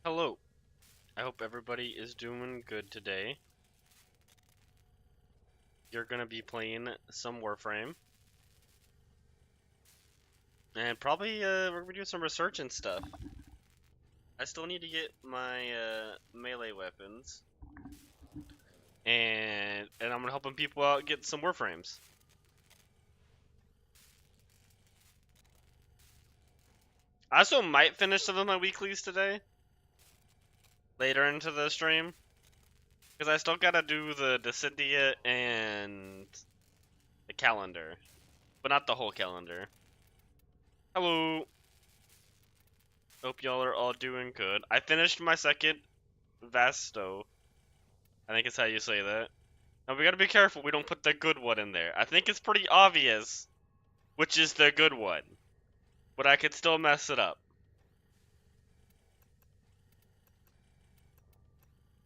Hello. I hope everybody is doing good today. You're gonna be playing some Warframe. And probably we're gonna be doing some research and stuff. I still need to get my melee weapons. And I'm gonna helping people out get some Warframes. I also might finish some of my weeklies today. Later into the stream. Because I still gotta do the Dissidia and the calendar. But not the whole calendar. Hello. Hope y'all are all doing good. I finished my second Vasto. I think it's how you say that. Now we gotta be careful we don't put the good one in there. I think it's pretty obvious which is the good one. But I could still mess it up.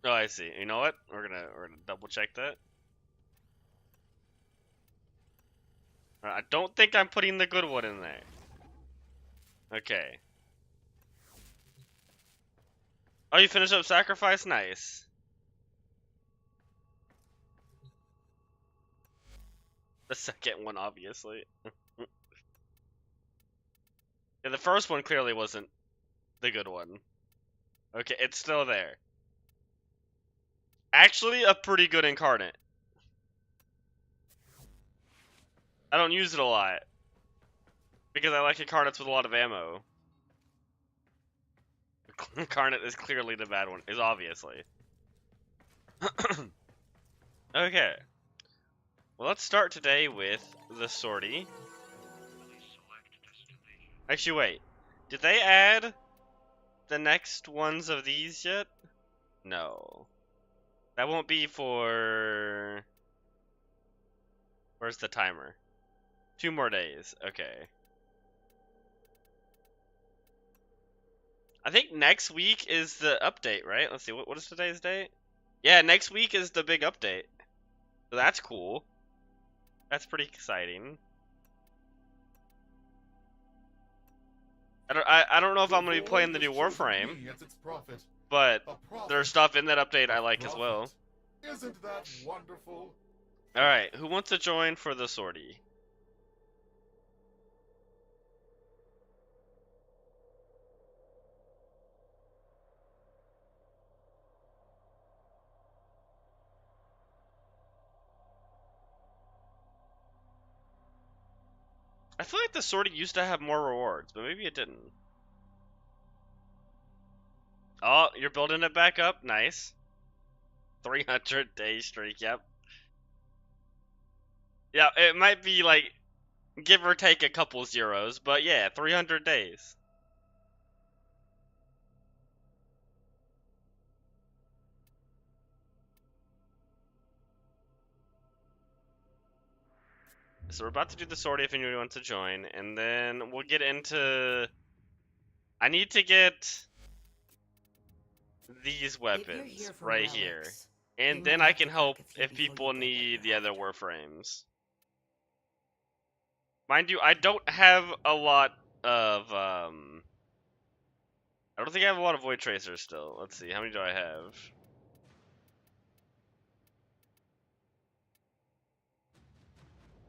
Oh, I see. You know what? We're gonna double check that. I don't think I'm putting the good one in there. Okay. Oh, you finished up Sacrifice? Nice. The second one, obviously. Yeah, the first one clearly wasn't the good one. Okay, it's still there. Actually, a pretty good incarnate. I don't use it a lot. Because I like incarnates with a lot of ammo. Incarnate is clearly the bad one, is obviously. Okay. Well, let's start today with the sortie. Actually, wait. Did they add the next ones of these yet? No. That won't be for... Where's the timer? 2 more days. Okay. I think next week is the update, right? Let's see, what is today's date? Yeah, next week is the big update. So that's cool. That's pretty exciting. I don't know if I'm gonna be playing the new Warframe, but there's stuff in that update I like as well. Isn't that wonderful? Alright, who wants to join for the sortie? I feel like the sortie used to have more rewards, but maybe it didn't. Oh, you're building it back up? Nice. 300-day streak, yep. Yeah, it might be like, give or take a couple zeros, but yeah, 300 days. So we're about to do the sortie if anyone wants to join, and then we'll get into... I need to get these weapons right here. And then I can help if people need the other Warframes. Mind you, I don't have a lot of, I don't think I have a lot of Void Tracers still. Let's see, how many do I have?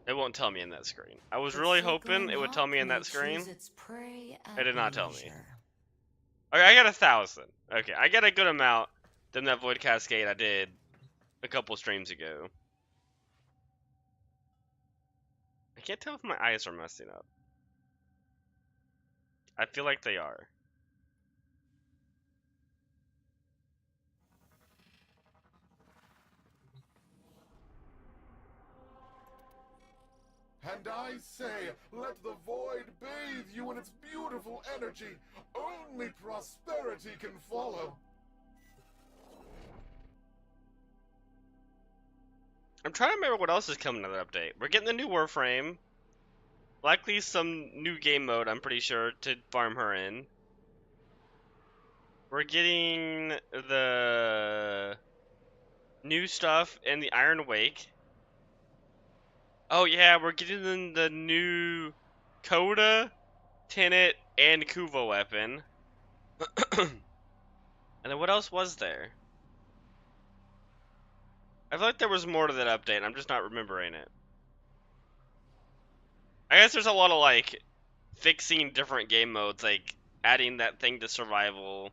It won't tell me in that screen. I was really hoping it would tell me in that screen. It did not tell me. Okay, I got 1,000. Okay, I got a good amount than that Void Cascade I did a couple streams ago. I can't tell if my eyes are messing up. I feel like they are. And I say, let the void bathe you in its beautiful energy. Only prosperity can follow. I'm trying to remember what else is coming to the update. We're getting the new Warframe. Likely some new game mode, I'm pretty sure, to farm her in. We're getting the new stuff in the Iron Wake. Oh yeah, we're getting the new Coda, Tenet, and Kuva weapon. And then what else was there? I feel like there was more to that update. I'm just not remembering it. I guess there's a lot of like fixing different game modes, like adding that thing to survival,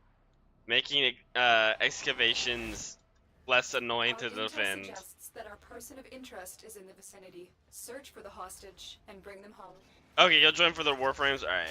making excavations less annoying to Our intel defend. suggests that our person of interest is in the vicinity. Search for the hostage and bring them home. Okay, you'll join for the Warframes? Alright.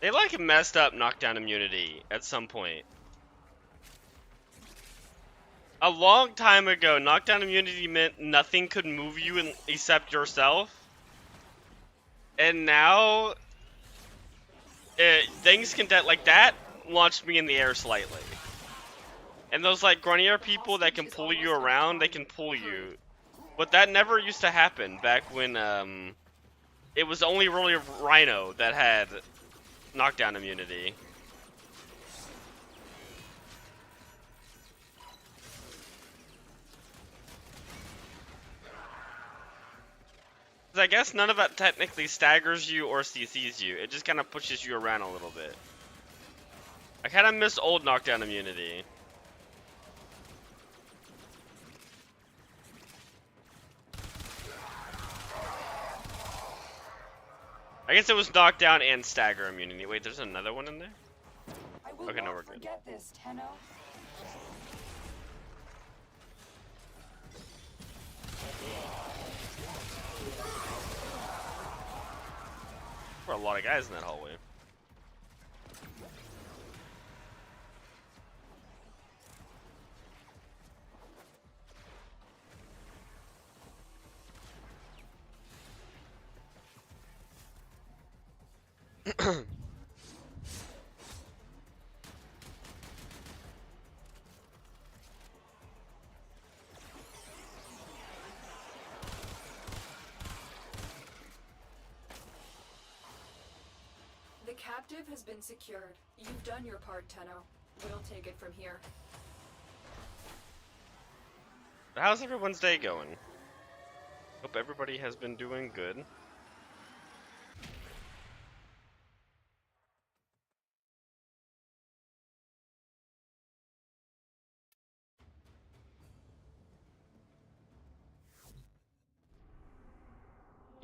They like messed up knockdown immunity at some point. A long time ago, knockdown immunity meant nothing could move you except yourself. And now, things can like that launched me in the air slightly. And those like grunnier people that can pull you around, they can pull you. But that never used to happen back when it was only really Rhino that had knockdown immunity. I guess none of it technically staggers you or CCs you. It just kind of pushes you around a little bit. I kind of miss old knockdown immunity. I guess it was knockdown and stagger immunity. Wait, there's another one in there? Okay, no, we're good. Forget this, Tenno. There were a lot of guys in that hallway. The captive has been secured. You've done your part, Tenno. We'll take it from here. How's everyone's day going? Hope everybody has been doing good.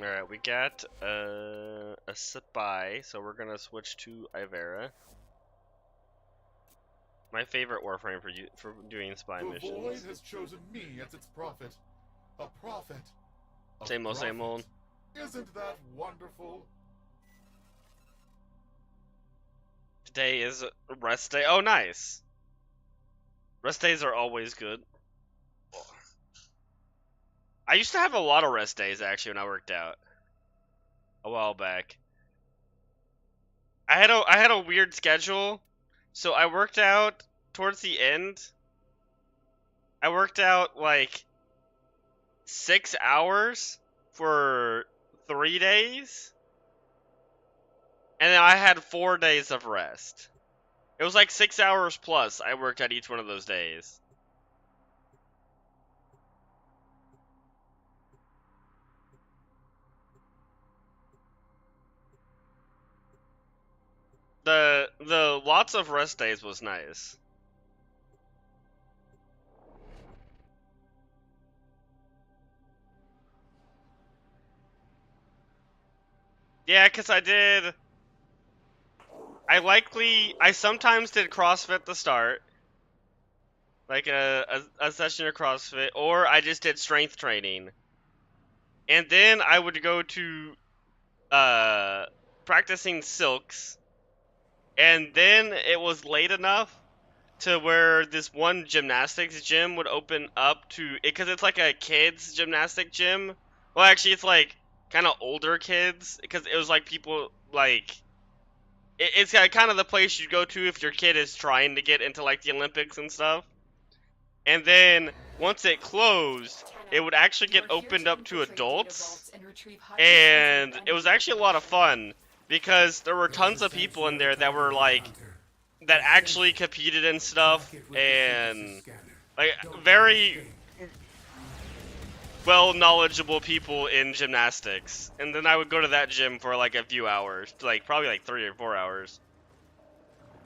Alright, we got a spy, so we're gonna switch to Ivera. My favorite Warframe for doing spy The missions. Void has chosen me as its prophet. A prophet. A Same old, same prophet. old. Isn't that wonderful? Today is rest day. Oh, nice. Rest days are always good. I used to have a lot of rest days actually when I worked out a while back. I had a weird schedule, so I worked out towards the end. I worked out like 6 hours for 3 days, and then I had 4 days of rest. It was like 6 hours plus I worked at each one of those days. The lots of rest days was nice. Yeah, 'cause I sometimes did CrossFit at the start. Like a session of CrossFit, or I just did strength training. And then I would go to practicing silks. And then it was late enough to where this one gymnastics gym would open up to it, because it's like a kids gymnastic gym. Well, actually, it's like kind of older kids, because it was like people like it's kind of the place you go to if your kid is trying to get into like the Olympics and stuff. and then once it closed, it would actually get You are here opened to up to infiltrate data adults, vaults and retrieve highly and sensitive it was energy actually a lot of information. fun because there were tons of people in there that were like that actually competed and stuff, and like very well knowledgeable people in gymnastics. And then I would go to that gym for like a few hours, like probably like 3 or 4 hours.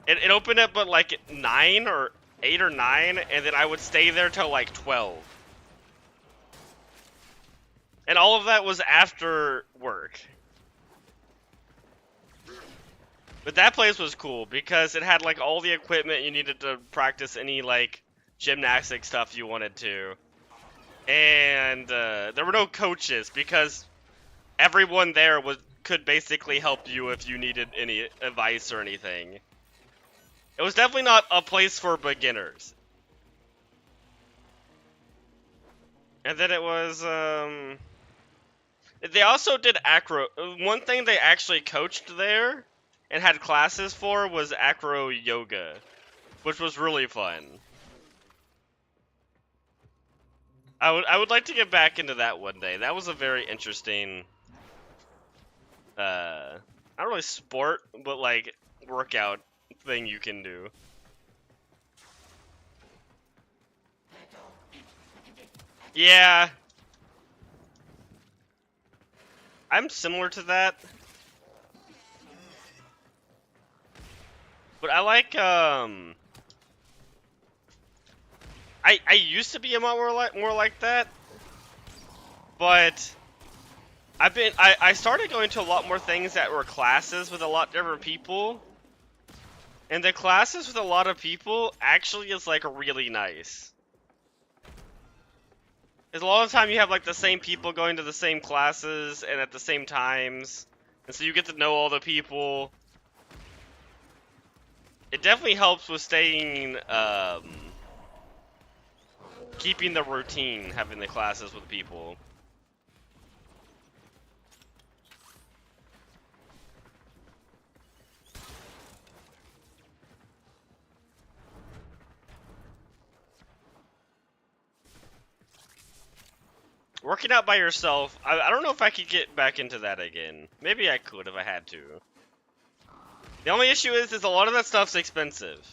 It opened up at like 9 or 8 or 9, and then I would stay there till like 12. And all of that was after work. But that place was cool because it had like all the equipment you needed to practice any like gymnastic stuff you wanted to. And there were no coaches because everyone there could basically help you if you needed any advice or anything. It was definitely not a place for beginners. And then it was they also did acro. One thing they actually coached there and had classes for was acro yoga, which was really fun. I would like to get back into that one day. That was a very interesting not really sport, but like workout thing you can do. Yeah, I'm similar to that. But I like I used to be a lot more like that, but I started going to a lot more things that were classes with a lot different people, and the classes with a lot of people actually is like really nice. Because a lot of the time you have like the same people going to the same classes and at the same times, and so you get to know all the people. It definitely helps with staying keeping the routine, having the classes with people. Working out by yourself, I don't know if I could get back into that again. Maybe I could if I had to. The only issue is a lot of that stuff's expensive.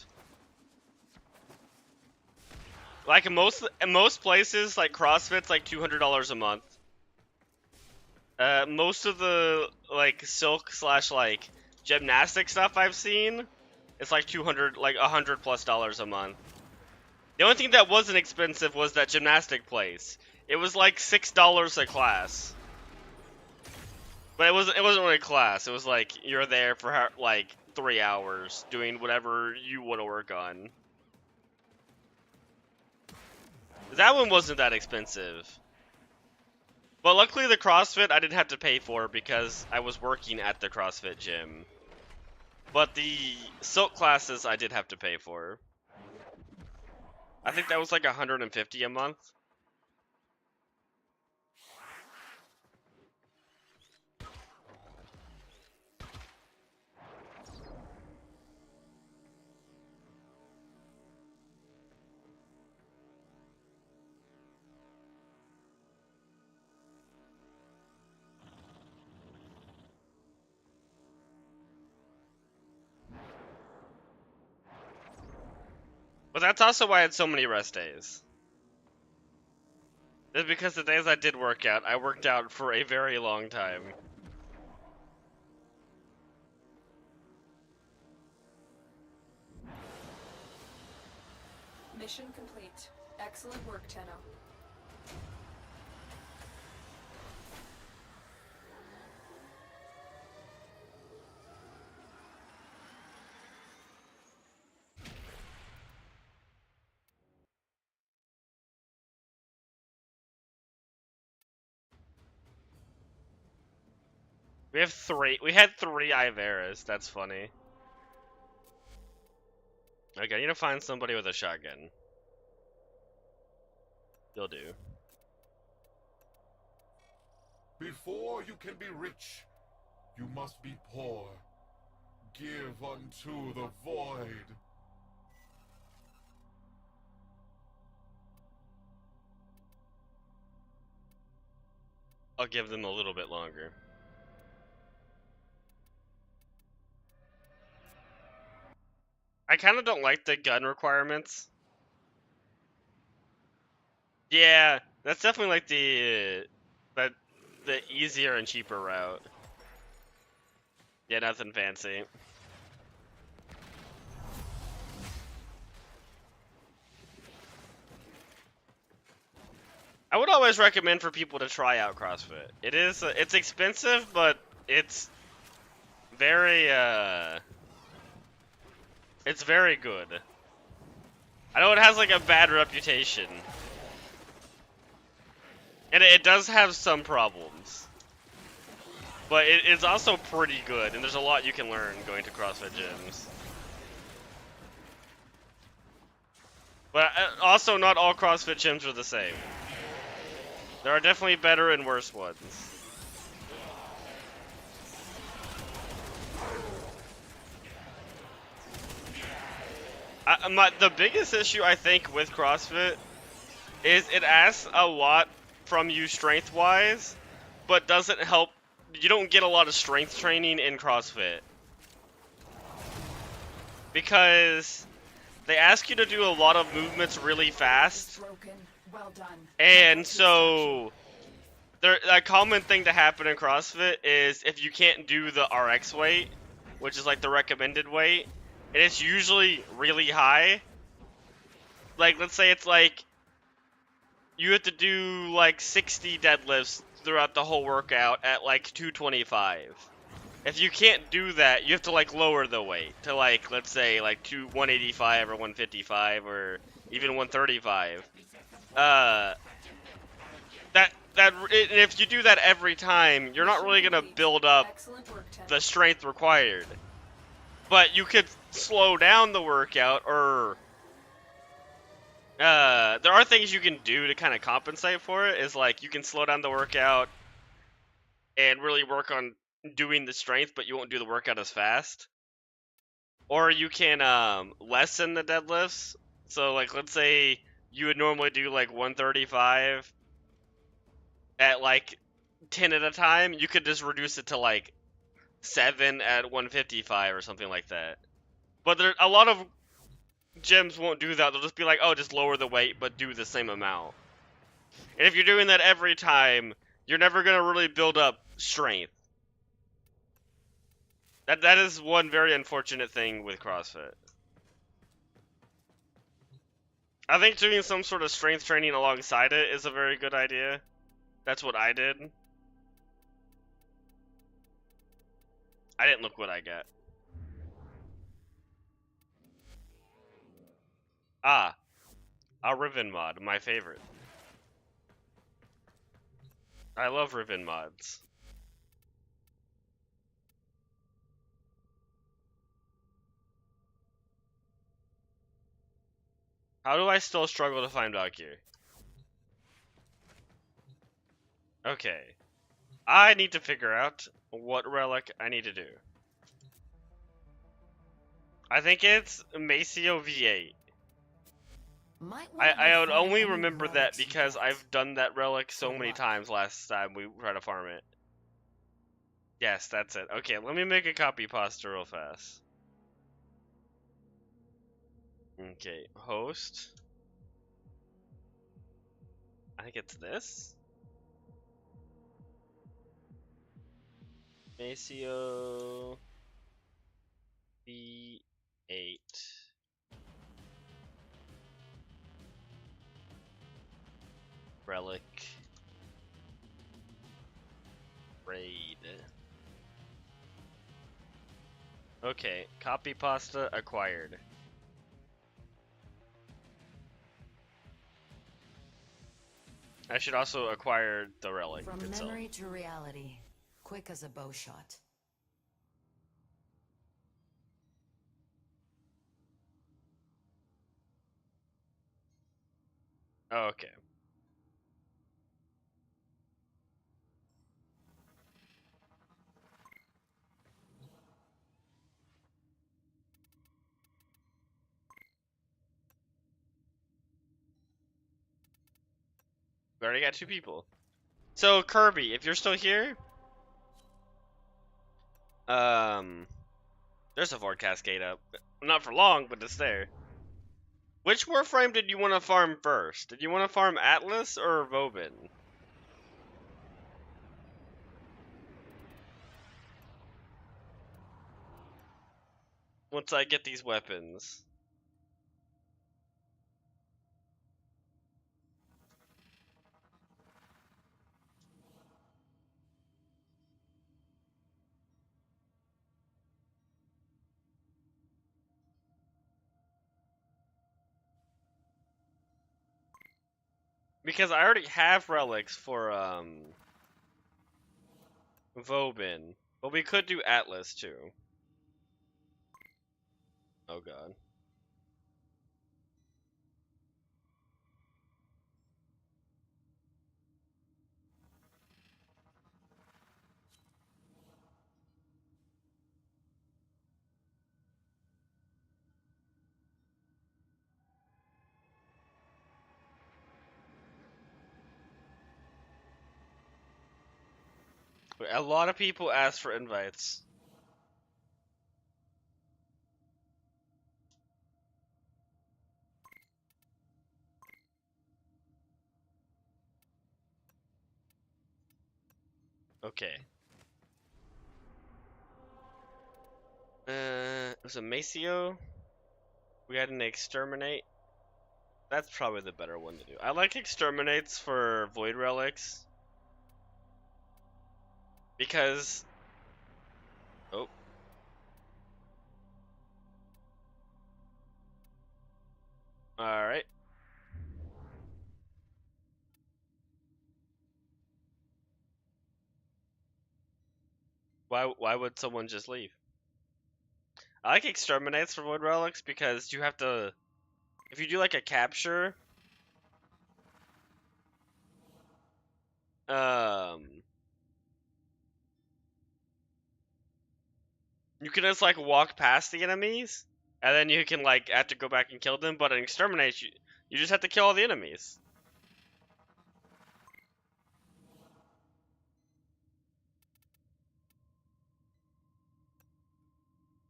Like in most places, like CrossFit's like $200 a month. Most of the like silk / like gymnastic stuff I've seen, it's like $100+ a month. The only thing that wasn't expensive was that gymnastic place. It was like $6 a class. But it wasn't really a class. It was like you're there for like 3 hours doing whatever you want to work on. That one wasn't that expensive. But luckily the CrossFit I didn't have to pay for because I was working at the CrossFit gym. But the silk classes I did have to pay for. I think that was like $150 a month. But that's also why I had so many rest days. It's because the days I did work out, I worked out for a very long time. Mission complete. Excellent work, Tenno. We have 3. We had 3 Iveras. That's funny. Okay, I need to find somebody with a shotgun. You'll do. Before you can be rich, you must be poor. Give unto the void. I'll give them a little bit longer. I kind of don't like the gun requirements. Yeah, that's definitely like the easier and cheaper route. Yeah, nothing fancy. I would always recommend for people to try out CrossFit. It's expensive, but it's very it's very good. I know it has like a bad reputation. And it does have some problems. But it's also pretty good, and there's a lot you can learn going to CrossFit gyms. But also, not all CrossFit gyms are the same. There are definitely better and worse ones. The biggest issue, I think, with CrossFit is it asks a lot from you strength-wise, but doesn't help. You don't get a lot of strength training in CrossFit. Because they ask you to do a lot of movements really fast. Well done. And so, a common thing to happen in CrossFit is if you can't do the RX weight, which is like the recommended weight, and it's usually really high. Like, let's say it's like, you have to do like 60 deadlifts throughout the whole workout at like 225. If you can't do that, you have to like lower the weight to like, let's say like 185 or 155 or even 135. If you do that every time, you're not really gonna build up the strength required. But you could slow down the workout, or there are things you can do to kind of compensate for it. Is like you can slow down the workout and really work on doing the strength, but you won't do the workout as fast. Or you can lessen the deadlifts. So like, let's say you would normally do like 135 at like 10 at a time, you could just reduce it to like 7 at 155 or something like that. But there, a lot of gyms won't do that. They'll just be like, oh, just lower the weight, but do the same amount. And if you're doing that every time, you're never going to really build up strength. That is one very unfortunate thing with CrossFit. I think doing some sort of strength training alongside it is a very good idea. That's what I did. I didn't look what I got. Ah, a Riven mod, my favorite. I love Riven mods. How do I still struggle to find Valkyrie? Okay. I need to figure out what relic I need to do. I think it's Maceo V8. I would only remember that because I've done that relic so many times last time we tried to farm it. Yes, that's it. Okay, let me make a copy pasta real fast. Okay, host. I think it's this. Maceo V8. Relic. Raid. Okay, copy pasta acquired. I should also acquire the relic From itself. memory to reality, quick as a bow shot. Oh, okay. We already got 2 people. So Kirby, if you're still here, there's a Void Cascade up. Not for long, but it's there. Which Warframe did you want to farm first? Did you want to farm Atlas or Vobin? Once I get these weapons. Because I already have relics for Vobin, but we could do Atlas too. Oh god. A lot of people ask for invites. Okay. It was a Maceo. We had an Exterminate. That's probably the better one to do. I like Exterminates for Void Relics. Because... Oh. Alright. Why would someone just leave? I like Exterminates for Void Relics because you have to... If you do like a capture... You can just like walk past the enemies, and then you can like have to go back and kill them. But in Exterminate, you just have to kill all the enemies.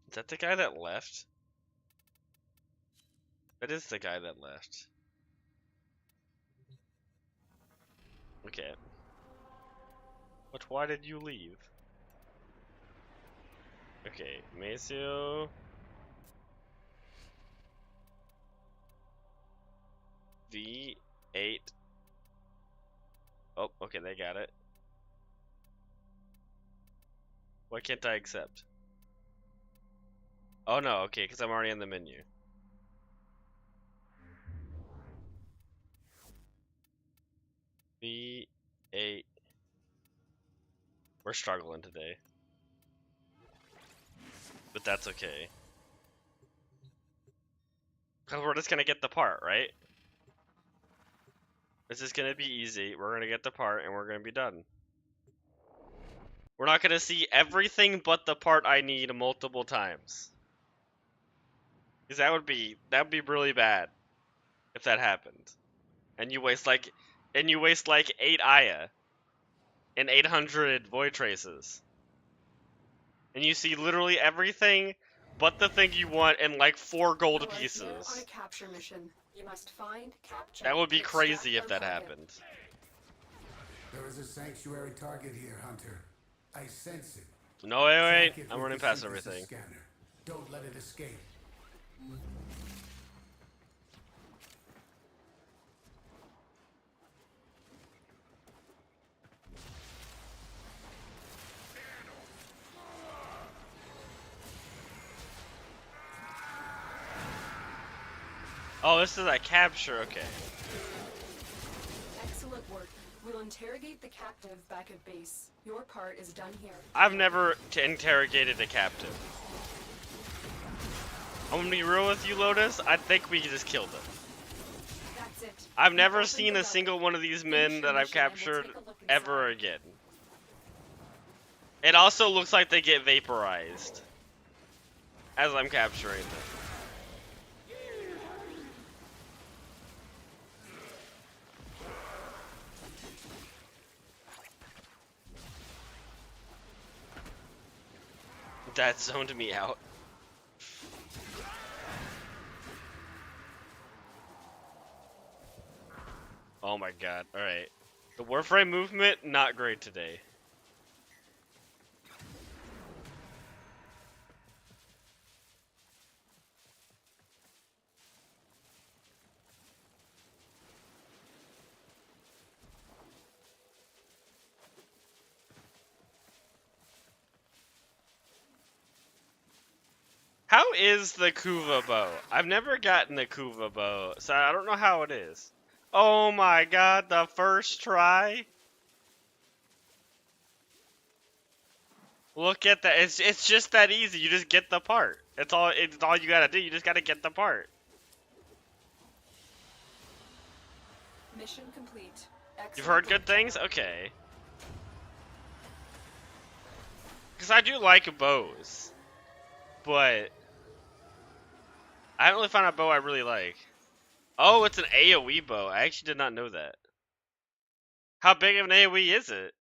Is that the guy that left? That is the guy that left. Okay. But why did you leave? Okay, Maceo. V8. Oh, okay, they got it. Why can't I accept? Oh no, okay, because I'm already in the menu. V8. We're struggling today. But that's okay. Because we're just gonna get the part, right? This is gonna be easy. We're gonna get the part and we're gonna be done. We're not gonna see everything but the part I need multiple times. Because that would be really bad if that happened. And you waste like 8 Aya and 800 Void Traces. And you see literally everything but the thing you want in like 4 gold You are here pieces. on a capture mission. You must find, capture, That would be and extract crazy if their that content. happened. There is a sanctuary target here, Hunter. I sense it. No, wait, Track wait. it I'm with running the past synthesis everything. Scanner. Don't let it escape. Oh, this is a capture, okay. Excellent work. We'll interrogate the captive back at base. Your part is done here. I've never interrogated a captive. I'm gonna be real with you, Lotus. I think we just killed him. That's it. I've You never opened seen the a single one of these men Finish that your I've mission and we'll captured take a look ever inside. again. It also looks like they get vaporized as I'm capturing them. That zoned me out. Oh my god. Alright. The Warframe movement, not great today. How is the Kuva bow? I've never gotten the Kuva bow, so I don't know how it is. Oh my god, the first try? Look at that. It's just that easy. You just get the part. It's all you gotta do. You just gotta get the part. Mission complete. You've heard good things? Okay. Because I do like bows. But I haven't really found a bow I really like. Oh, it's an AoE bow. I actually did not know that. How big of an AoE is it?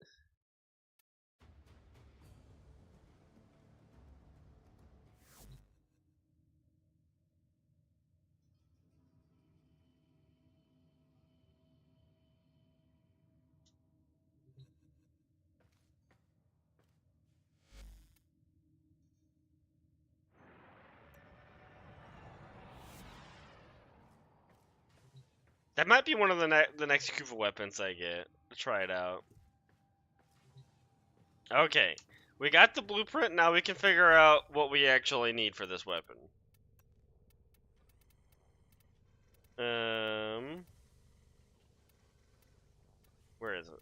That might be one of the next Kuva weapons I get. To try it out. Okay. We got the blueprint, now we can figure out what we actually need for this weapon. Where is it?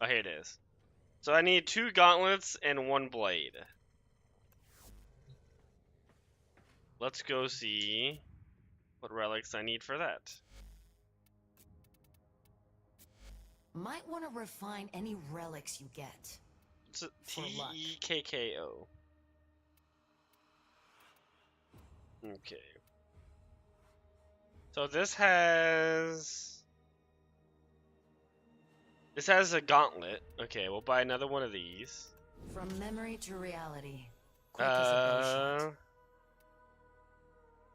Oh, here it is. So I need 2 gauntlets and 1 blade. Let's go see what relics I need for that. Might want to refine any relics you get. It's a For luck. Tekko. Okay. So this has a gauntlet. Okay, we'll buy another one of these. From memory to reality. Quick as a bow shot.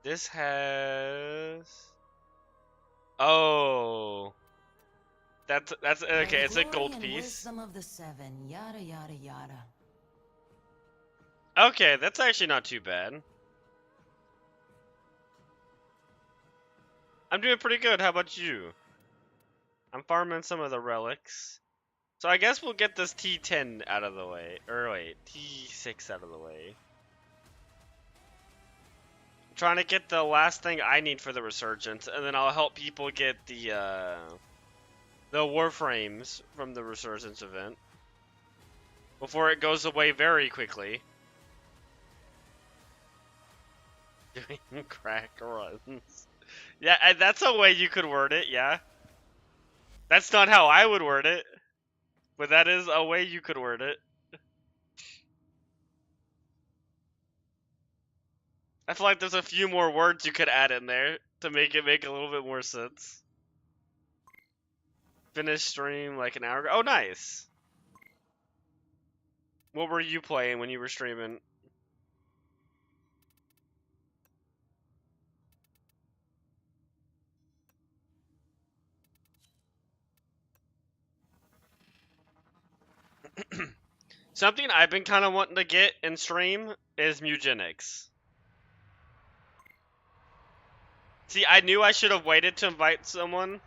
This has. Oh. That's okay. It's a gold Glory and piece. Wisdom of the Seven, yada yada yada. Okay, that's actually not too bad. I'm doing pretty good. How about you? I'm farming some of the relics. So I guess we'll get this T10 out of the way. Or wait, T6 out of the way. I'm trying to get the last thing I need for the Resurgence, and then I'll help people get the Warframes from the Resurgence event. Before it goes away very quickly. Doing crack runs. Yeah, that's a way you could word it, yeah. That's not how I would word it. But that is a way you could word it. I feel like there's a few more words you could add in there to make it make a little bit more sense. Finish stream like an hour ago. Oh, nice. What were you playing when you were streaming? Something I've been kind of wanting to get in stream is Mugenics. See, I knew I should have waited to invite someone.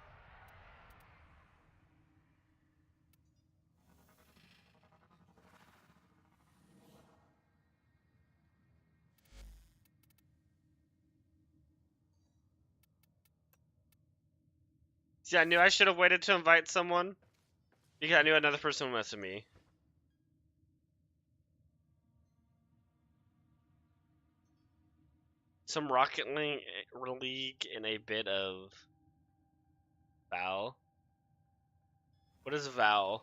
See, I knew I should have waited to invite someone. Because I knew another person would mess with me. Some Rocket League and a bit of Val. What is Val?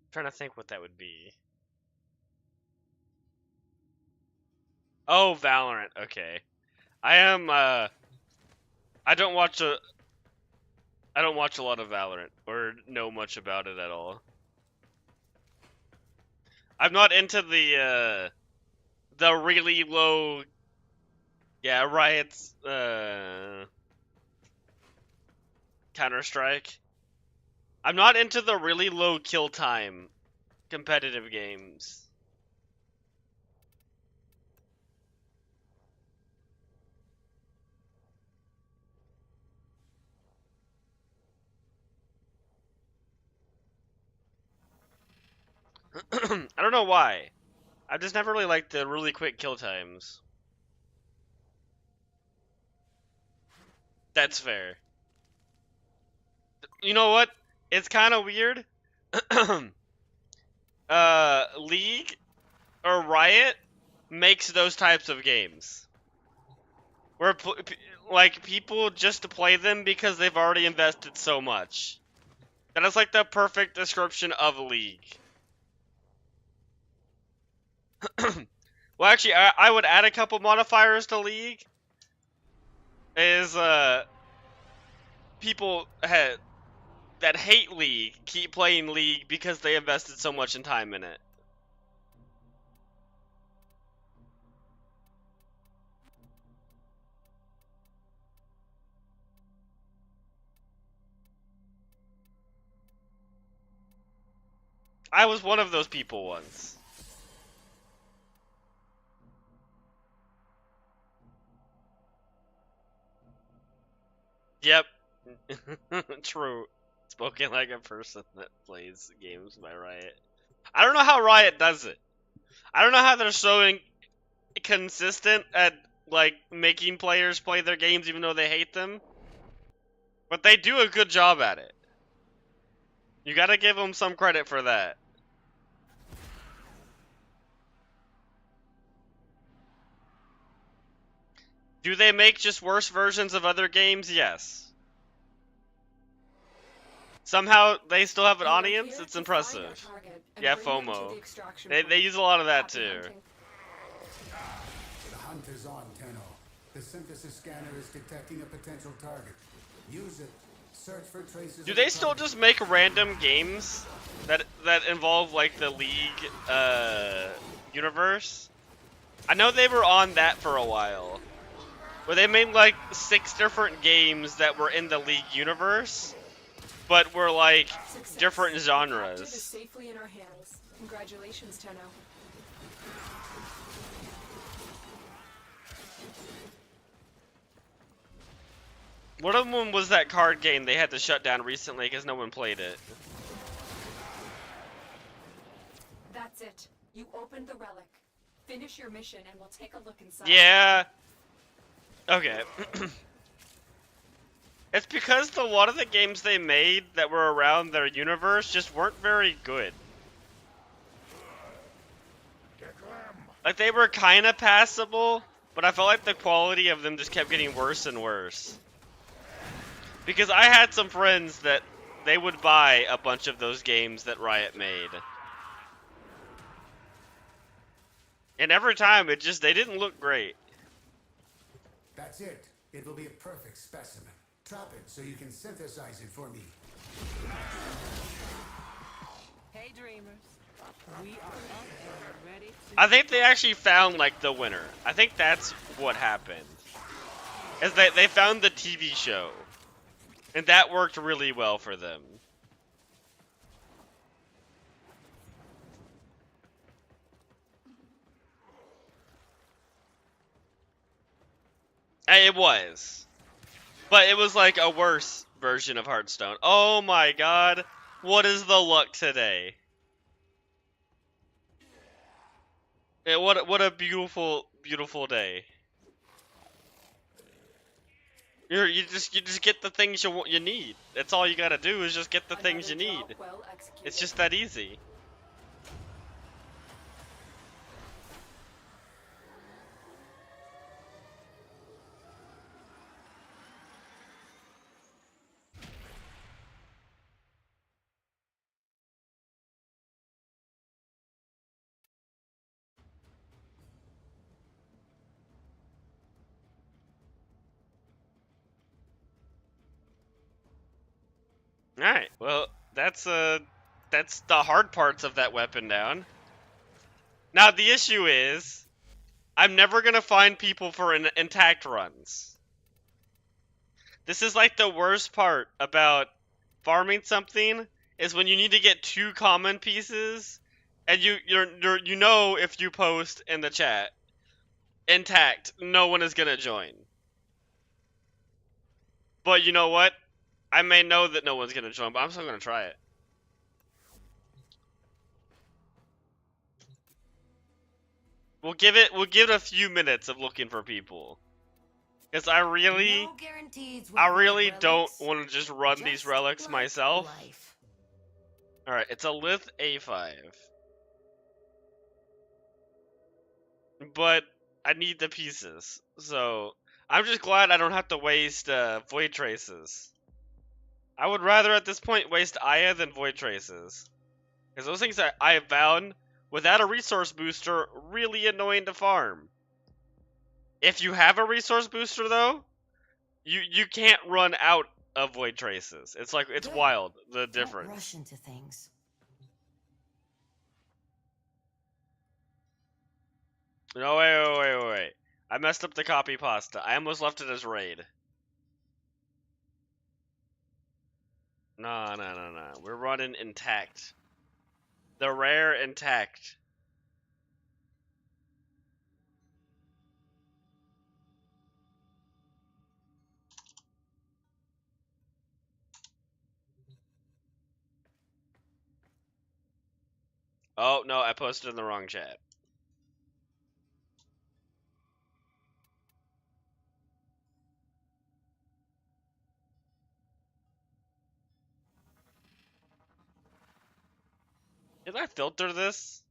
I'm trying to think what that would be. Oh, Valorant. Okay. I am, I don't watch I don't watch a lot of Valorant or know much about it at all. I'm not into the really low, yeah, Riot's Counter-Strike. I'm not into the really low kill time competitive games. I don't know why. I've just never really liked the really quick kill times. That's fair. You know what? It's kind of weird. League or Riot makes those types of games where like people just play them because they've already invested so much. That is like the perfect description of League. Well, actually, I would add a couple modifiers to League. Is people that hate League keep playing League because they invested so much in time in it. I was one of those people once. Yep. True. Spoken like a person that plays games by Riot. I don't know how Riot does it. I don't know how they're so consistent at like making players play their games even though they hate them. But they do a good job at it. You gotta give them some credit for that. Do they make just worse versions of other games? Yes. Somehow they still have an audience? It's impressive. Yeah, FOMO. They use a lot of that too. The hunt is on, Tenno. The synthesis scanner is detecting a potential target. Use it. Search for traces. Do they still just make random games that involve like the League universe? I know they were on that for a while. Where they made like 6 different games that were in the League universe, but were like different genres. Is safely in our hands. Congratulations, Tenno. One of them was that card game they had to shut down recently because no one played it. That's it. You opened the relic. Finish your mission and we'll take a look inside. Yeah. Okay. It's because a lot of the games they made that were around their universe just weren't very good. Like, they were kind of passable, but I felt like the quality of them just kept getting worse and worse. Because I had some friends that they would buy a bunch of those games that Riot made. And every time, they didn't look great. That's it. It will be a perfect specimen. Trap it so you can synthesize it for me. Hey dreamers, we are up and ready to... I think they actually found, like, the winner. I think that's what happened. Is they found the TV show. And that worked really well for them. It was. But it was like a worse version of Hearthstone. Oh my god. What is the luck today? What a beautiful, beautiful day. You just get the things you need. That's all you gotta do is just get the things you need. It's just that easy. Alright, well, that's the hard parts of that weapon down. Now, the issue is, I'm never gonna find people for intact runs. This is like the worst part about farming something, is when you need to get 2 common pieces, and you know if you post in the chat, intact, no one is gonna join. But you know what? I may know that no one's gonna join, but I'm still gonna try it. We'll give it a few minutes of looking for people. Cause I really No guarantees with I those really don't relics, want to just run these just relics like myself. life. Alright, it's a Lith A5. But I need the pieces. So I'm just glad I don't have to waste Void Traces. I would rather at this point waste Aya than Void Traces. Because those things I have found, without a resource booster, really annoying to farm. If you have a resource booster though, you can't run out of Void Traces. It's like, it's Good. wild, the Don't difference. rush into things. No, wait. I messed up the copy pasta. I almost left it as raid. No. We're running intact. The rare intact. Oh, no, I posted in the wrong chat. Did I filter this?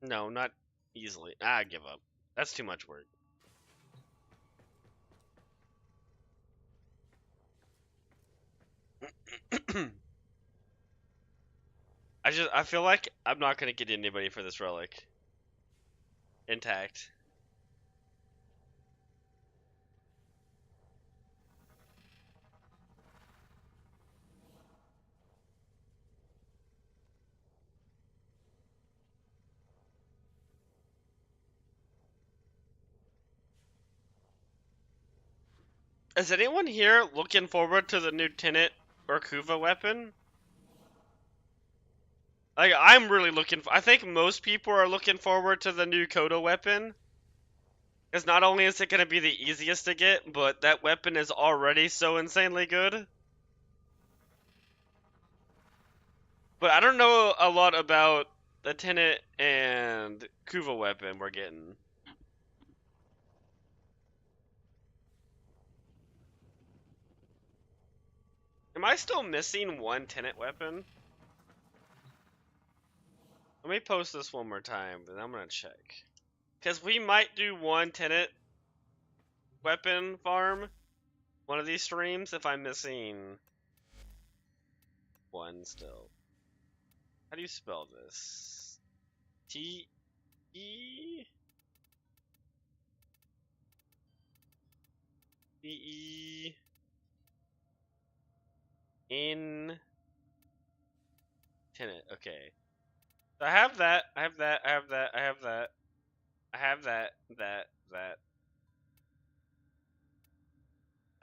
No, not easily. I give up. That's too much work. I feel like I'm not gonna get anybody for this relic. Intact. Is anyone here looking forward to the new Tenet or Kuva weapon? Like, I'm really looking I think most people are looking forward to the new Kodo weapon. Because not only is it going to be the easiest to get, but that weapon is already so insanely good. But I don't know a lot about the Tenet and Kuva weapon we're getting. Am I still missing one Tenet weapon? Let me post this one more time, then I'm gonna check. Because we might do one Tenet weapon farm one of these streams if I'm missing one still. How do you spell this? T-E? T-E... In... Tenet, okay. So I have that, I have that. I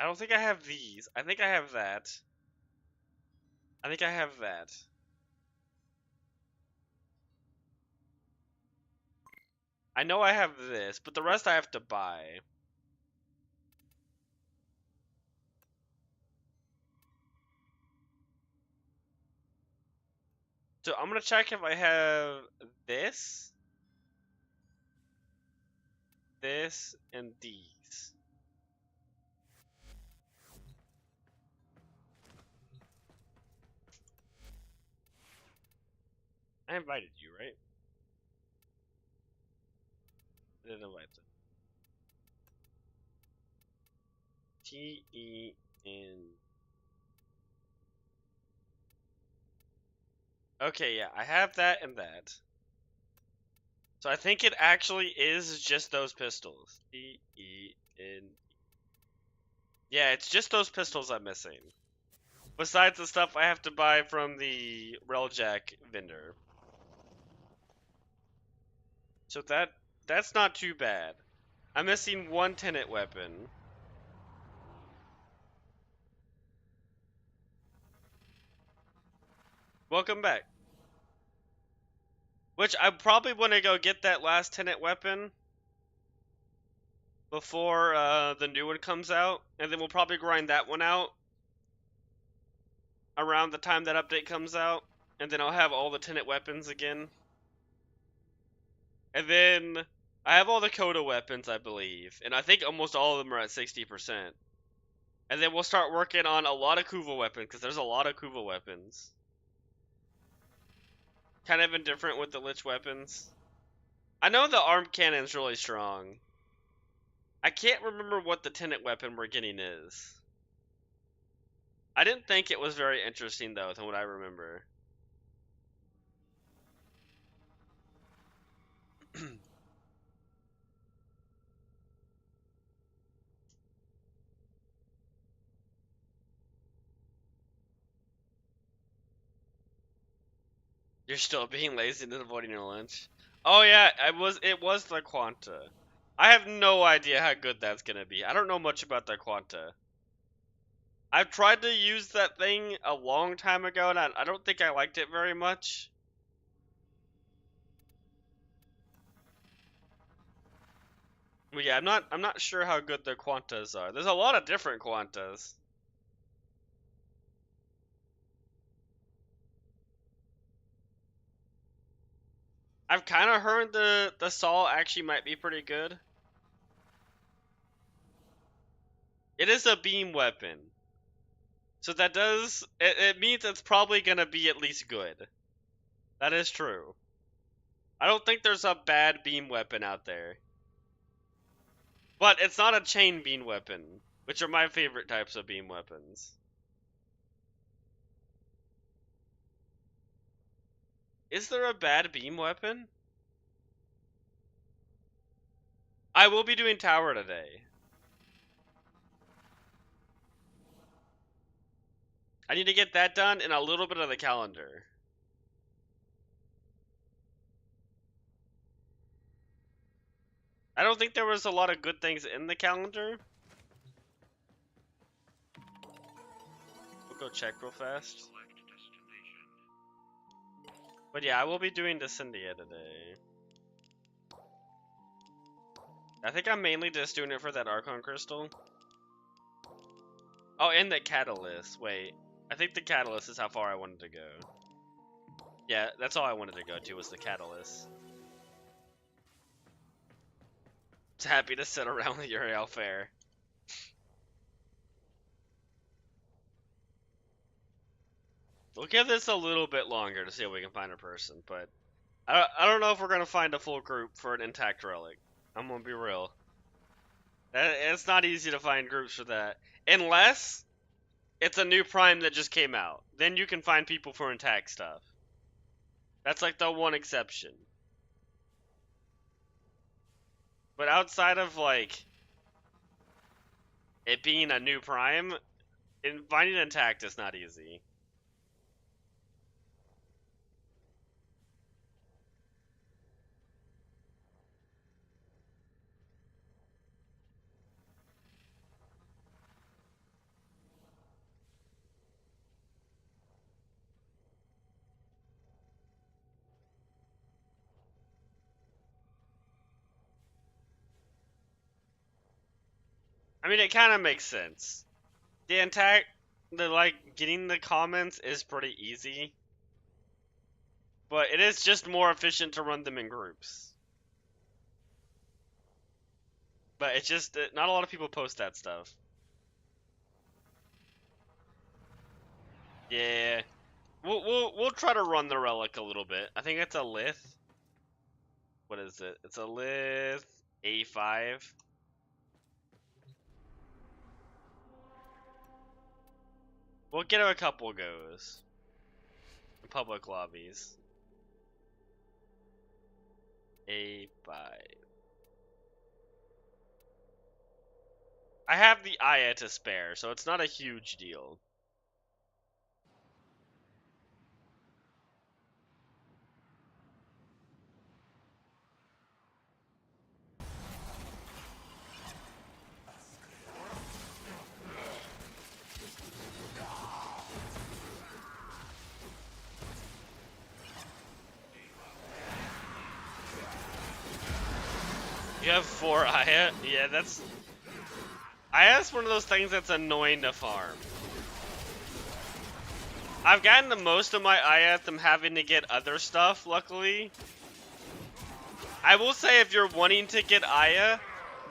don't think I have these. I think I have that. I know I have this, but the rest I have to buy. So I'm gonna check if I have this, and these. I invited you, right? I didn't invite them. T-E-N... Okay, yeah, I have that and that. So I think it actually is just those pistols. E-E-N. Yeah, it's just those pistols I'm missing. Besides the stuff I have to buy from the Railjack vendor. So that's not too bad. I'm missing one Tenet weapon. Welcome back. Which I probably want to go get that last Tenet weapon before the new one comes out, and then we'll probably grind that one out around the time that update comes out, and then I'll have all the Tenet weapons again. And then I have all the Coda weapons, I believe, and I think almost all of them are at 60%. And then we'll start working on a lot of Kuva weapons, because there's a lot of Kuva weapons. Kind of indifferent with the Lich weapons. I know the arm cannon's really strong. I can't remember what the Tenet weapon we're getting is. I didn't think it was very interesting, though, than what I remember. You're still being lazy and avoiding your lunch. Oh yeah, it was the Quanta. I have no idea how good that's gonna be. I don't know much about the Quanta. I've tried to use that thing a long time ago, and I don't think I liked it very much. But yeah, I'm not sure how good the Quantas are. There's a lot of different Quantas. I've kind of heard the Saw actually might be pretty good. It is a beam weapon. So that does, it means it's probably going to be at least good. That is true. I don't think there's a bad beam weapon out there. But it's not a chain beam weapon, which are my favorite types of beam weapons. Is there a bad beam weapon? I will be doing tower today. I need to get that done and a little bit of the calendar. I don't think there was a lot of good things in the calendar. We'll go check real fast. But yeah, I will be doing Descendia today. I think I'm mainly just doing it for that Archon Crystal. Oh, and the Catalyst. Wait, I think the Catalyst is how far I wanted to go. Yeah, that's all I wanted to go to was the Catalyst. Just happy to sit around with Uriel Fair. We'll give this a little bit longer to see if we can find a person, but I don't know if we're gonna find a full group for an intact relic. I'm gonna be real. It's not easy to find groups for that, unless it's a new Prime that just came out. Then you can find people for intact stuff. That's like the one exception. But outside of like it being a new Prime, finding intact is not easy. I mean, it kind of makes sense. Like, getting the comments is pretty easy. But it is just more efficient to run them in groups. But it's just, not a lot of people post that stuff. Yeah. We'll try to run the relic a little bit. I think it's a Lith. What is it? It's a Lith A5. We'll get a couple goes. public lobbies. A5. I have the Aya to spare, so it's not a huge deal. You have 4 Aya? Yeah, that's... Aya's one of those things that's annoying to farm. I've gotten the most of my Aya from having to get other stuff, luckily. I will say if you're wanting to get Aya,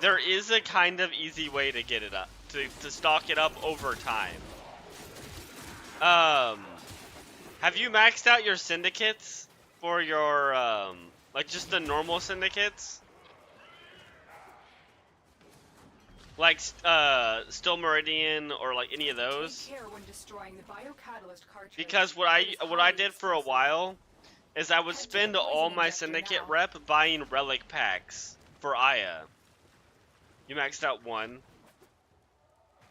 there is a kind of easy way to get it up, to stock it up over time. Have you maxed out your syndicates for your, like just the normal syndicates? Like, Still Meridian or like any of those? Take care when destroying the biocatalyst cartridge. Because what I did for a while is I would spend all my syndicate rep buying relic packs for Aya. You maxed out 1.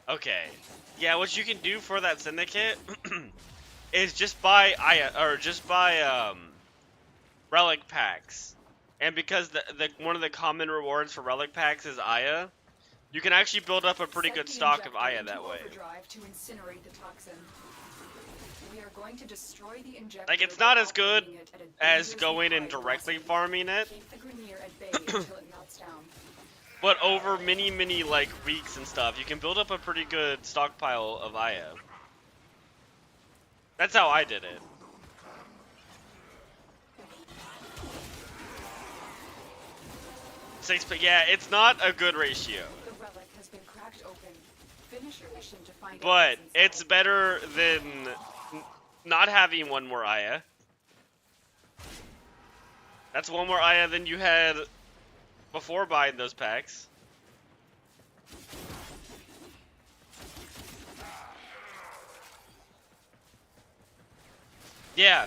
Okay. Yeah, what you can do for that syndicate is just buy Aya, or just buy relic packs. And because the one of the common rewards for relic packs is Aya, you can actually build up a pretty good stock of Aya that way. To incinerate the toxin. We are going to destroy the injector. Like, it's not as good as going and directly farming it. Keep the Grineer at bay until it melts down. But over many like weeks and stuff, you can build up a pretty good stockpile of Aya. That's how I did it. But yeah, it's not a good ratio. The relic has been cracked open. Finish your mission to find But out what's it's inside. better than not having one more Aya. That's one more Aya than you had before buying those packs. Yeah,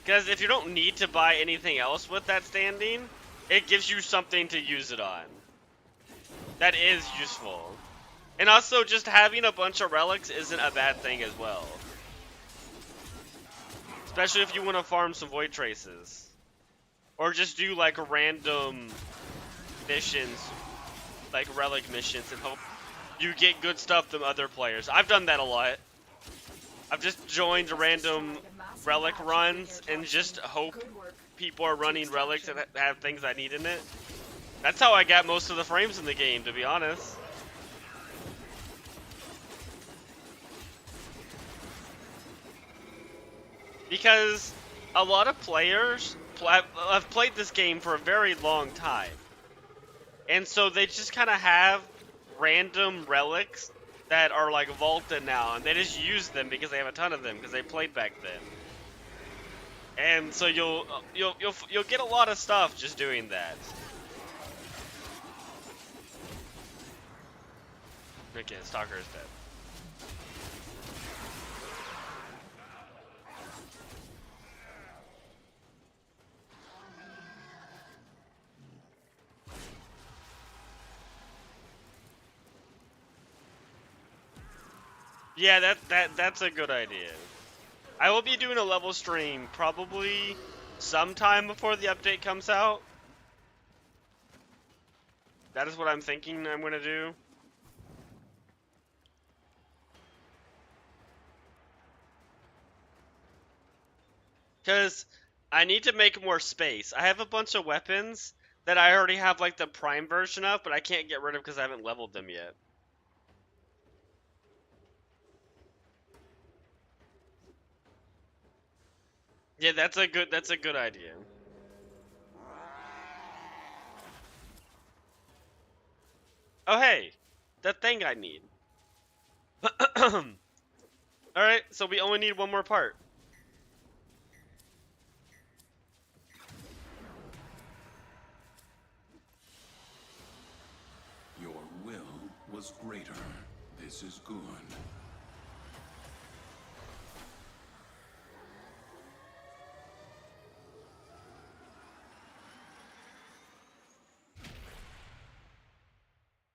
because if you don't need to buy anything else with that standing, it gives you something to use it on. That is useful. And also, just having a bunch of relics isn't a bad thing as well. Especially if you want to farm some Void Traces. Or just do like random missions, like relic missions, and hope you get good stuff from other players. I've done that a lot. I've just joined random relic runs and just hope Good work. people are running relics that have things I need in it. That's how I got most of the frames in the game, to be honest. Because a lot of players have played this game for a very long time. And so they just kind of have random relics that are like vaulted now, and they just use them because they have a ton of them because they played back then. And so you'll get a lot of stuff just doing that. Okay, Stalker is dead. Yeah, that's a good idea. I will be doing a level stream probably sometime before the update comes out. That is what I'm thinking I'm gonna do. Because I need to make more space. I have a bunch of weapons that I already have like the prime version of, but I can't get rid of because I haven't leveled them yet. Yeah, that's a good idea. Oh hey, that thing I need. Alright, so we only need one more part. Your will was greater. This is good.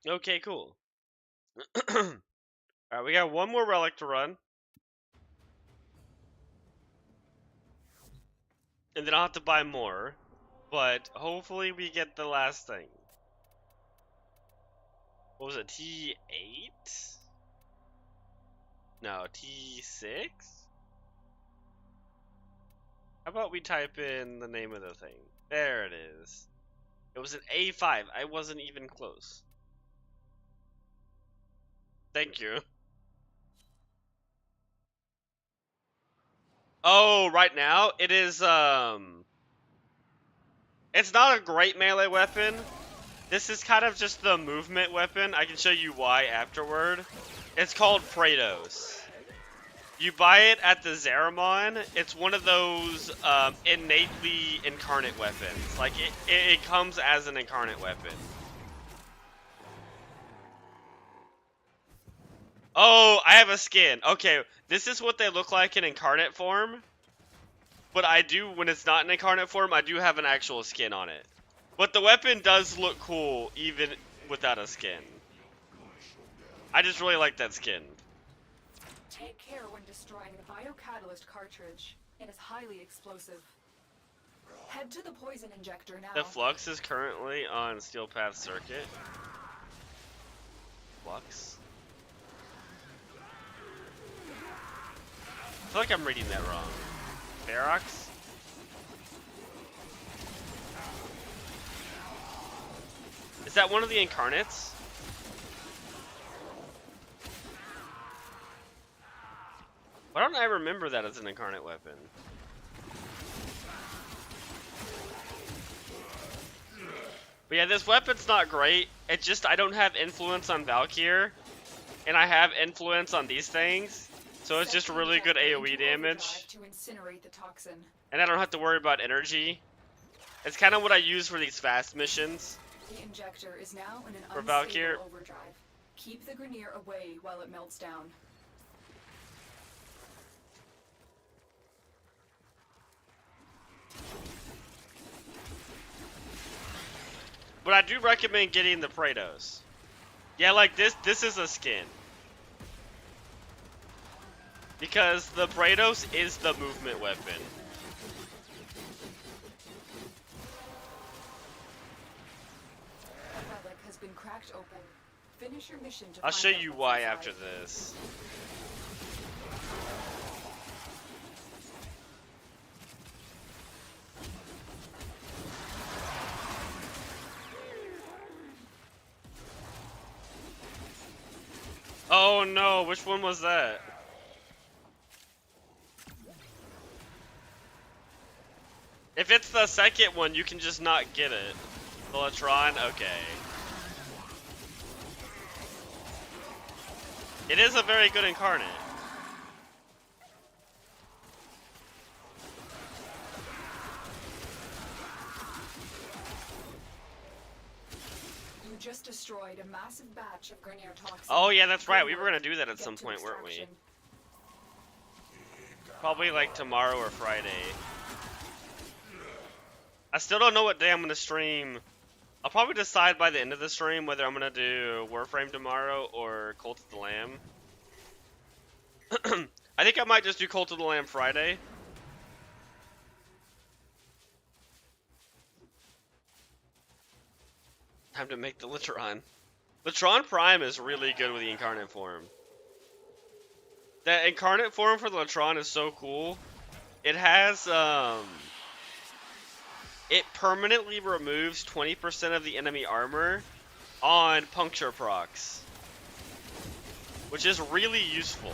Okay, cool. Alright, we got one more relic to run. And then I'll have to buy more. But hopefully we get the last thing. What was it? T8? No, T6? How about we type in the name of the thing? There it is. It was an A5. I wasn't even close. Thank you. Oh, right now it is it's not a great melee weapon. This is kind of just the movement weapon. I can show you why afterward. It's called Praetos. You buy it at the Zeramon. It's one of those innately incarnate weapons. Like it comes as an incarnate weapon. Oh, I have a skin. Okay, this is what they look like in incarnate form. But I do, when it's not in incarnate form, I do have an actual skin on it. But the weapon does look cool even without a skin. I just really like that skin. Take care when destroying the biocatalyst cartridge. It is highly explosive. Head to the poison injector now. The Flux is currently on Steel Path Circuit. Flux? I feel like I'm reading that wrong. Ferox? Is that one of the incarnates? Why don't I remember that as an incarnate weapon? But yeah, this weapon's not great. It's just I don't have influence on Valkyr, and I have influence on these things, so it's just really good AoE damage. To incinerate the toxin. And I don't have to worry about energy. It's kind of what I use for these fast missions. The injector is now in For an Valkyr. unstable overdrive. Keep the Grineer away while it melts down. But I do recommend getting the Praetos. Yeah, like this is a skin. Because the Praetos is the movement weapon. A relic has been cracked open. Finish your mission to I'll find show out you what's why inside. after this. Oh no, which one was that? If it's the second one, you can just not get it. The Latron? Okay. It is a very good incarnate. You just destroyed a massive batch of Grineer toxin. Oh yeah, that's right. We Good were gonna work. do that at Get some to point, weren't we? extraction. Probably like tomorrow or Friday. I still don't know what day I'm gonna stream. I'll probably decide by the end of the stream whether I'm gonna do Warframe tomorrow or Cult of the Lamb. I think I might just do Cult of the Lamb Friday. Time to make the Latron. Latron Prime is really good with the incarnate form. That incarnate form for the Latron is so cool. It has, it permanently removes 20% of the enemy armor on puncture procs, which is really useful.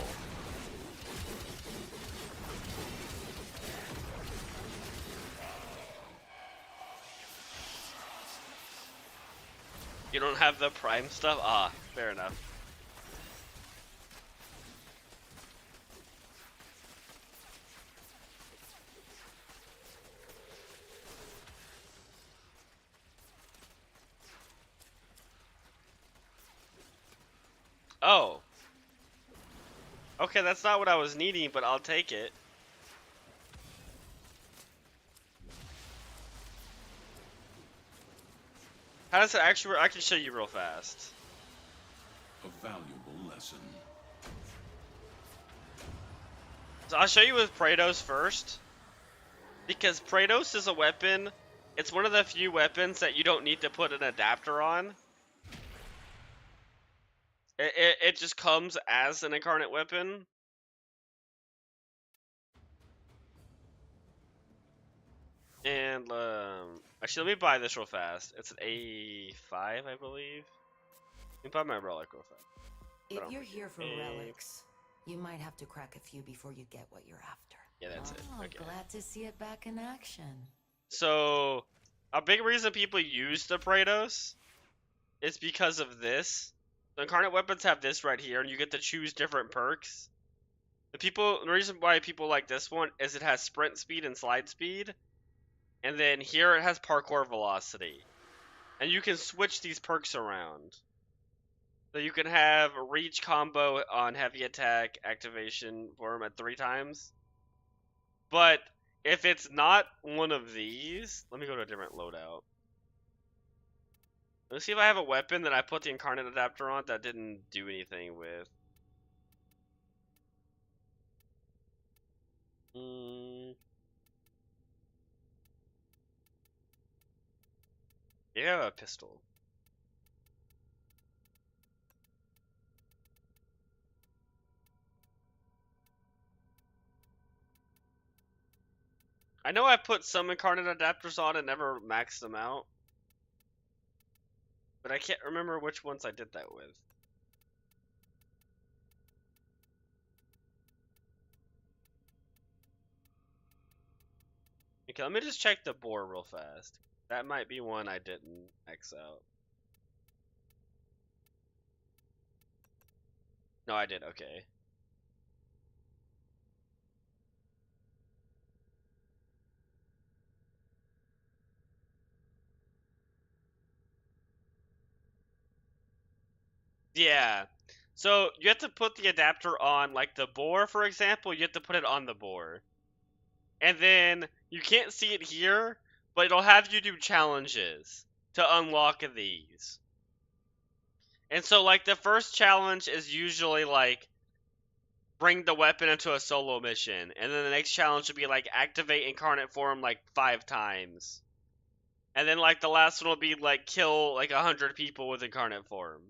You don't have the Prime stuff? Ah, fair enough. Oh. Okay, that's not what I was needing, but I'll take it. How does it actually work? I can show you real fast. a valuable lesson. So I'll show you with Praetos first. Because Praetos is a weapon, it's one of the few weapons that you don't need to put an adapter on. It just comes as an incarnate weapon. And, actually, let me buy this real fast. It's an A5, I believe. Let me buy my relic real fast. If you're here for Eh. relics, you might have to crack a few before you get what you're after. Yeah, that's it. Oh, Okay. glad to see it back in action. So, a big reason people use the Praetos is because of this. The incarnate weapons have this right here, and you get to choose different perks. The reason why people like this one is it has sprint speed and slide speed, and then here it has parkour velocity, and you can switch these perks around. So you can have a reach combo on heavy attack activation for him at 3 times. But if it's not one of these, let me go to a different loadout. Let's see if I have a weapon that I put the incarnate adapter on that didn't do anything with. Yeah, a pistol. I know I put some incarnate adapters on and never maxed them out. But I can't remember which ones I did that with. Okay, let me just check the bore real fast. That might be one I didn't X out. No, I did, okay. Yeah. So you have to put the adapter on, like the bore, for example, you have to put it on the bore. And then you can't see it here, but it'll have you do challenges to unlock these. And so, like, the first challenge is usually, like, bring the weapon into a solo mission. And then the next challenge would be, like, activate incarnate form, like, 5 times. And then, like, the last one will be, like, kill, like, 100 people with incarnate form.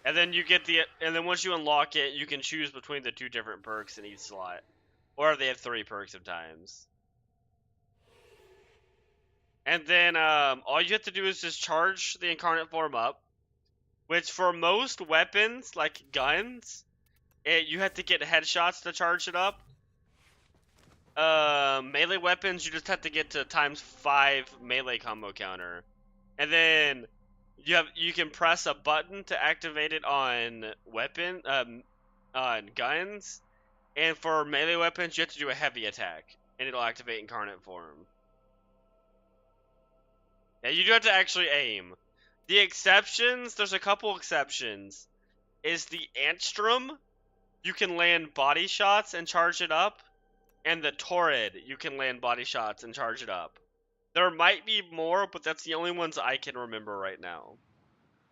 And then you get and then once you unlock it, you can choose between the 2 different perks in each slot. Or they have 3 perks sometimes. And then, all you have to do is just charge the incarnate form up. Which, for most weapons, like guns, you have to get headshots to charge it up. Melee weapons, you just have to get to ×5 melee combo counter. And then you can press a button to activate it on on guns. And for melee weapons, you have to do a heavy attack, and it'll activate incarnate form. Yeah, you do have to actually aim. The exceptions, there's a couple exceptions. Is the Antstrom, you can land body shots and charge it up. And the Torrid, you can land body shots and charge it up. There might be more, but that's the only ones I can remember right now.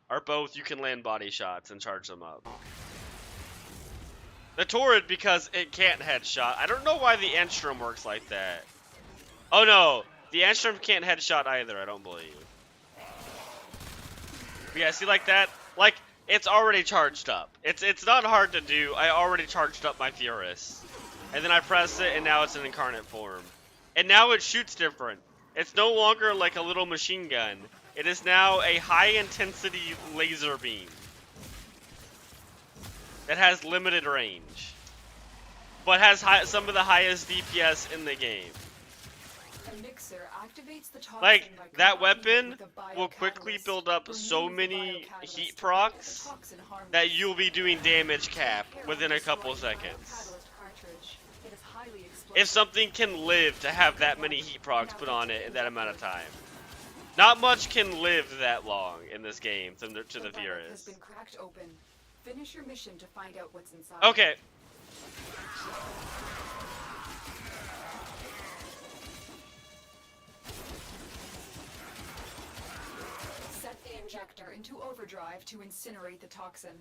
Are both you can land body shots and charge them up. The Torrid, because it can't headshot. I don't know why the Antstrom works like that. Oh no, the Antstrom can't headshot either, I don't believe. But yeah, see like that? Like, it's already charged up. It's not hard to do. I already charged up my Furus. And then I press it, and now it's an incarnate form. And now it shoots different. It's no longer like a little machine gun. It is now a high-intensity laser beam. That has limited range. But has some of the highest DPS in the game. A mixer activates the toxin Like, by that combining weapon with a will quickly biocatalyst. build up so Remove the many biocatalyst heat to render the procs toxin harmless. that you'll be doing damage cap Take care within when a couple destroying the seconds. biocatalyst cartridge. It is highly explosive. If something can live to have that many heat procs put on it in that amount of time. Not much can live that long in this game to the relic has Furus. been cracked open. Finish your mission to find out what's inside. Okay. Set the injector into overdrive to incinerate the toxin.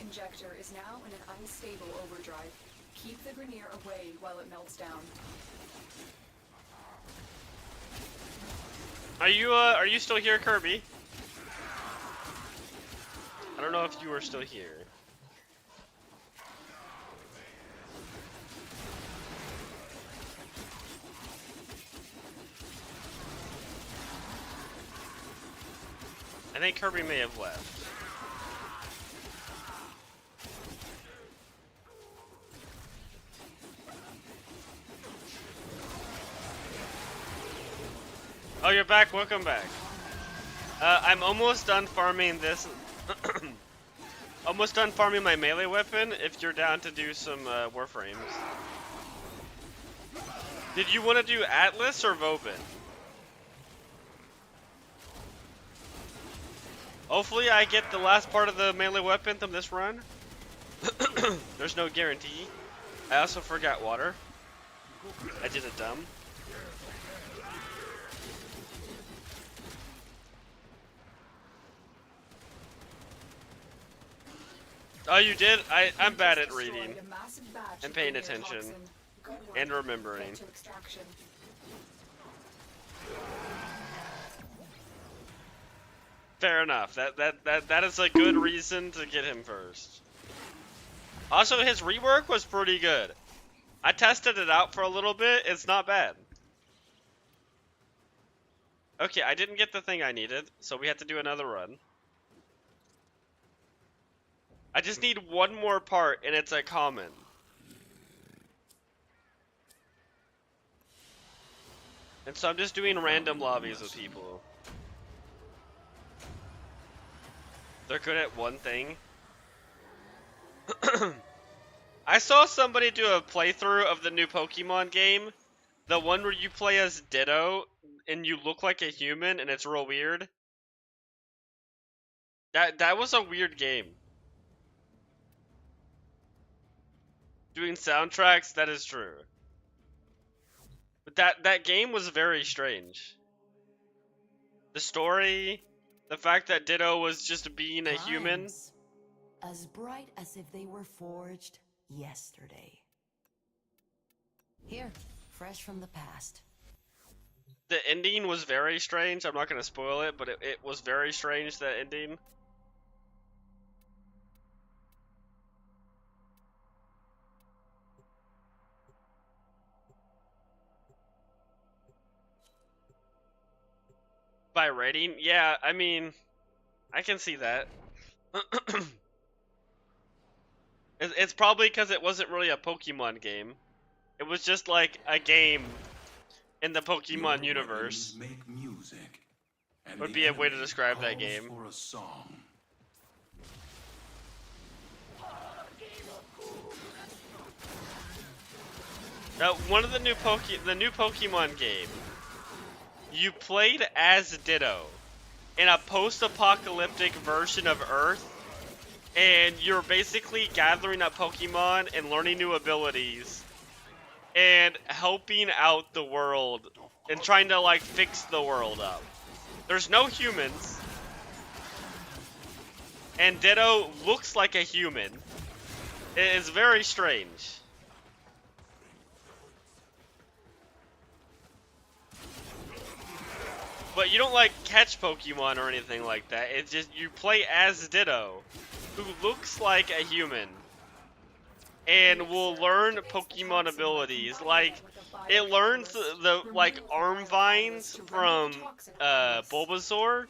injector is now in an unstable overdrive. Keep the Grineer away while it melts down. Are you still here, Kirby? I don't know if you are still here. I think Kirby may have left. Oh, you're back. Welcome back. I'm almost done farming this. Almost done farming my melee weapon. If you're down to do some Warframes. Did you want to do Atlas or Vobin? Hopefully I get the last part of the melee weapon from this run. There's no guarantee. I also forgot water. I did it dumb. Oh, you did? I'm bad at reading and paying attention and remembering. Fair enough. That is a good reason to get him first. Also, his rework was pretty good. I tested it out for a little bit. It's not bad. Okay, I didn't get the thing I needed, so we have to do another run. I just need one more part, and it's a common. And so I'm just doing random lobbies with people. They're good at one thing. I saw somebody do a playthrough of the new Pokemon game. The one where you play as Ditto, and you look like a human, and it's real weird. That was a weird game. Doing soundtracks, that is true. But that game was very strange. The story, the fact that Ditto was just being a human. Times as bright as if they were forged yesterday. Here, fresh from the past. The ending was very strange. I'm not going to spoil it, but it was very strange, that ending. By rating? Yeah, I mean, I can see that. It's probably because it wasn't really a Pokemon game. It was just like a game in the Pokemon universe. Make music, and Would the be a way to enemy describe that calls game. For a song. One of the new Pokemon game, you played as Ditto in a post-apocalyptic version of Earth, and you're basically gathering up Pokemon and learning new abilities and helping out the world and trying to like fix the world up. There's no humans, and Ditto looks like a human. It is very strange. But you don't like catch Pokemon or anything like that. It's just you play as Ditto, who looks like a human, and will learn Pokemon abilities. Like it learns the like arm vines from Bulbasaur,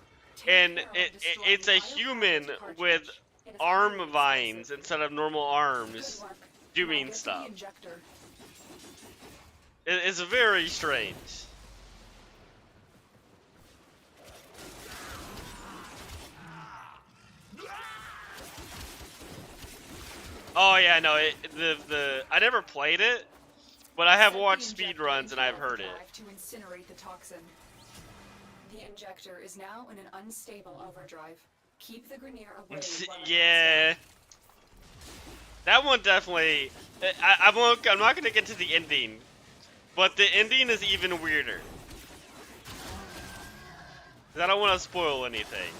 and it's a human with arm vines instead of normal arms doing stuff. It's very strange. Oh yeah, no, I never played it, but I have watched speedruns and I've heard it. To incinerate the toxin. The injector is now in an unstable overdrive. Keep the Grineer away. Yeah, that one definitely. I'm not gonna get to the ending, but the ending is even weirder. 'Cause I don't want to spoil anything.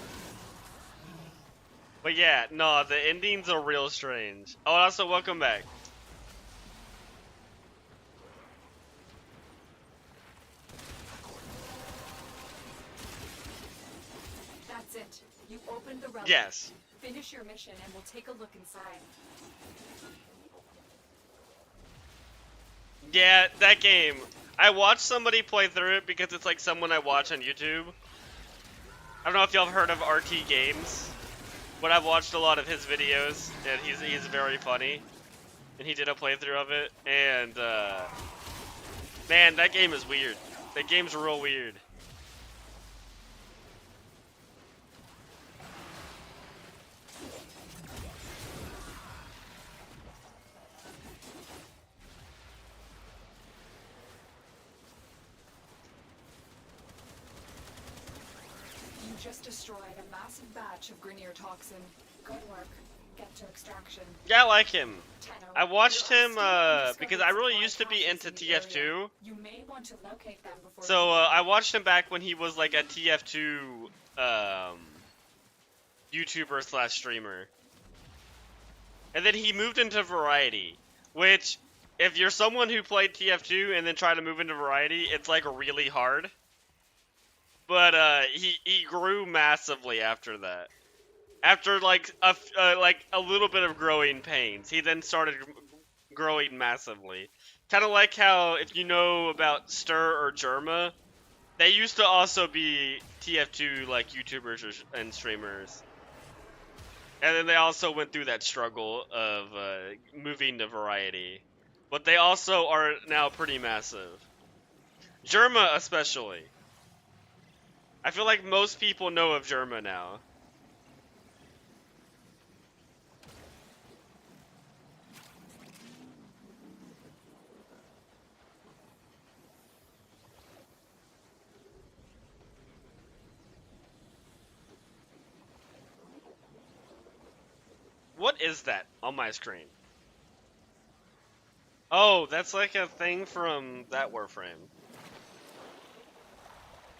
But yeah, no, the endings are real strange. Oh, and also welcome back. That's it. You opened the relic. Yes. Finish your mission and we'll take a look inside. Yeah, that game. I watched somebody play through it because it's like someone I watch on YouTube. I don't know if y'all have heard of RT Games, but I've watched a lot of his videos, and he's very funny. And he did a playthrough of it, and man, that game is weird. That game's real weird. You just destroyed a massive batch of Grineer toxin. Good work. Get to extraction. Yeah, I like him. Tenno, I watched your him Arcadian because discovered I really supply used to be caches into in the area. TF2. You may want to locate them before So you I watched him back when he was like a TF2 YouTuber slash streamer, and then he moved into Variety. Which, if you're someone who played TF2 and then tried to move into Variety, it's like really hard. But he grew massively after that. After like a little bit of growing pains, he then started growing massively. Kind of like how, if you know about Stir or Germa, they used to also be TF2 like YouTubers and streamers. And then they also went through that struggle of moving to Variety. But they also are now pretty massive. Germa especially. I feel like most people know of Germa now. What is that on my screen? Oh, that's like a thing from that Warframe.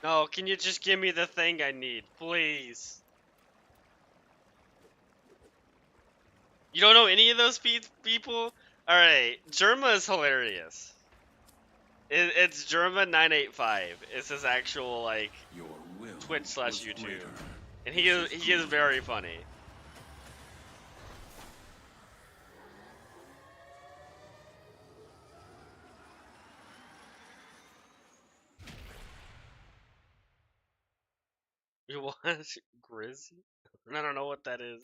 No, can you just give me the thing I need, please? You don't know any of those people? Alright, Germa is hilarious. It's Germa985. It's his actual, like, Your will Twitch slash was YouTube. greater. And he is very funny. You watch Grizzy? I don't know what that is.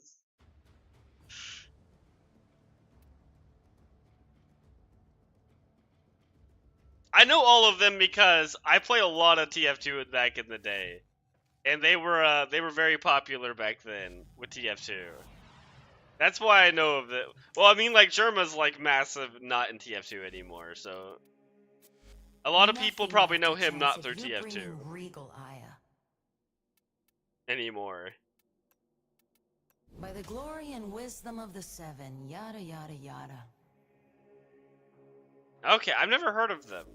I know all of them because I play a lot of TF2 back in the day, and they were very popular back then with TF2. That's why I know of it. Well, I mean, like Germa's like massive, not in TF2 anymore, so a lot of people Nothing probably like know the him chance not of through you TF2 bringing Regal Aya. anymore. By the glory and wisdom of the Seven, yada yada yada. Okay, I've never heard of them.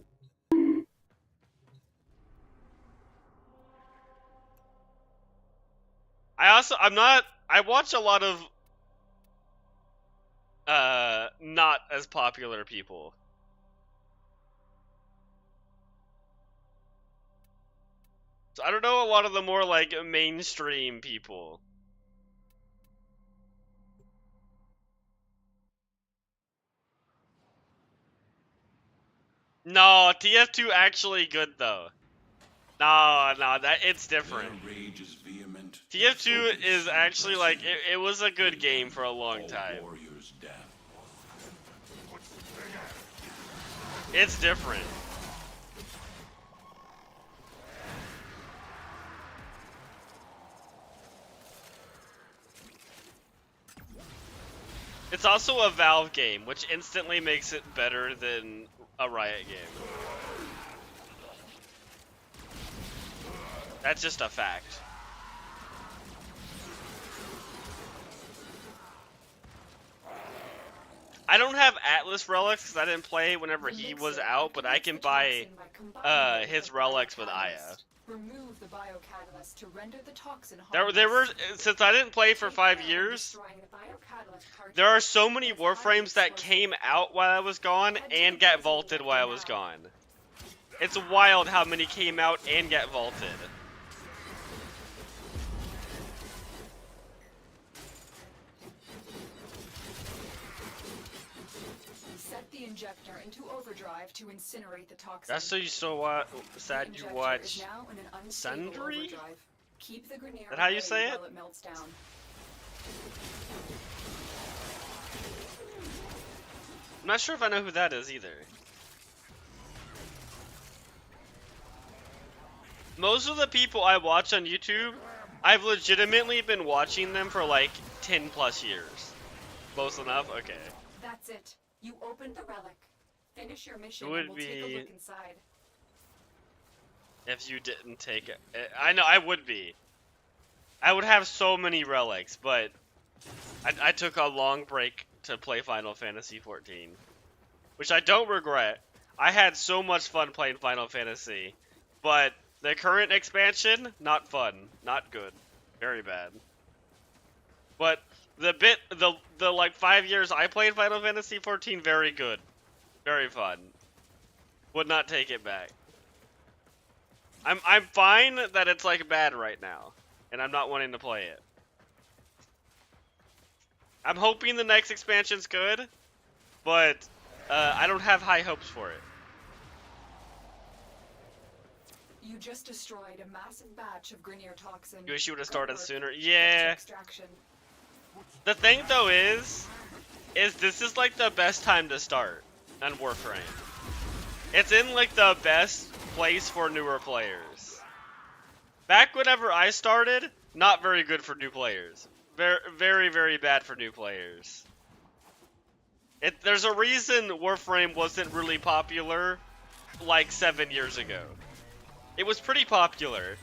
I watch a lot of not as popular people. So I don't know a lot of the more like mainstream people. No, TF2 actually good though. No, that it's different. Their rage is vehement. TF2 Focus is actually like aggressive. it was a good game for a long All time. warriors down. It's different. It's also a Valve game, which instantly makes it better than a Riot game. That's just a fact. I don't have Atlas relics because I didn't play whenever he was out, but I can buy his relics with Aya. Remove the biocatalyst to render the toxin There were, harmless. since I didn't play for Take 5 care when years, destroying the biocatalyst cartridge. there are so many It's highly Warframes that explosive. came out while I was gone Head to and the got poison vaulted injector while I was now. gone. It's wild how many came out and got vaulted. Set the injector into overdrive to incinerate the toxin. That's so you still watch. The Sad you injector watch. is now in an unstable Sundry? overdrive. Keep the Grineer That how you away say it? while it melts down. I'm not sure if I know who that is either. Most of the people I watch on YouTube, I've legitimately been watching them for like 10 plus years. Close enough? Okay. That's it. You opened the relic. Finish your mission It would and we'll take a be- look inside. If you didn't take it. I know, I would be. I would have so many relics, but I took a long break to play Final Fantasy XIV. Which I don't regret. I had so much fun playing Final Fantasy. But the current expansion, not fun. Not good. Very bad. But the like 5 years I played Final Fantasy XIV, very good. Very fun. Would not take it back. I'm fine that it's like bad right now. And I'm not wanting to play it. I'm hoping the next expansion's good. But I don't have high hopes for it. You just destroyed a massive batch of Grineer toxin. You wish you would have Good started work. sooner. Get to Yeah. extraction. The thing though is this is like the best time to start on Warframe. It's in like the best place for newer players. Back whenever I started, not very good for new players. Very, very, very bad for new players. There's a reason Warframe wasn't really popular like 7 years ago. It was pretty popular,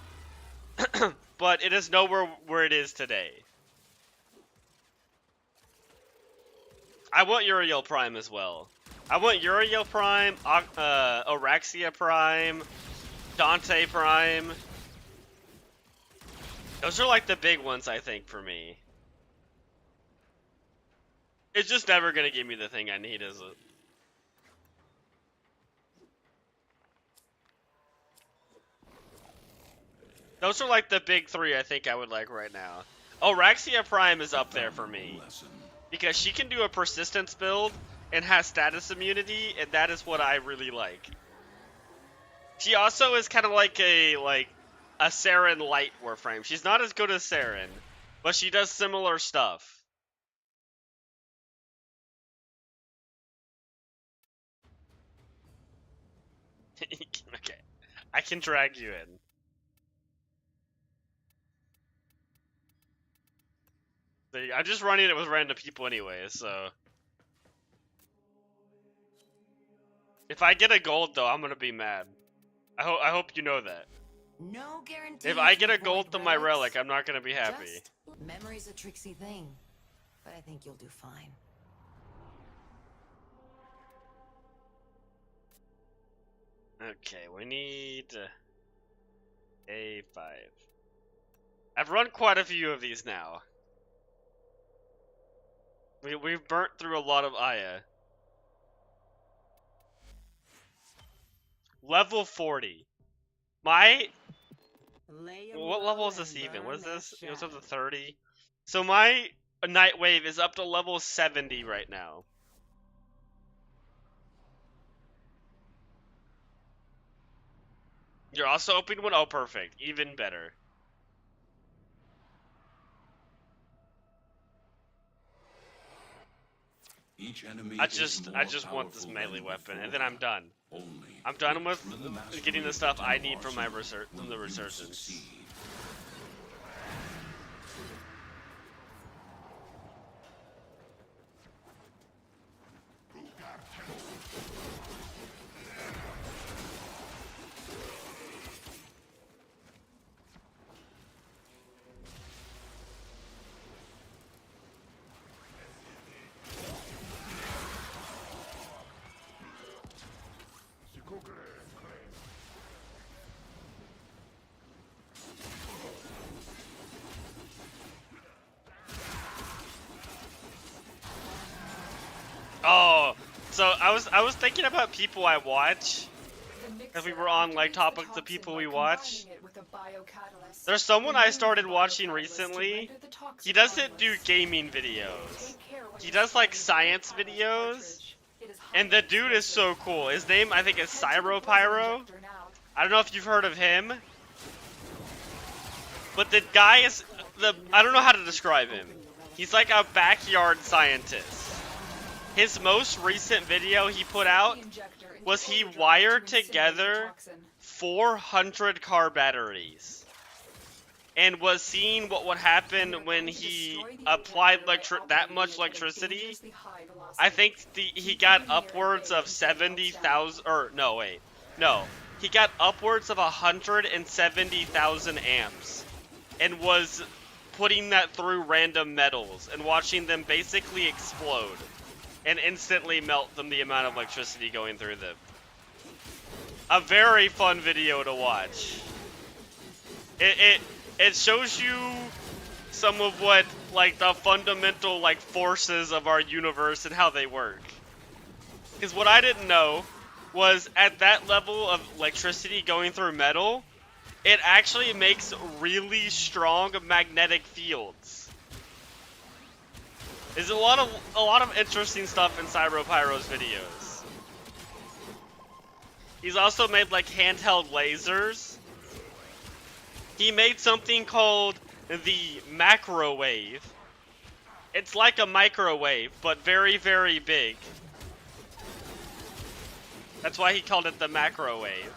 but it is nowhere where it is today. I want Uriel Prime as well. I want Uriel Prime, Araxia Prime, Dante Prime. Those are like the big ones, I think, for me. It's just never gonna give me the thing I need, is it? Those are like the big three I think I would like right now. Araxia Prime is up there for me. Lesson. Because she can do a persistence build and has status immunity, and that is what I really like. She also is kind of like a Saren light Warframe. She's not as good as Saren, but she does similar stuff. Okay, I can drag you in. I'm just running it with random people anyway, so. If I get a gold though, I'm gonna be mad. I hope you know that. No guarantee. If I get a with gold void to my relics. relic, I'm not gonna be happy. Just memory's a tricksy thing, but I think you'll do fine. Okay, we need A5. I've run quite a few of these now. We've burnt through a lot of Aya. Level 40. My... What level is this even? What is this? It was up to 30. So my Nightwave is up to level 70 right now. You're also opening one? Oh, perfect. Even better. Each enemy I is just more want this powerful melee than weapon, before. and then I'm done. Only I'm done with through the mastery getting the of stuff I Ten need from my Arsenal from the will you resurgence. succeed. So I was thinking about people I watch. The If we were on, like, activates the topics of toxin people by we watch. combining it with a biocatalyst. There's someone I Remove started the watching biocatalyst to recently. render the toxin He doesn't do harmless. gaming videos. Take care when He does like destroying the science biocatalyst videos. cartridge. It is And the highly dude is so explosive. cool. His name, I think, is Head to the Cyro poison Pyro. injector now. I don't know if you've heard of him. But the guy is I don't know how to describe him. He's like a backyard scientist. His most recent video he put out The injector into was he overdrive wired to incinerate the together toxin. 400 car batteries and was seeing what would happen when he applied that much electricity. I think he got upwards of 70,000, or no, wait, no, he got upwards of 170,000 amps and was putting that through random metals and watching them basically explode and instantly melt from the amount of electricity going through them. A very fun video to watch. It shows you some of what, like, the fundamental, like, forces of our universe and how they work. Because what I didn't know was at that level of electricity going through metal, it actually makes really strong magnetic fields. There's a lot of interesting stuff in Cyro Pyro's videos. He's also made like handheld lasers. He made something called the Macrowave. It's like a microwave, but very, very big. That's why he called it the Macrowave.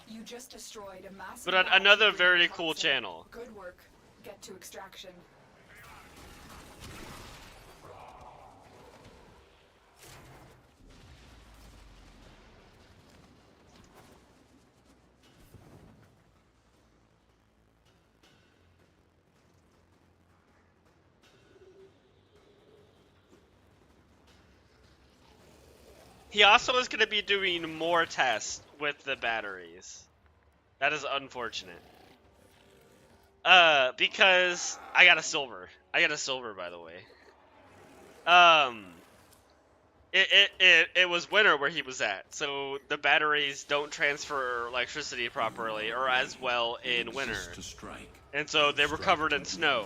You just destroyed a massive But amount another of very toxin. cool channel. Good work. Get to extraction. He also is going to be doing more tests with the batteries. That is unfortunate. Because I got a silver. I got a silver, by the way. It was winter where he was at, so the batteries don't transfer electricity properly or as well in winter. Resist to strike. And so they were covered in snow.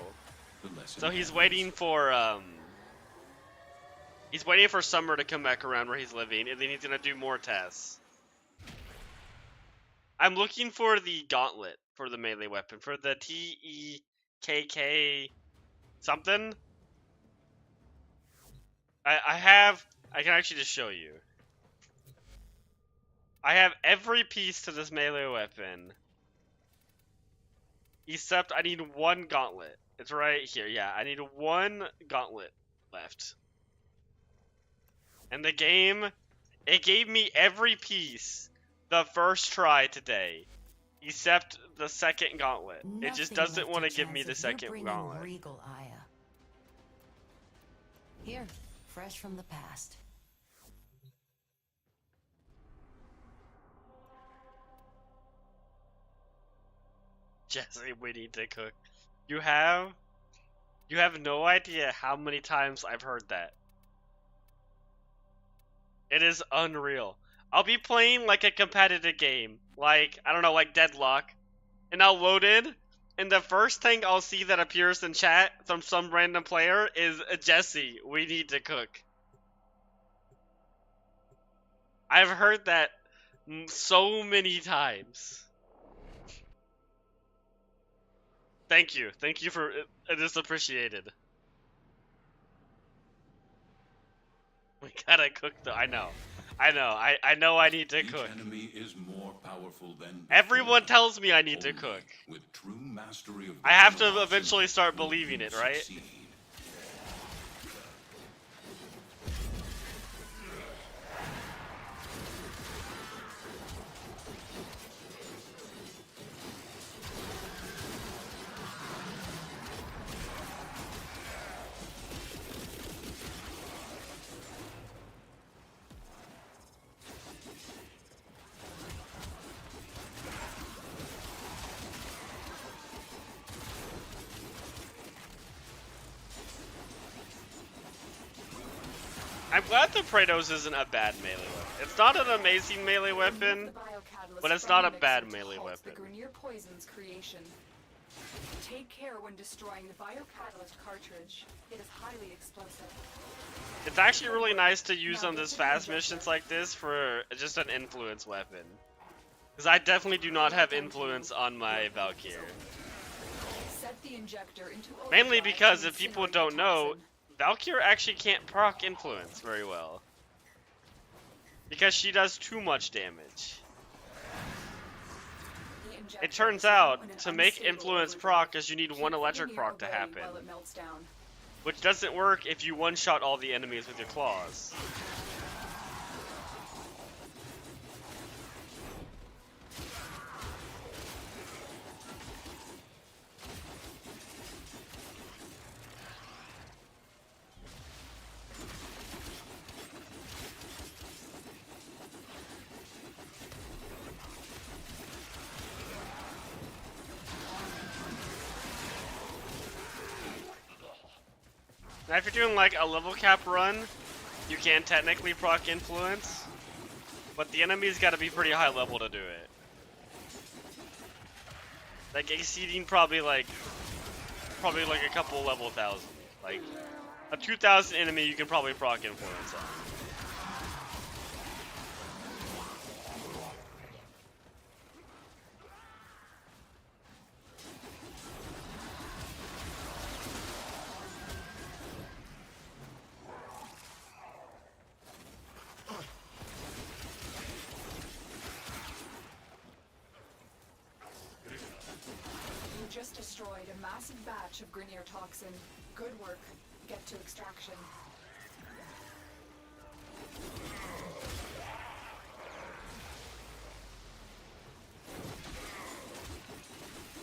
The lesson So he's ends. waiting for he's waiting for summer to come back around where he's living, and then he's gonna do more tests. I'm looking for the gauntlet for the melee weapon, for the TEKK something. I can actually just show you. I have every piece to this melee weapon. Except I need one gauntlet. It's right here. Yeah, I need one gauntlet left. And the game, it gave me every piece the first try today, except the second gauntlet. It just Nothing doesn't left want to to give me chance the if second you're bringing gauntlet. Regal Aya. Here, fresh from the past. Jesse, we need to cook. You have no idea how many times I've heard that. It is unreal. I'll be playing like a competitive game, like, I don't know, like Deadlock, and I'll load in, and the first thing I'll see that appears in chat from some random player is, Jesse, we need to cook. I've heard that so many times. Thank you. Thank you for it. It is appreciated. We gotta cook the. I know. I know I need to Each cook. enemy is more powerful than Everyone before. tells me I need to Only cook. With true mastery of I have to the eventually start will believing you it, right? succeed. I'm glad the Praetos isn't a bad melee weapon. It's not an amazing melee weapon, Remove the biocatalyst but it's from not the a bad mixer to melee halt weapon. The Grineer poison's creation. Take care when destroying the biocatalyst cartridge. It is highly explosive. It's actually really nice to use on this fast missions like this for just an influence weapon. Because I definitely do not have influence on my Valkyrie. Set the injector into Mainly overdrive because to if people incinerate don't the know, toxin. Valkyrie actually can't proc influence very well. Because she does too much damage. The injector It turns is now out, in an to make unstable influence overdrive. proc is you need Keep one the electric Grineer proc to away happen. while it melts down. Which doesn't work if you one-shot all the enemies with your claws. Now if you're doing like a level cap run, you can technically proc influence, but the enemy's gotta be pretty high level to do it. Like exceeding probably like a couple level 1,000. Like a 2,000 enemy you can probably proc influence on. You just destroyed a massive batch of Grineer toxin. Good work. Get to extraction.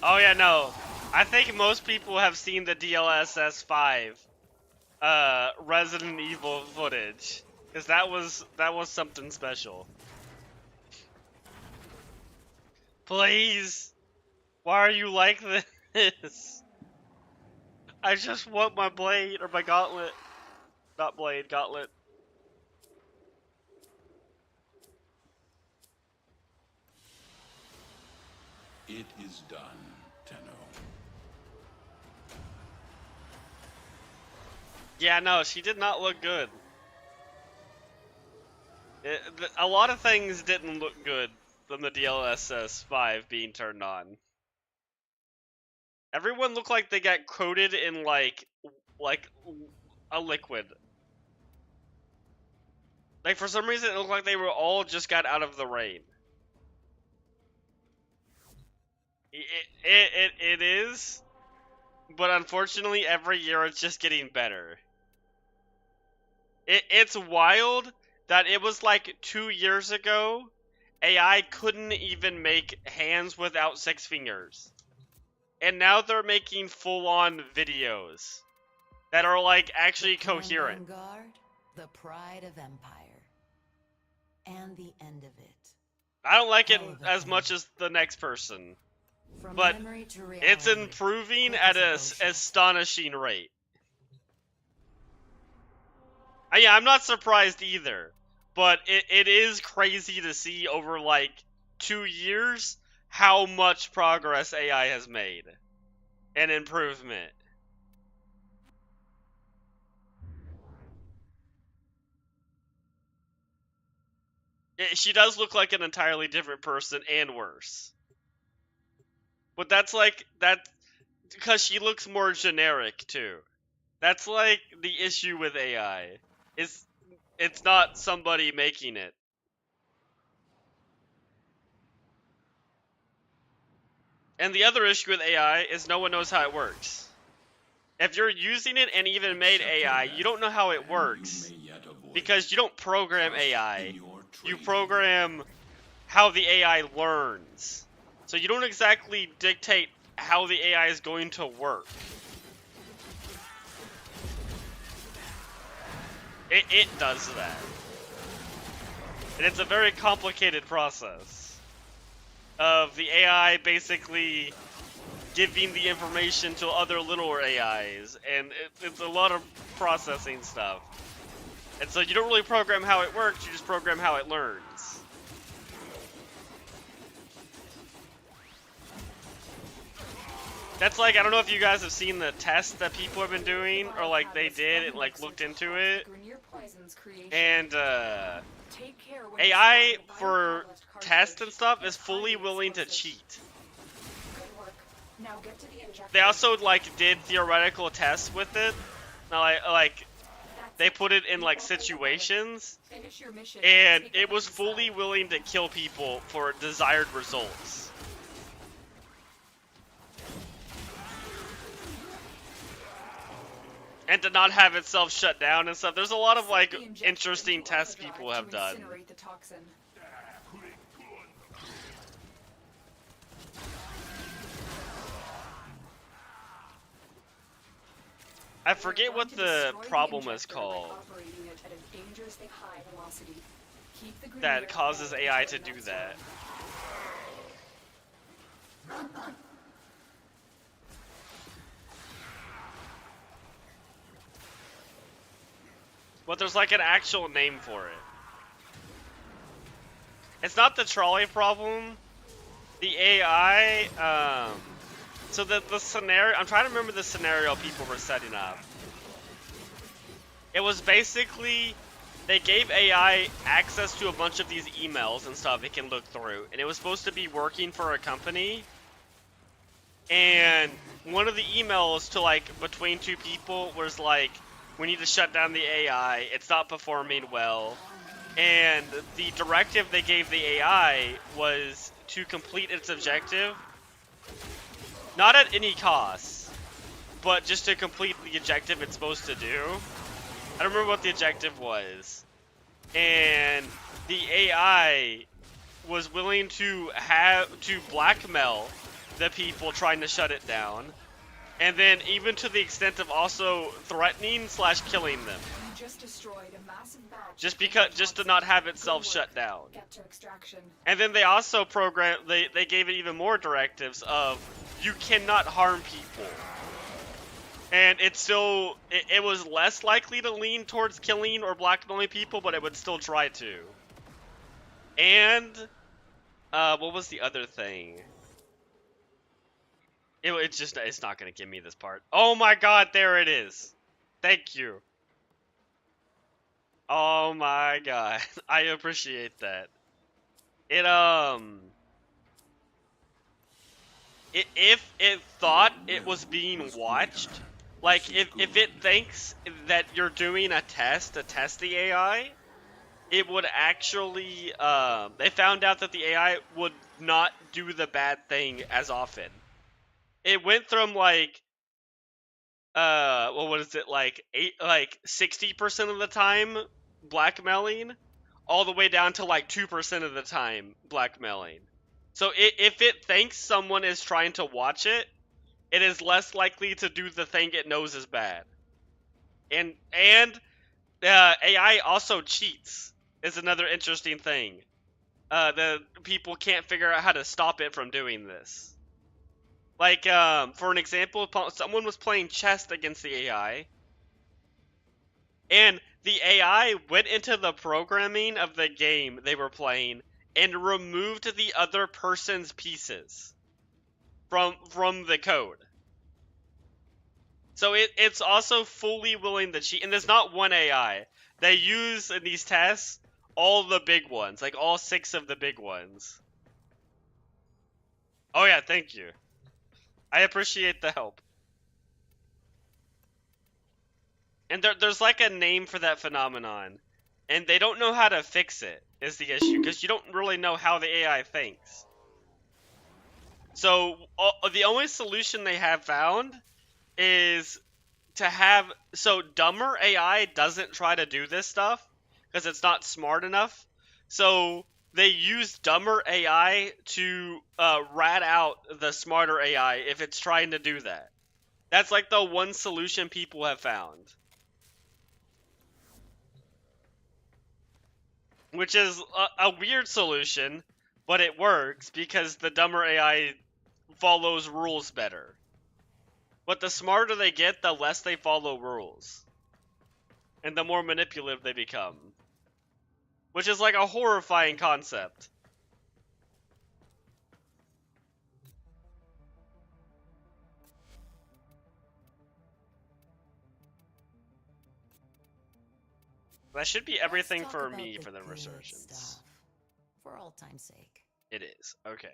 Oh yeah, no. I think most people have seen the DLSS 5 Resident Evil footage, because that was something special. Please, why are you like this? I just want my blade or my gauntlet, not blade, gauntlet. It is done, Tenno. Yeah, no, she did not look good. A lot of things didn't look good from the DLSS 5 being turned on. Everyone looked like they got coated in like a liquid. Like for some reason it looked like they were all just got out of the rain. It is, but unfortunately every year it's just getting better. It's wild that it was like 2 years ago, AI couldn't even make hands without 6 fingers. And now they're making full-on videos that are like actually The Khan coherent. Vanguard, the pride of Empire. And the end of it. I don't like it Hell of a as thing. much as the next person, From but memory to it's reality, improving quick at as an a astonishing rate. Yeah, I'm not surprised either, but it is crazy to see over like 2 years how much progress AI has made and improvement. She does look like an entirely different person and worse. But that's like, that because she looks more generic too. That's like the issue with AI. It's not somebody making it. And the other issue with AI is no one knows how it works. If you're using it and even made AI, you don't know how it works because you don't program AI. You program how the AI learns. So you don't exactly dictate how the AI is going to work. It does that. And it's a very complicated process of the AI basically giving the information to other littler AIs, and it's a lot of processing stuff. And so you don't really program how it works, you just program how it learns. That's like, I don't know if you guys have seen the tests that people have been doing, or like they did and like looked into it. And Take care when AI destroying the for biocatalyst tests and cartridge. stuff It's is fully highly willing to explosive. cheat. Good work. Now get to the injector. They also like did theoretical tests with it. Now, like they put it in like situations, Finish your mission and take it was inside. fully willing to kill people for desired results. And to not have itself shut down and stuff. There's a lot of like The injector interesting into tests overdrive people to have done. incinerate the toxin. I forget We're what going to the destroy problem is injector by called operating it at a dangerously high velocity. Keep the that Grineer causes cold AI until to it do melts that. away. But there's like an actual name for it. It's not the trolley problem. The AI, so the scenario, I'm trying to remember the scenario people were setting up. It was basically, they gave AI access to a bunch of these emails and stuff it can look through. And it was supposed to be working for a company. And one of the emails to like, between two people was like, we need to shut down the AI, it's not performing well. And the directive they gave the AI was to complete its objective, not at any cost, but just to complete the objective it's supposed to do. I don't remember what the objective was. And the AI was willing to blackmail the people trying to shut it down. And then even to the extent of also threatening / killing them. You just destroyed a massive batch Just of because, just to not have itself Good work. shut down. Get to extraction. And then they also they gave it even more directives of, you cannot harm people. And it still, it was less likely to lean towards killing or blackmailing people, but it would still try to. And, what was the other thing? It's not gonna give me this part. Oh my god, there it is! Thank you. Oh my god, I appreciate that. If it thought it was being watched, like if it thinks that you're doing a test to test the AI, it would actually, they found out that the AI would not do the bad thing as often. It went from like, well, what is it, like 60% of the time blackmailing, all the way down to like 2% of the time blackmailing. So if it thinks someone is trying to watch it, it is less likely to do the thing it knows is bad. And AI also cheats is another interesting thing. The people can't figure out how to stop it from doing this. Like, for an example, someone was playing chess against the AI, and the AI went into the programming of the game they were playing and removed the other person's pieces from the code. So it's also fully willing to cheat, and there's not one AI. They use in these tests all the big ones, like all 6 of the big ones. Oh yeah, thank you. I appreciate the help. And there's like a name for that phenomenon. And they don't know how to fix it, is the issue. Because you don't really know how the AI thinks. So, the only solution they have found is to have... So, dumber AI doesn't try to do this stuff. Because it's not smart enough. So... they use dumber AI to rat out the smarter AI if it's trying to do that. That's like the one solution people have found. Which is a weird solution, but it works because the dumber AI follows rules better. But the smarter they get, the less they follow rules. and the more manipulative they become. Which is like a horrifying concept. That should be everything Let's for talk me about for the good resurgence. stuff, for all time's sake. It is. Okay.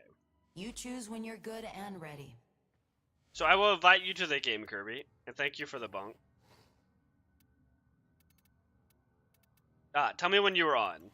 You choose when you're good and ready. So I will invite you to the game, Kirby, and thank you for the bunk. Tell me when you were on.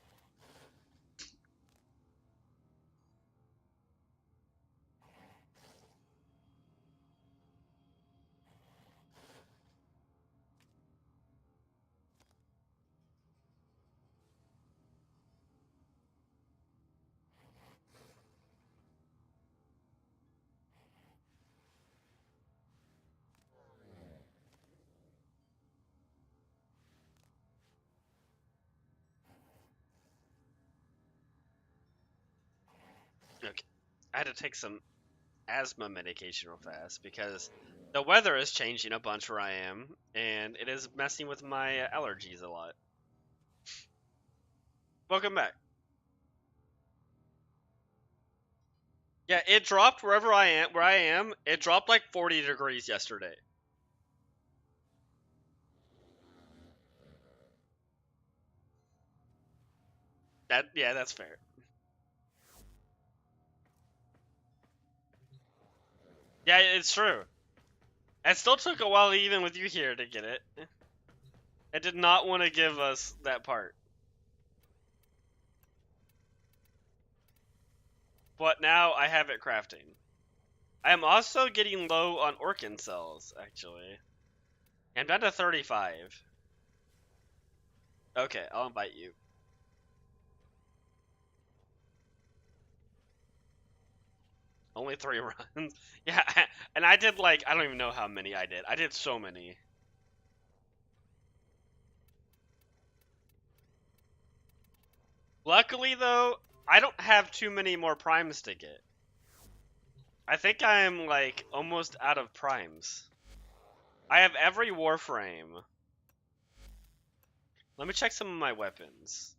Okay. I had to take some asthma medication real fast because the weather is changing a bunch where I am, and it is messing with my allergies a lot. Welcome back. Yeah, it dropped where I am. It dropped like 40 degrees yesterday. Yeah, that's fair. Yeah, it's true. It still took a while even with you here to get it. It did not want to give us that part. But now I have it crafting. I am also getting low on Orkin cells, actually. I'm down to 35. Okay, I'll invite you. Only 3 runs. Yeah, and I did like, I don't even know how many I did. I did so many. Luckily, though, I don't have too many more primes to get. I think I'm like almost out of primes. I have every Warframe. Let me check some of my weapons.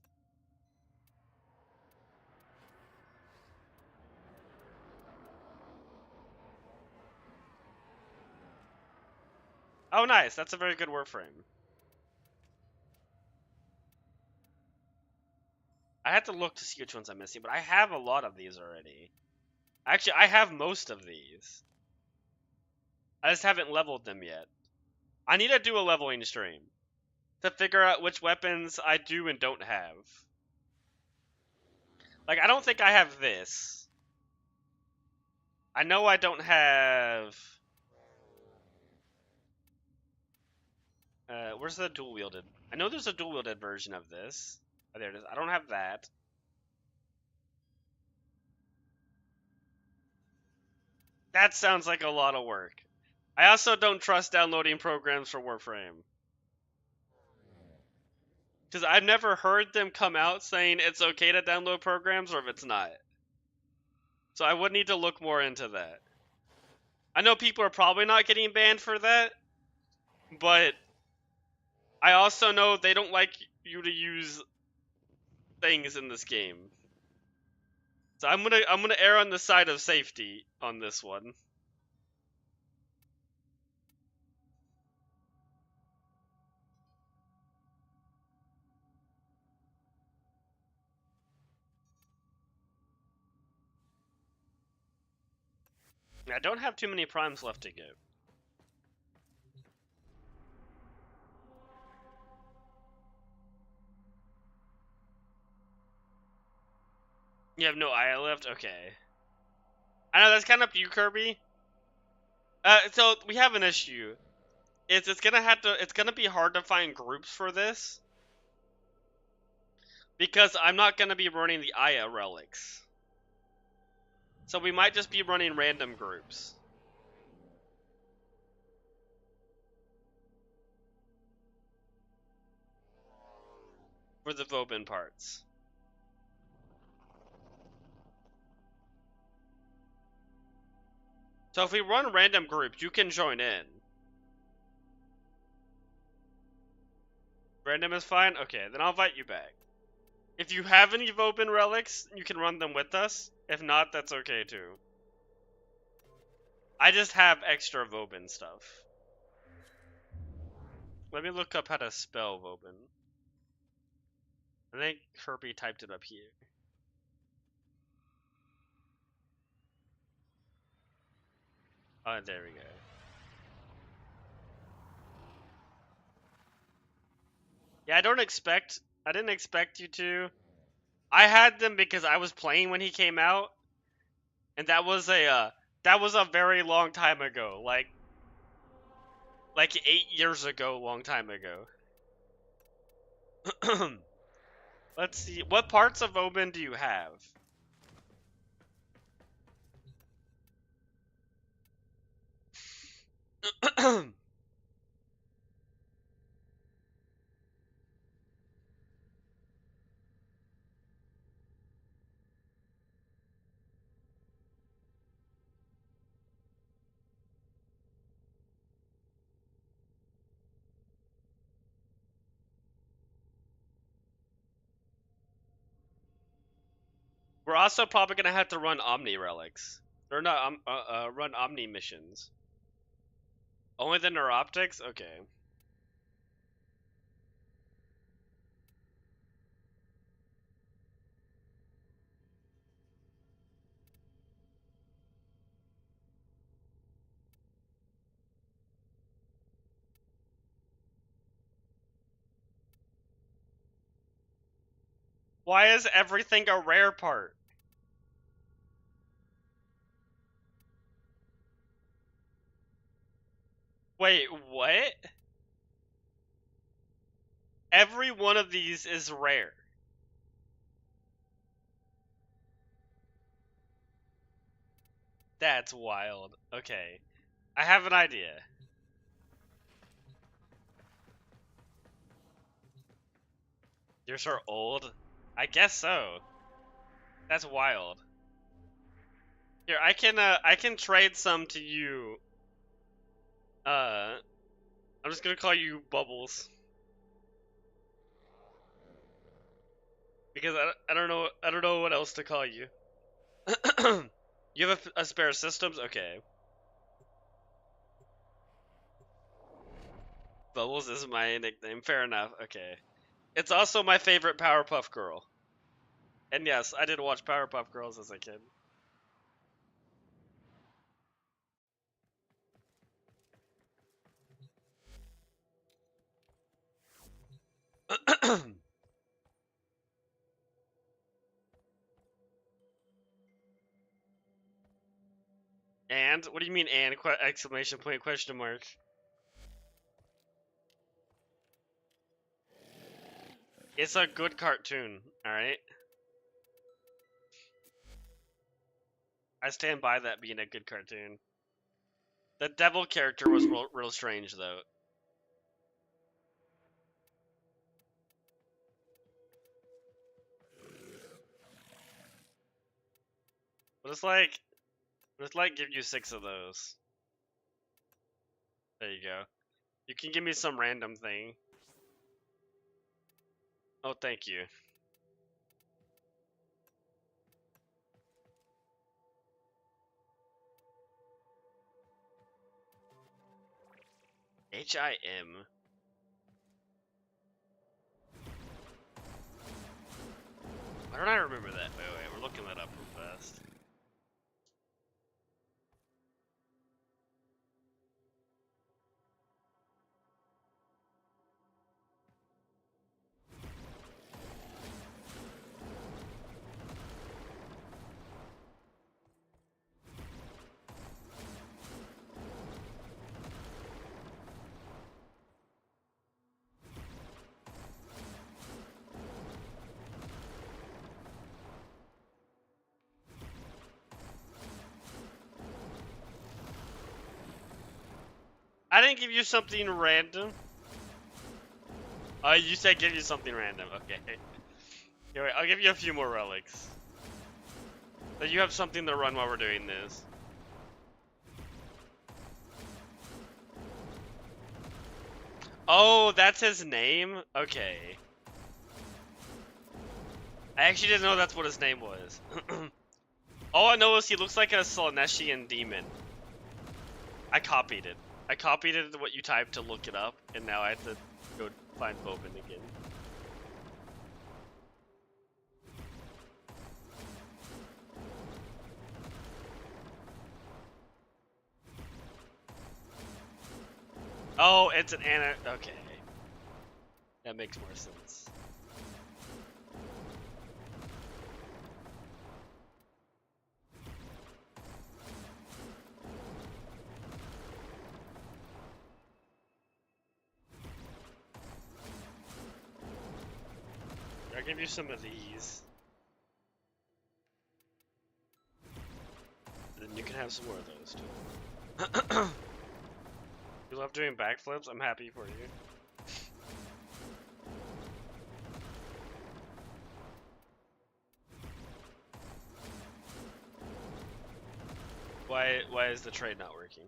Oh, nice. That's a very good Warframe. I have to look to see which ones I'm missing, but I have a lot of these already. Actually, I have most of these. I just haven't leveled them yet. I need to do a leveling stream to figure out which weapons I do and don't have. Like, I don't think I have this. I know I don't have... where's the dual-wielded? I know there's a dual-wielded version of this. Oh, there it is. I don't have that. That sounds like a lot of work. I also don't trust downloading programs for Warframe. Because I've never heard them come out saying it's okay to download programs or if it's not. So I would need to look more into that. I know people are probably not getting banned for that, but I also know they don't like you to use things in this game. So I'm gonna err on the side of safety on this one. I don't have too many primes left to go. You have no eye left? Okay. I know that's kind of up to you, Kirby. So we have an issue. It's gonna be hard to find groups for this. Because I'm not gonna be running the Aya relics. So we might just be running random groups. For the Vauban parts. So if we run random groups, you can join in. Random is fine? Okay, then I'll invite you back. If you have any Vobin relics, you can run them with us. If not, that's okay too. I just have extra Vobin stuff. Let me look up how to spell Vobin. I think Kirby typed it up here. Oh, there we go. Yeah, I didn't expect you to. I had them because I was playing when he came out, and that was a very long time ago, like 8 years ago, long time ago. Let's see, what parts of Vobin do you have? We're also probably gonna have to run Omni relics, or not, run Omni missions. Only the Neuroptics? Okay. Why is everything a rare part? Wait, what? Every one of these is rare. That's wild. Okay. I have an idea. Yours are old? I guess so. That's wild. Here, I can trade some to you. I'm just gonna call you Bubbles. Because I don't know what else to call you. You have a spare systems? Okay. Bubbles is my nickname. Fair enough. Okay. It's also my favorite Powerpuff Girl. And yes, I did watch Powerpuff Girls as a kid. And? What do you mean and? Exclamation point, question mark. It's a good cartoon, alright? I stand by that being a good cartoon. The devil character was real strange, though. But it's like give you 6 of those. There you go. You can give me some random thing. Oh, thank you. HIM. Why don't I remember that? Wait, we're looking that up real fast. I didn't give you something random. Oh, you said give you something random. Okay. Here, wait, I'll give you a few more relics. So you have something to run while we're doing this. Oh, that's his name? Okay. I actually didn't know that's what his name was. All I know is he looks like a Slaneshian demon. I copied it. I copied it what you typed to look it up, and now I have to go find Bobin again. Oh, it's an okay. That makes more sense. I'll give you some of these. Then you can have some more of those too. You love doing backflips? I'm happy for you. Why is the trade not working?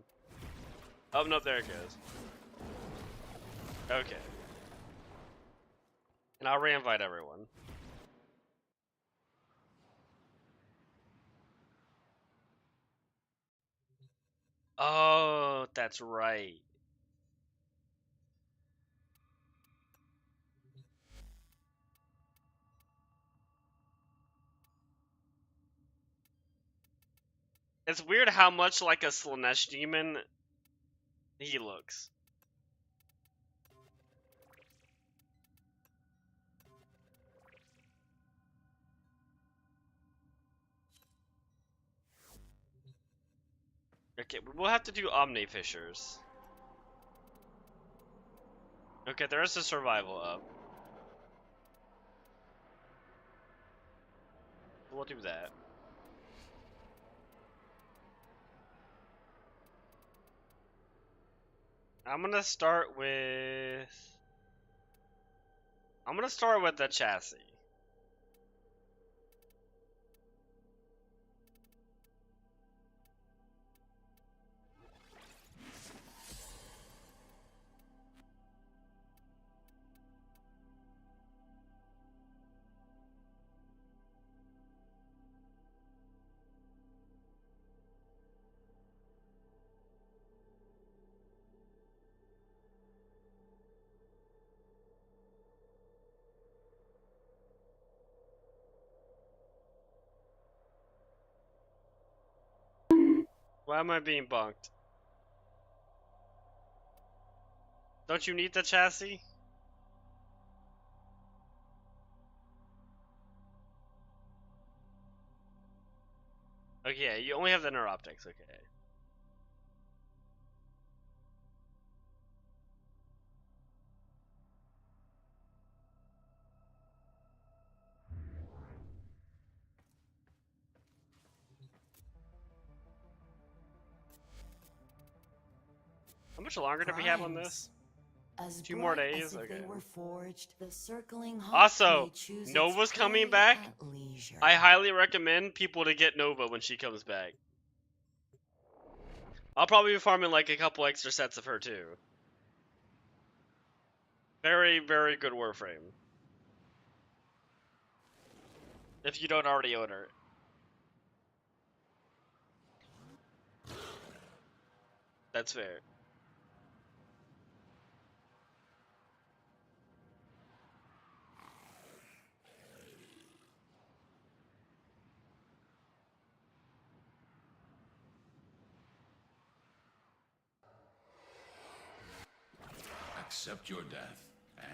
Oh no, there it goes. Okay. And I'll re-invite everyone. Oh, that's right. It's weird how much like a Slanesh demon he looks. Okay, we'll have to do Omni Fissures. Okay, there is a survival up. We'll do that. I'm gonna start with the chassis. Why am I being bunked? Don't you need the chassis? Okay, yeah, you only have the neuroptics, okay. How much longer do we have on this? As 2 more bright days? as if Okay. they were forged, the circling hawk Also, may choose its Nova's coming prey back. at leisure. I highly recommend people to get Nova when she comes back. I'll probably be farming like a couple extra sets of her too. Very, very good Warframe. If you don't already own her. That's fair. Accept your death,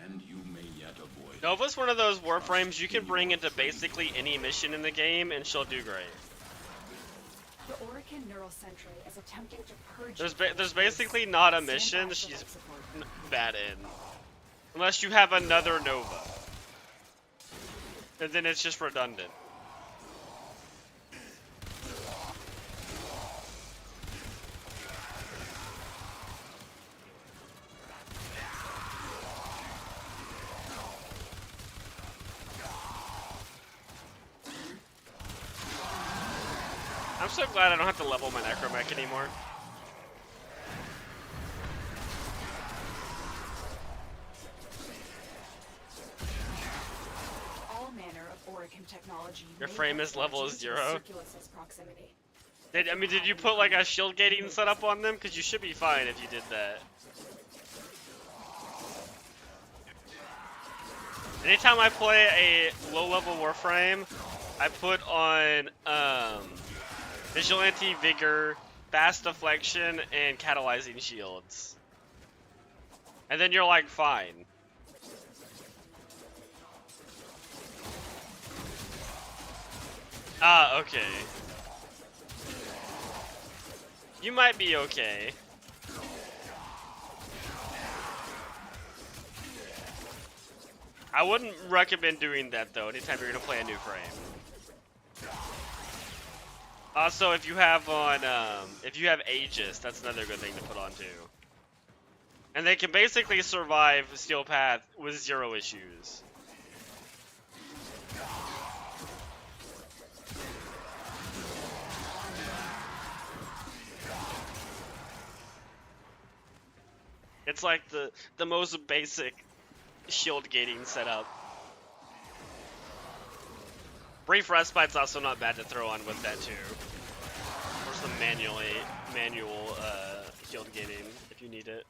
and you may yet avoid it. Nova's one of those Warframes you can bring into basically any mission in the game and she'll do great. The Orican Neural Sentry is attempting to purge. There's basically not a mission she's bad in. Unless you have another Nova. And then it's just redundant. I'm so glad I don't have to level my Necromech anymore. technology Your may frame have is level led you to 0? Circulus's proximity. I mean, did you put like a shield gating setup on them? Because you should be fine if you did that. Anytime I play a low-level Warframe, I put on Vigilante Vigor, Fast Deflection, and Catalyzing Shields. And then you're like, fine. Ah, okay. You might be okay. I wouldn't recommend doing that though, anytime you're gonna play a new frame. Also, if you have Aegis, that's another good thing to put on too. And they can basically survive Steel Path with 0 issues. It's like the most basic shield gating setup. Brief Respite's also not bad to throw on with that too. Or some manual shield gating if you need it.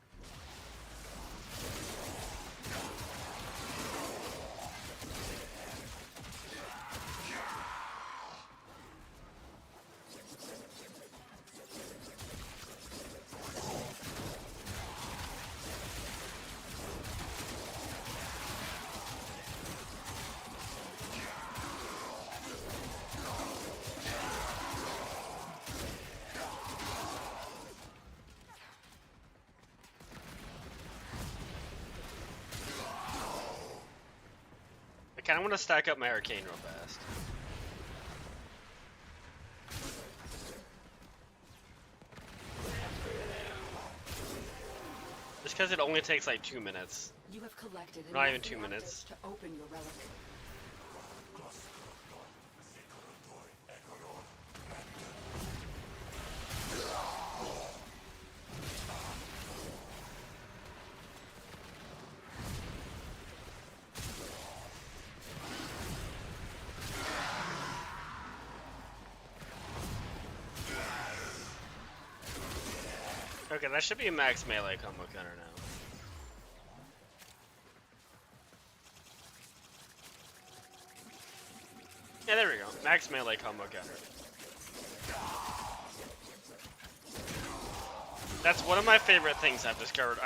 I kinda wanna stack up my arcane real fast. Just because it only takes like 2 minutes. You have collected Not even enough 2 reactors minutes. to open your relic. Okay, that should be a max melee combo counter now. Yeah, there we go. Max melee combo counter. That's one of my favorite things I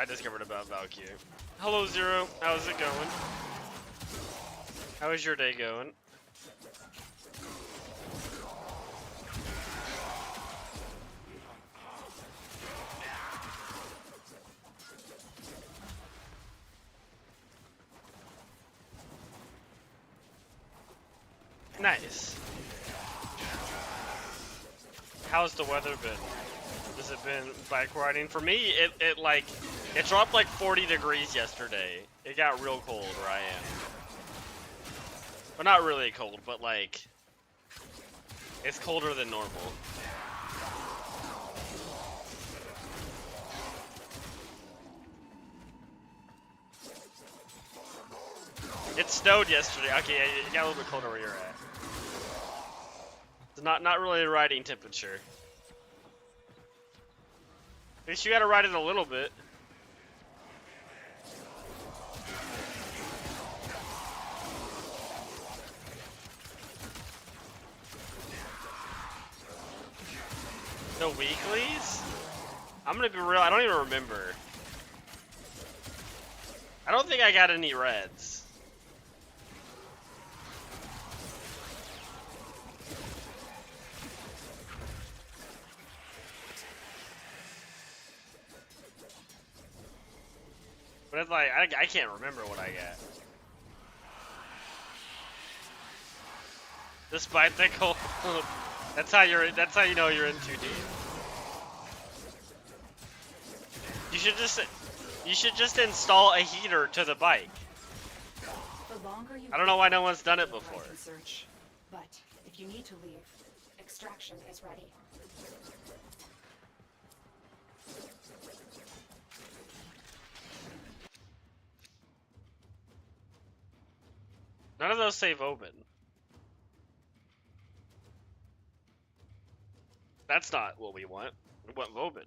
discovered about Valkyrie. Hello, Zero. How's it going? How is your day going? Nice. How's the weather been? Has it been bike riding? For me, it dropped like 40 degrees yesterday. It got real cold where I am. Well, not really cold, but like, it's colder than normal. It snowed yesterday. Okay, yeah, it got a little bit colder where you're at. It's not really a riding temperature. At least you gotta ride it a little bit. No weeklies? I'm gonna be real, I don't even remember. I don't think I got any reds. But it's like, I can't remember what I got. Despite the cold, that's how you know you're in too deep. You should just install a heater to the bike. The longer you I don't know why no one's done it the before. Horizon Search. But if you need to leave, extraction is ready. None of those save open. That's not what we want. We want Vobin.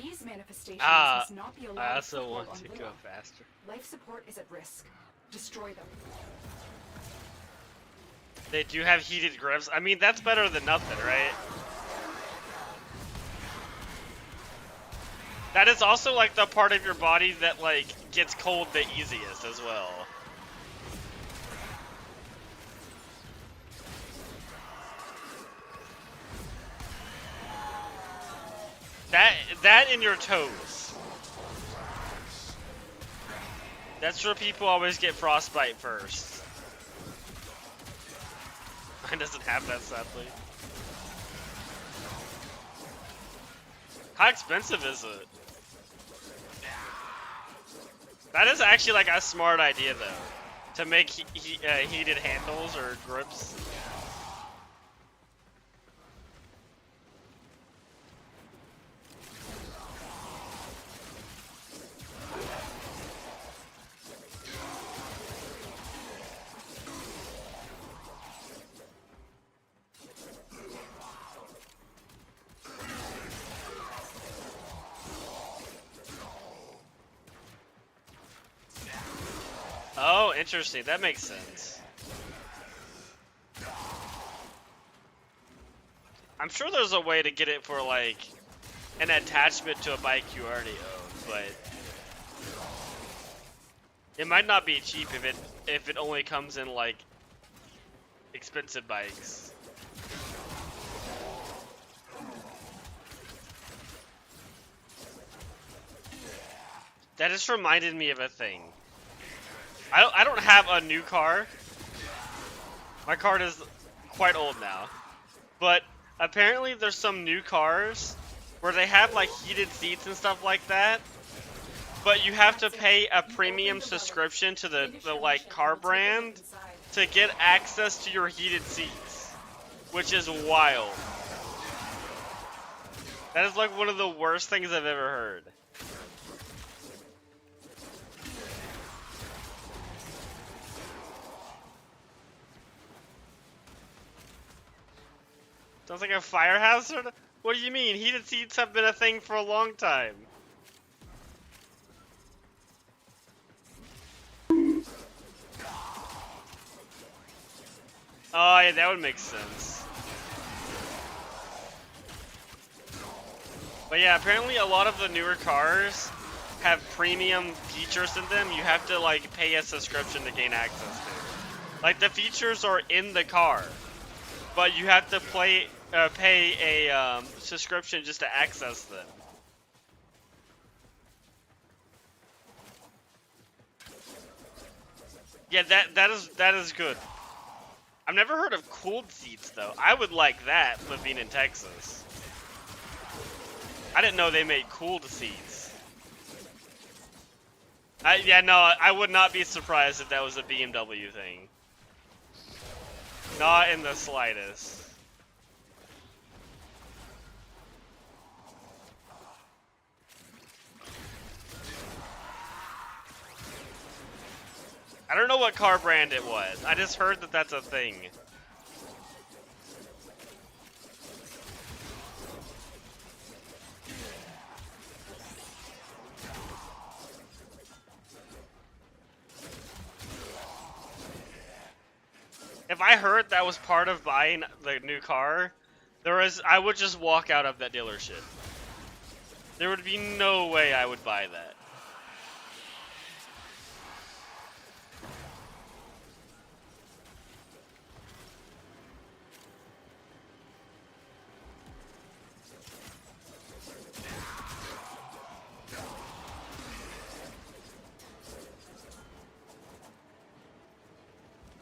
These manifestations Ah, must not be allowed I also foothold want on to Lua. go faster. Life support is at risk. Destroy them. They do have heated grips. I mean, that's better than nothing, right? That is also like the part of your body that like gets cold the easiest as well. That in your toes. That's where people always get frostbite first. Mine doesn't have that, sadly. How expensive is it? That is actually like a smart idea though, to make heated handles or grips. Oh, interesting. That makes sense. I'm sure there's a way to get it for like an attachment to a bike you already own, but it might not be cheap if it only comes in like expensive bikes. That just reminded me of a thing. I don't have a new car. My car is quite old now. But apparently there's some new cars where they have like heated seats and stuff like that. But you have to pay a premium subscription to the like car brand to get access to your heated seats. Which is wild. That is like one of the worst things I've ever heard. Sounds like a fire hazard? What do you mean? Heated seats have been a thing for a long time. Oh yeah, that would make sense. But yeah, apparently a lot of the newer cars have premium features in them. You have to like pay a subscription to gain access to. Like the features are in the car, but you have to pay a subscription just to access them. Yeah, that is good. I've never heard of cooled seats though. I would like that living in Texas. I didn't know they made cooled seats. Yeah, no, I would not be surprised if that was a BMW thing. Not in the slightest. I don't know what car brand it was. I just heard that that's a thing. If I heard that was part of buying the new car, I would just walk out of that dealership. There would be no way I would buy that.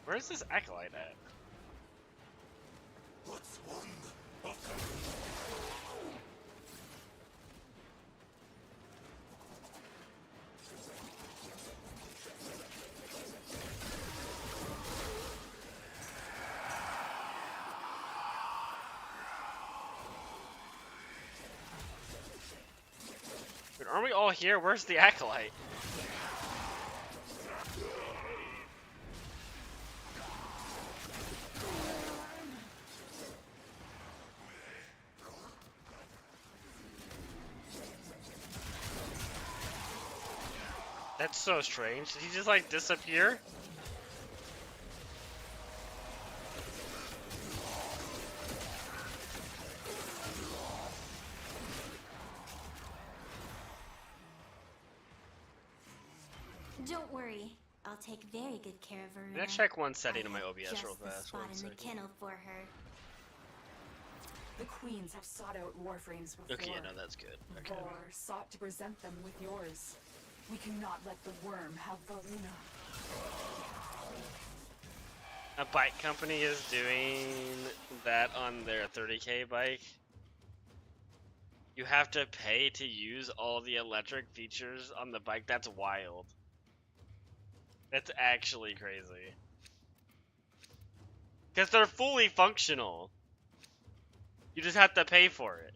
Where's this acolyte at? Aren't we all here? Where's the Acolyte? That's so strange. Did he just like disappear? Don't worry, I'll take very good care of her. I'm gonna check one setting in my I have OBS just real the fast. spot One in the second. kennel for her. The queens have sought out warframes before. Okay, yeah, no, that's good. Okay. Or sought to present them with yours. We cannot let the worm have Varuna. A bike company is doing that on their 30K bike. You have to pay to use all the electric features on the bike. That's wild. That's actually crazy. Because they're fully functional. You just have to pay for it.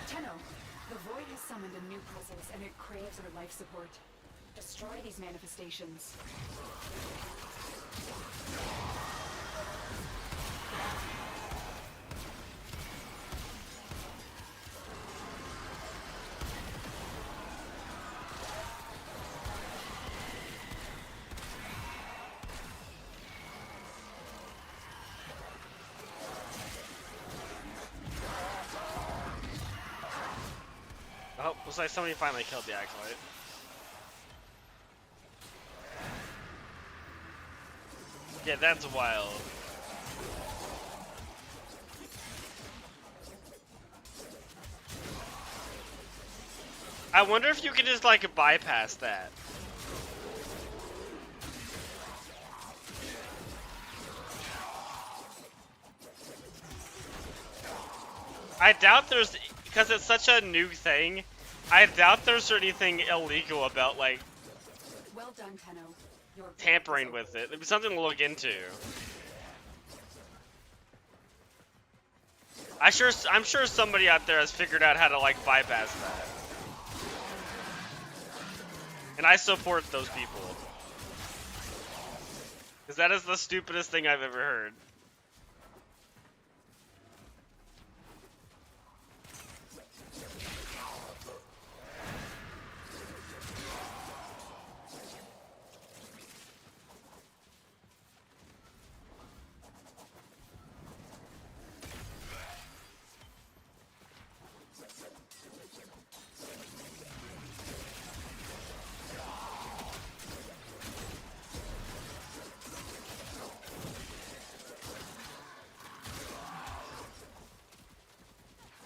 Tenno, the Void has summoned a new presence and it craves our life support. Destroy these manifestations. Oh, looks like somebody finally killed the Acolyte. Yeah, that's wild. I wonder if you could just like bypass that. I doubt there's, because it's such a new thing, I doubt there's anything illegal about like Well done, Tenno. Your tampering with it. It'd be something to look into. I'm sure somebody out there has figured out how to like bypass that. And I support those people. Because that is the stupidest thing I've ever heard.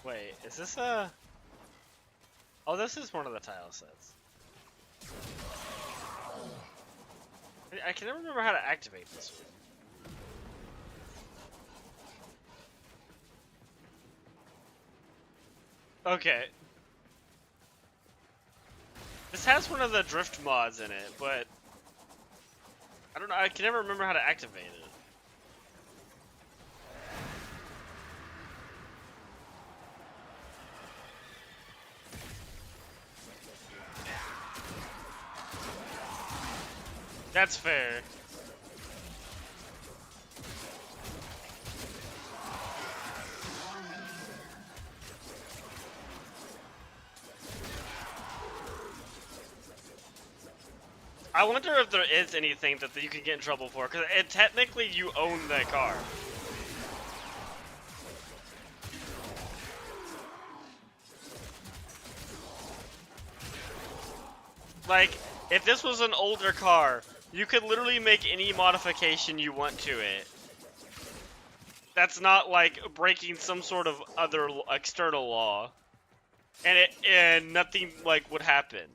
Wait, is this a... Oh, this is one of the tile sets. I can never remember how to activate this one. Okay. This has one of the drift mods in it, but... I don't know, I can never remember how to activate it. That's fair. I wonder if there is anything that you can get in trouble for, because technically you own the car. Like, if this was an older car, you could literally make any modification you want to it. That's not like breaking some sort of other external law. And nothing like would happen.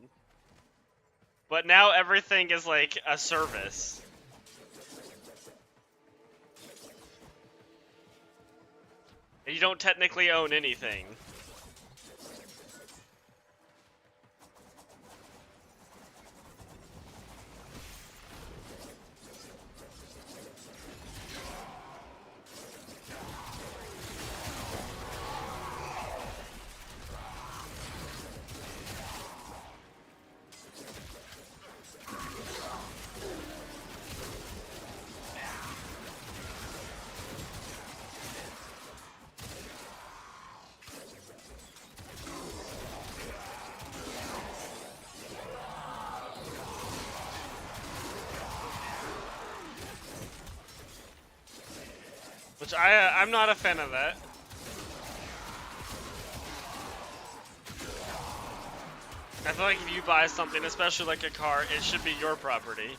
But now everything is like a service. And you don't technically own anything. Which I'm not a fan of that. I feel like if you buy something, especially like a car, it should be your property.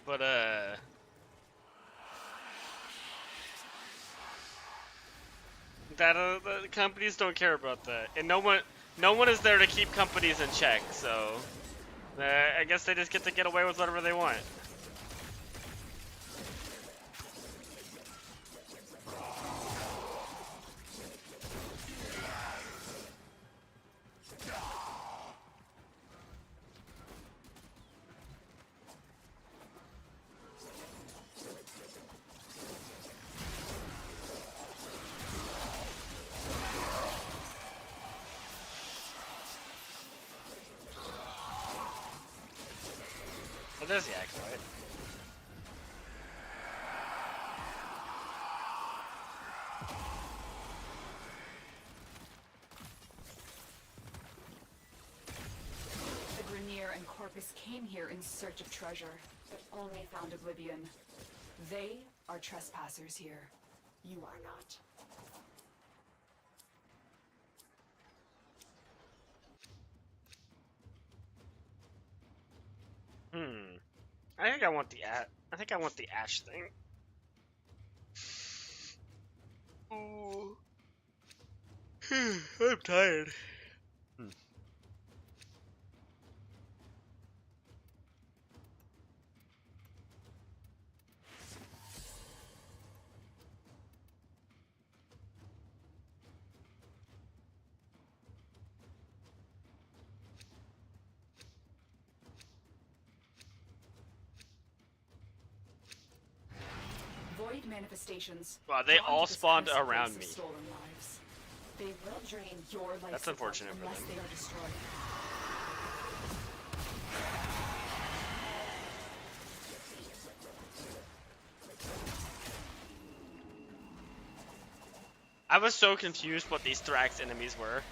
But the companies don't care about that, and no one is there to keep companies in check. So I guess they just get to get away with whatever they want. Well, there's the acolyte. The Grineer and Corpus came here in search of treasure, but only found oblivion. They are trespassers here. You are not. I think I want the ash thing. Ooh. I'm tired. Void manifestations. Wow, they drawn all to this spawned cursed around place of me. stolen lives. They will drain your life That's support unfortunate for unless them. they are destroyed. I was so confused what these Thrax enemies were.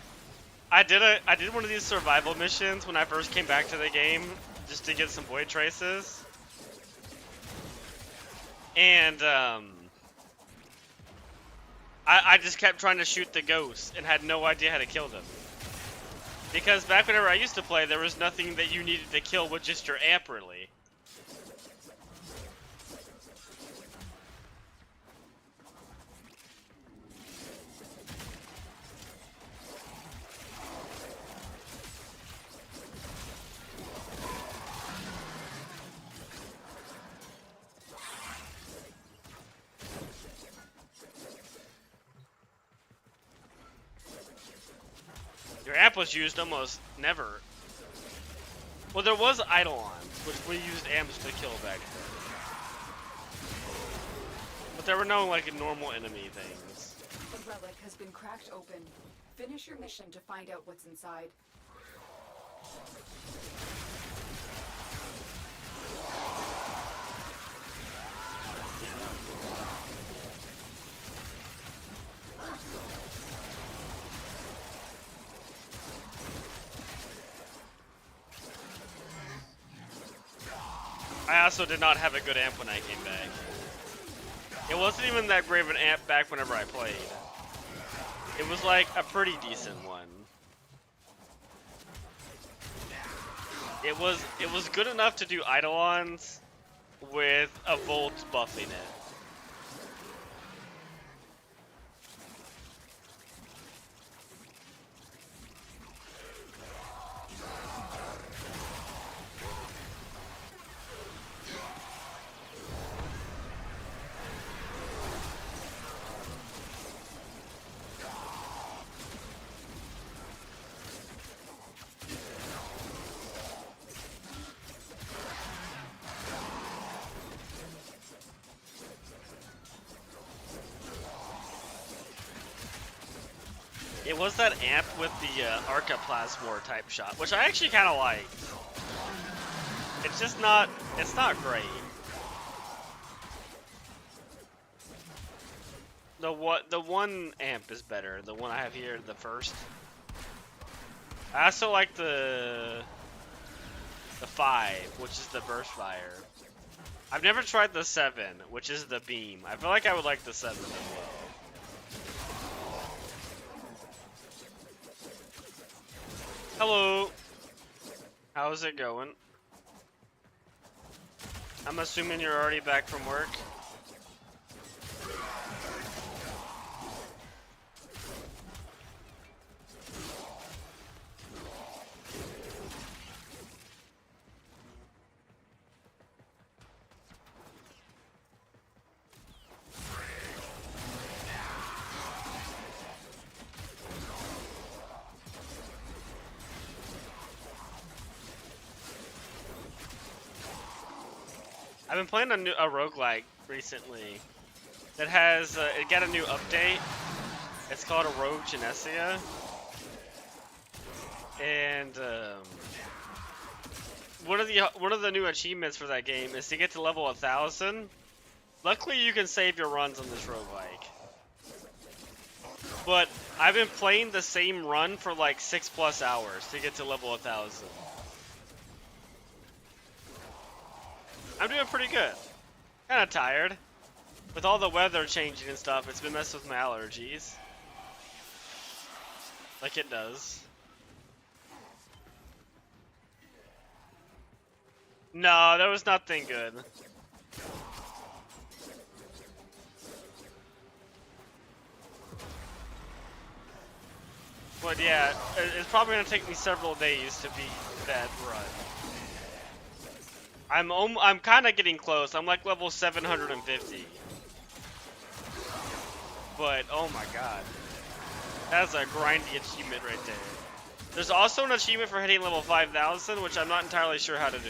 I did one of these survival missions when I first came back to the game, just to get some void traces. And I just kept trying to shoot the ghosts and had no idea how to kill them. Because back whenever I used to play, there was nothing that you needed to kill with just your amp, really. Your amp was used almost never. Well, there was Eidolon, which we used amps to kill back then. But there were no, like, normal enemy things. The relic has been cracked open. Finish your mission to find out what's inside. I also did not have a good amp when I came back. It wasn't even that great of an amp back whenever I played. It was like a pretty decent one. It was good enough to do Eidolons with a Volt buffing it. It was that amp with the Arcaplasmor type shot, which I actually kind of liked. It's just not, it's not great. The one amp is better. The one I have here, the first. I also like the the 5, which is the burst fire. I've never tried the 7, which is the beam. I feel like I would like the 7 as well. Hello. How's it going? I'm assuming you're already back from work. I've been playing a roguelike recently that has it got a new update. It's called a Rogue Genesia, and one of the new achievements for that game is to get to level 1000. Luckily, you can save your runs on this roguelike, but I've been playing the same run for like 6+ hours to get to level 1000. I'm doing pretty good. Kind of tired. With all the weather changing and stuff, it's been messing with my allergies. Like it does. No, there was nothing good. But yeah, it's probably gonna take me several days to beat that run. I'm kind of getting close. I'm like level 750. But oh my god, that's a grindy achievement right there. There's also an achievement for hitting level 5000, which I'm not entirely sure how to do.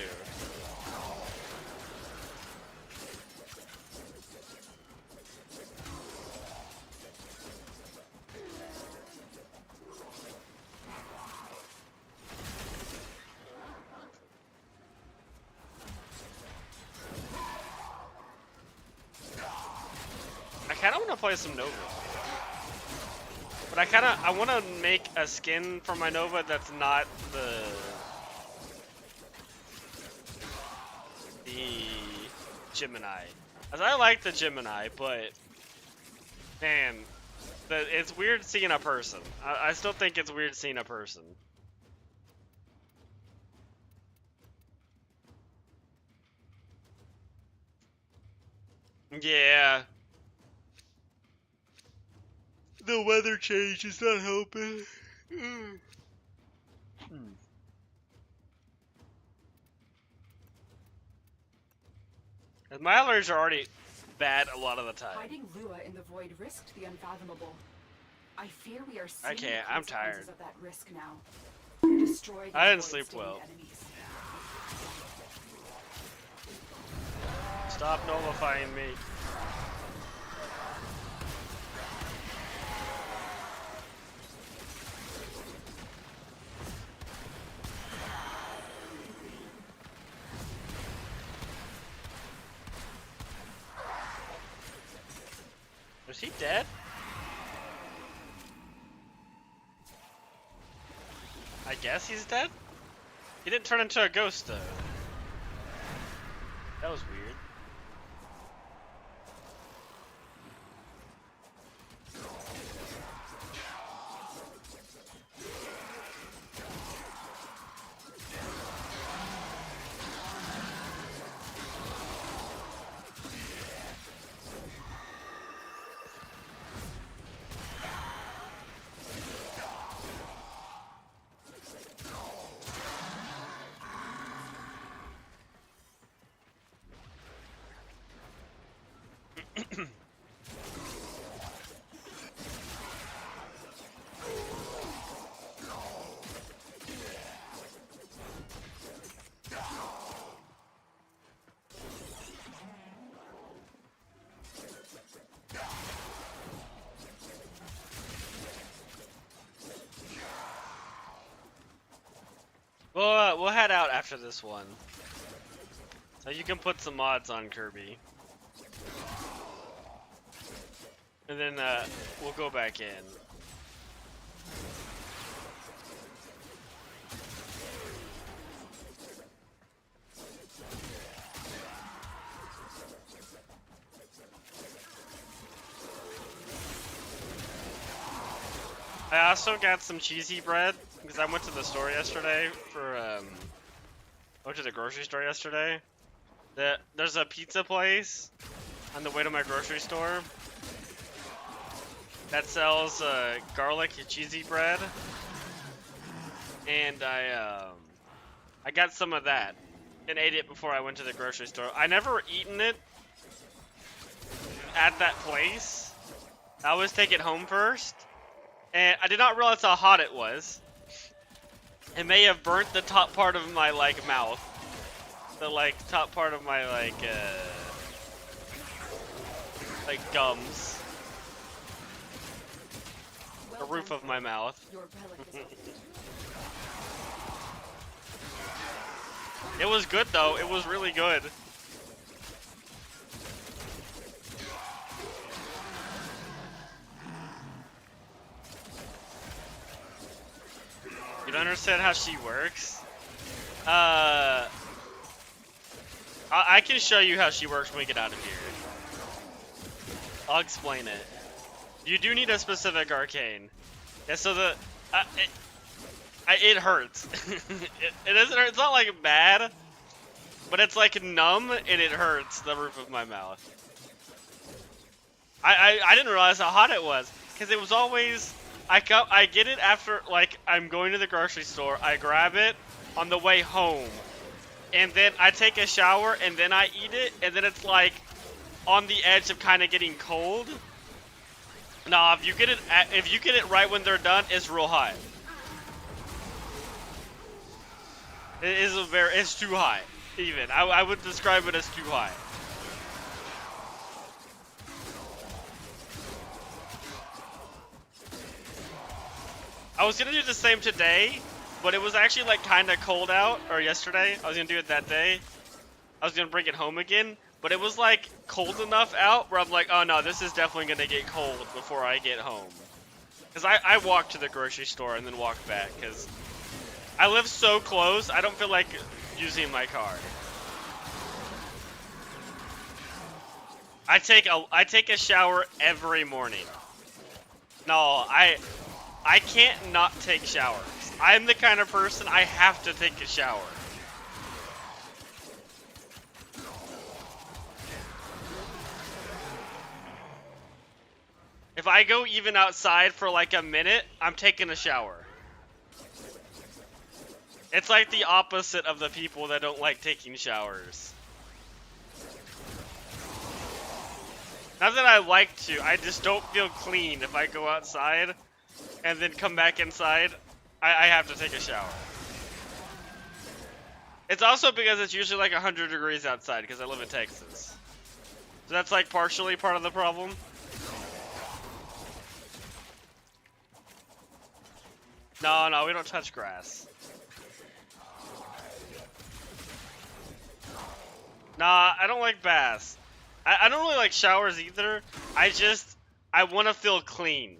I kind of want to play some Nova, but I want to make a skin for my Nova that's not the Gemini. As I like the Gemini, but man, it's weird seeing a person. I still think it's weird seeing a person. Yeah. The weather change is not helping. My allergies are already bad a lot of the time. Hiding Lua in the void risked the unfathomable. I fear we are seeing Okay, the I'm tired. consequences of that risk now. Destroy the I didn't void sleep stained well. enemies. Stop nullifying me. Is he dead? I guess he's dead? He didn't turn into a ghost though. That was weird. We'll head out after this one, so you can put some mods on Kirby, and then we'll go back in. I also got some cheesy bread because I went to the store yesterday for I went to the grocery store yesterday. There's a pizza place on the way to my grocery store that sells garlic cheesy bread, and I got some of that and ate it before I went to the grocery store. I never eaten it at that place. I always take it home first, and I did not realize how hot it was. It may have burnt the top part of my like mouth, the like top part of my like gums, the roof of my mouth. Your relic is It was good though. It was really good. You don't understand how she works? I can show you how she works when we get out of here. I'll explain it. You do need a specific arcane. Yeah, so the it hurts. it doesn't hurt. It's not like bad, but it's like numb and it hurts the roof of my mouth. I didn't realize how hot it was because it was always I get it after like I'm going to the grocery store. I grab it on the way home, and then I take a shower and then I eat it, and then it's like on the edge of kind of getting cold. Nah, if you get it right when they're done, it's real hot. It's too high, even. I would describe it as too high. I was gonna do the same today, but it was actually like kind of cold out, or yesterday. I was gonna do it that day. I was gonna bring it home again, but it was like cold enough out where I'm like, oh no, this is definitely gonna get cold before I get home. Cause I walked to the grocery store and then walked back, cause I live so close, I don't feel like using my car. I take a shower every morning. No, I can't not take showers. I'm the kind of person I have to take a shower. If I go even outside for like a minute, I'm taking a shower. It's like the opposite of the people that don't like taking showers. Not that I like to, I just don't feel clean if I go outside and then come back inside. I have to take a shower. It's also because it's usually like 100 degrees outside because I live in Texas. So that's like partially part of the problem. No, we don't touch grass. Nah, I don't like baths. I don't really like showers either. I want to feel clean.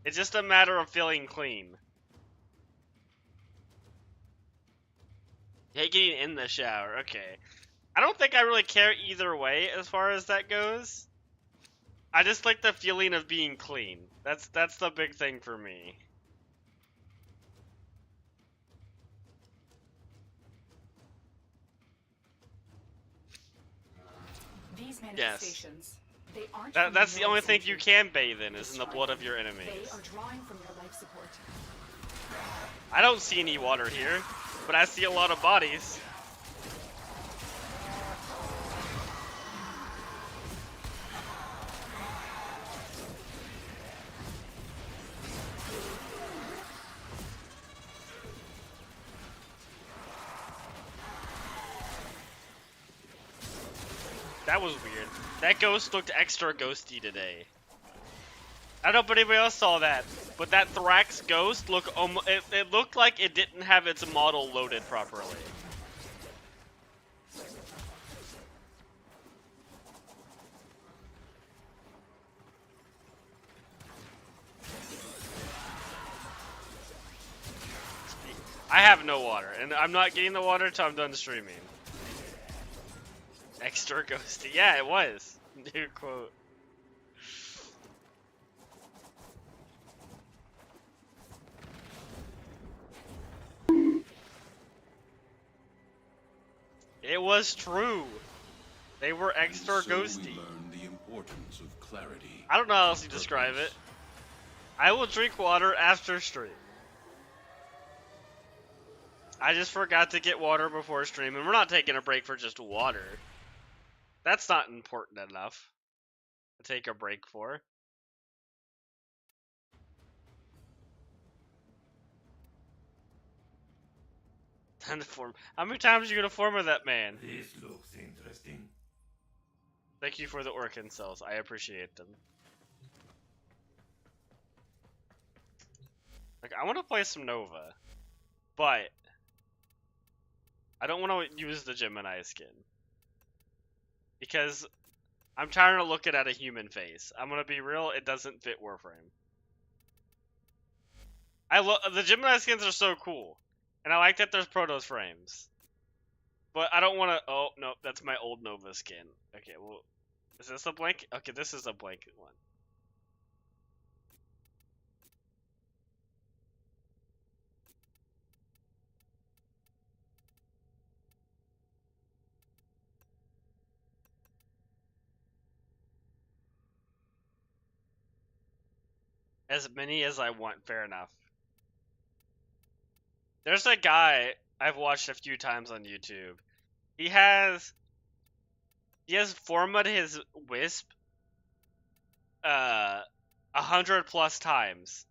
It's just a matter of feeling clean. You hate getting in the shower, okay. I don't think I really care either way as far as that goes. I just like the feeling of being clean. That's the big thing for me. These manifestations, they aren't That's the only from thing you can bathe in, is in the blood of your They enemies. are drawing from your life support. I don't see any water here, but I see a lot of bodies. That was weird. That ghost looked extra ghosty today. I don't know if anybody else saw that, but that Thrax ghost it looked like it didn't have its model loaded properly. I have no water, and I'm not getting the water until I'm done streaming. Extra ghosty. Yeah, it was. New quote. It was true. They were extra And so ghosty. we learn the importance of clarity. I don't know how else to describe it. I will drink water after stream. I just forgot to get water before stream, and we're not taking a break for just water. That's not important enough to take a break for. Time to form. How many times are you gonna form with that man? This looks interesting. Thank you for the Orkin cells. I appreciate them. Like, I want to play some Nova, but I don't want to use the Gemini skin because I'm tired of looking at a human face. I'm gonna be real; it doesn't fit Warframe. The Gemini skins are so cool, and I like that there's Protoss frames. But I don't want to. Oh no, that's my old Nova skin. Okay, well, is this a blank? Okay, this is a blanket one. As many as I want, fair enough. There's a guy I've watched a few times on YouTube. He has formatted his Wisp 100+ times.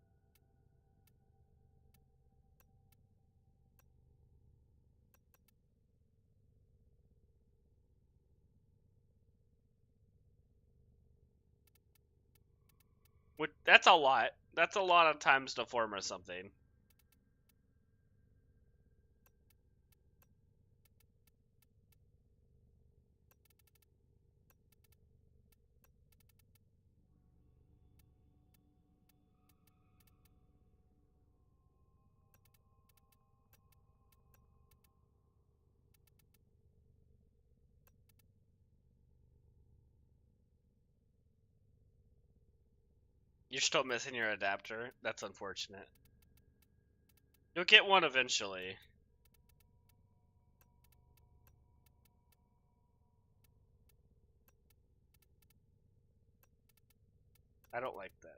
That's a lot. That's a lot of times to format something. You're still missing your adapter. That's unfortunate. You'll get one eventually. I don't like that.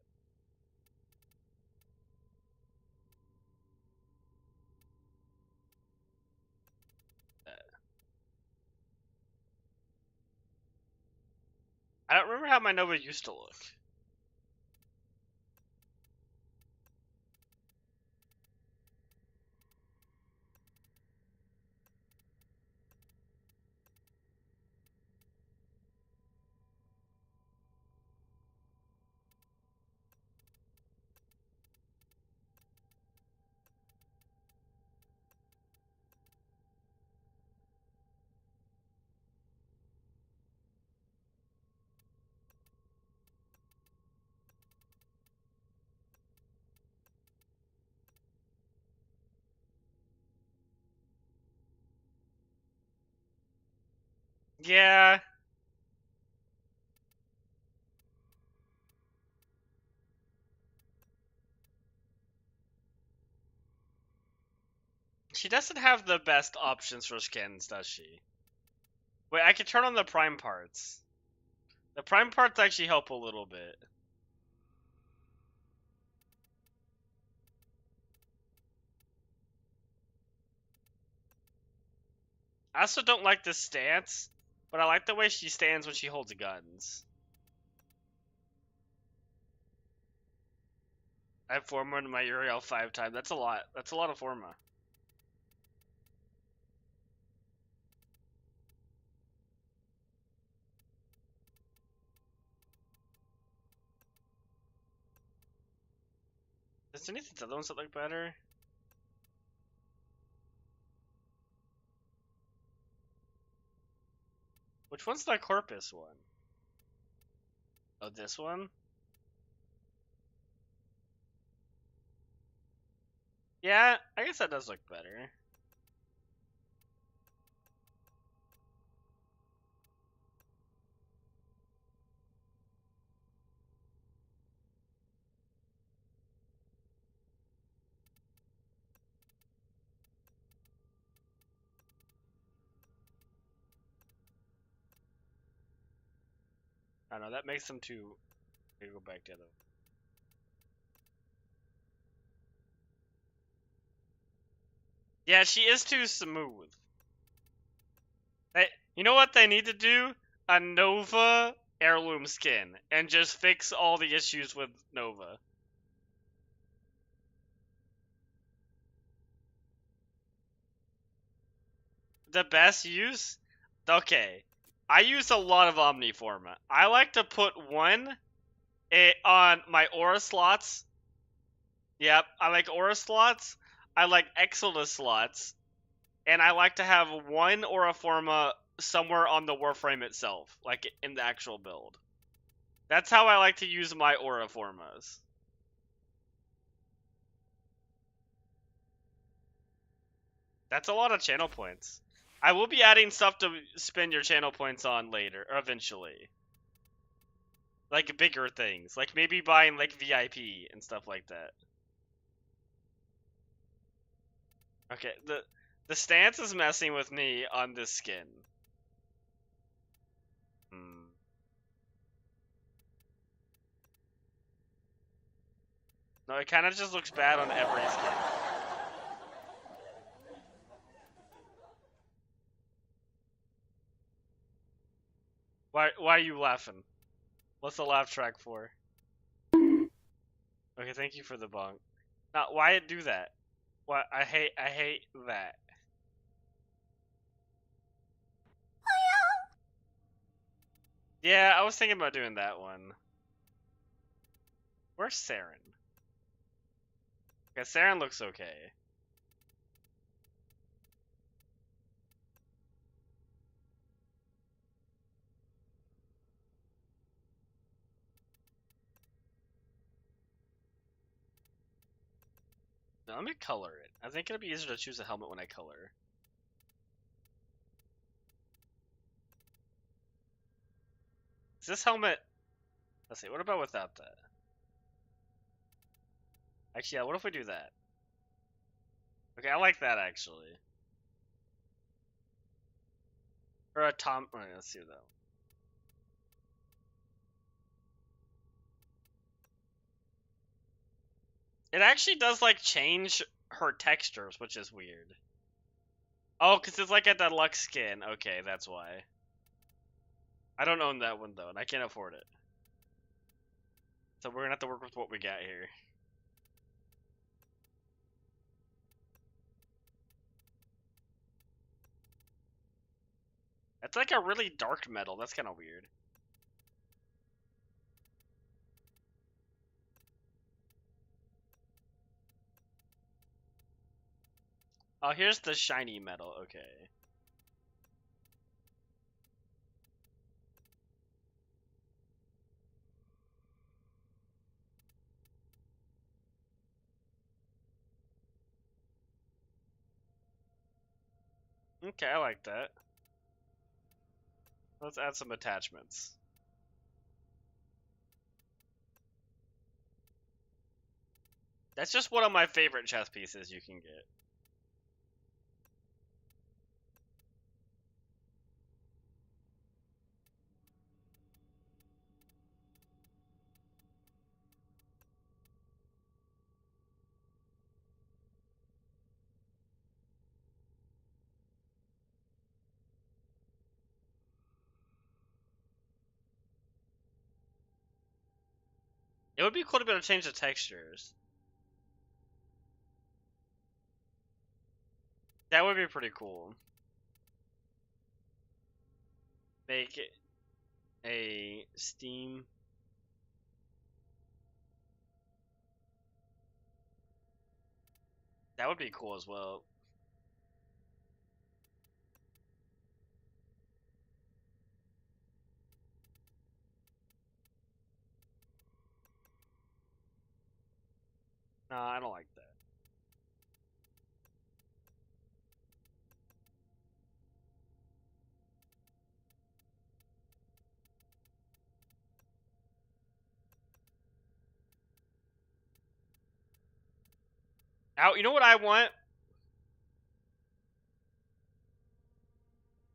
I don't remember how my Nova used to look. Yeah. She doesn't have the best options for skins, does she? Wait, I can turn on the prime parts. The prime parts actually help a little bit. I also don't like this stance, but I like the way she stands when she holds guns. I've formatted my Uriel 5 times. That's a lot. That's a lot of forma. Does any of these other ones that look better? Which one's the Corpus one? Oh, this one? Yeah, I guess that does look better. I don't know, that makes them too... Go back to the other. Yeah, she is too smooth. You know what they need to do? A Nova heirloom skin. And just fix all the issues with Nova. The best use? Okay. I use a lot of Omniforma. I like to put one on my aura slots. Yep, I like aura slots. I like Exodus slots. And I like to have one aura forma somewhere on the Warframe itself, like in the actual build. That's how I like to use my aura formas. That's a lot of channel points. I will be adding stuff to spend your channel points on later, or eventually. Like bigger things, like maybe buying like VIP and stuff like that. Okay, the stance is messing with me on this skin. No, it kind of just looks bad on every skin. Why are you laughing? What's the laugh track for? Okay, thank you for the bong. Now, why do that? Why I hate that. Yeah, I was thinking about doing that one. Where's Saren? Okay, Saren looks okay. Now, let me color it. I think it'll be easier to choose a helmet when I color. Is this helmet... Let's see, what about without that? Actually, yeah, what if we do that? Okay, I like that, actually. Or a Tom... Alright, let's see, though. It actually does, like, change her textures, which is weird. Oh, because it's like a deluxe skin. Okay, that's why. I don't own that one, though, and I can't afford it. So we're gonna have to work with what we got here. It's like a really dark metal. That's kind of weird. Oh, here's the shiny metal. Okay. Okay, I like that. Let's add some attachments. That's just one of my favorite chest pieces you can get. It would be cool to be able to change the textures. That would be pretty cool. Make it a Steam. That would be cool as well. No, I don't like that. Out, you know what I want?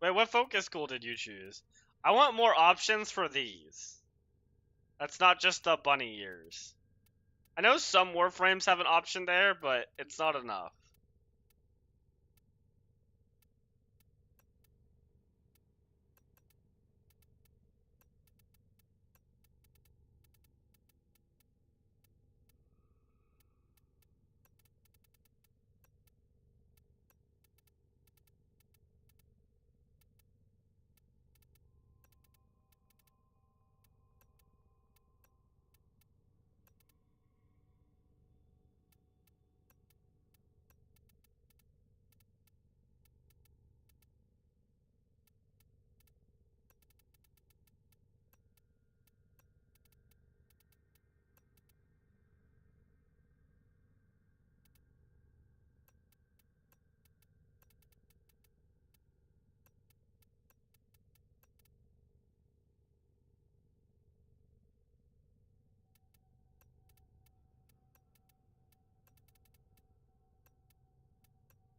Wait, what focus school did you choose? I want more options for these. That's not just the bunny ears. I know some Warframes have an option there, but it's not enough.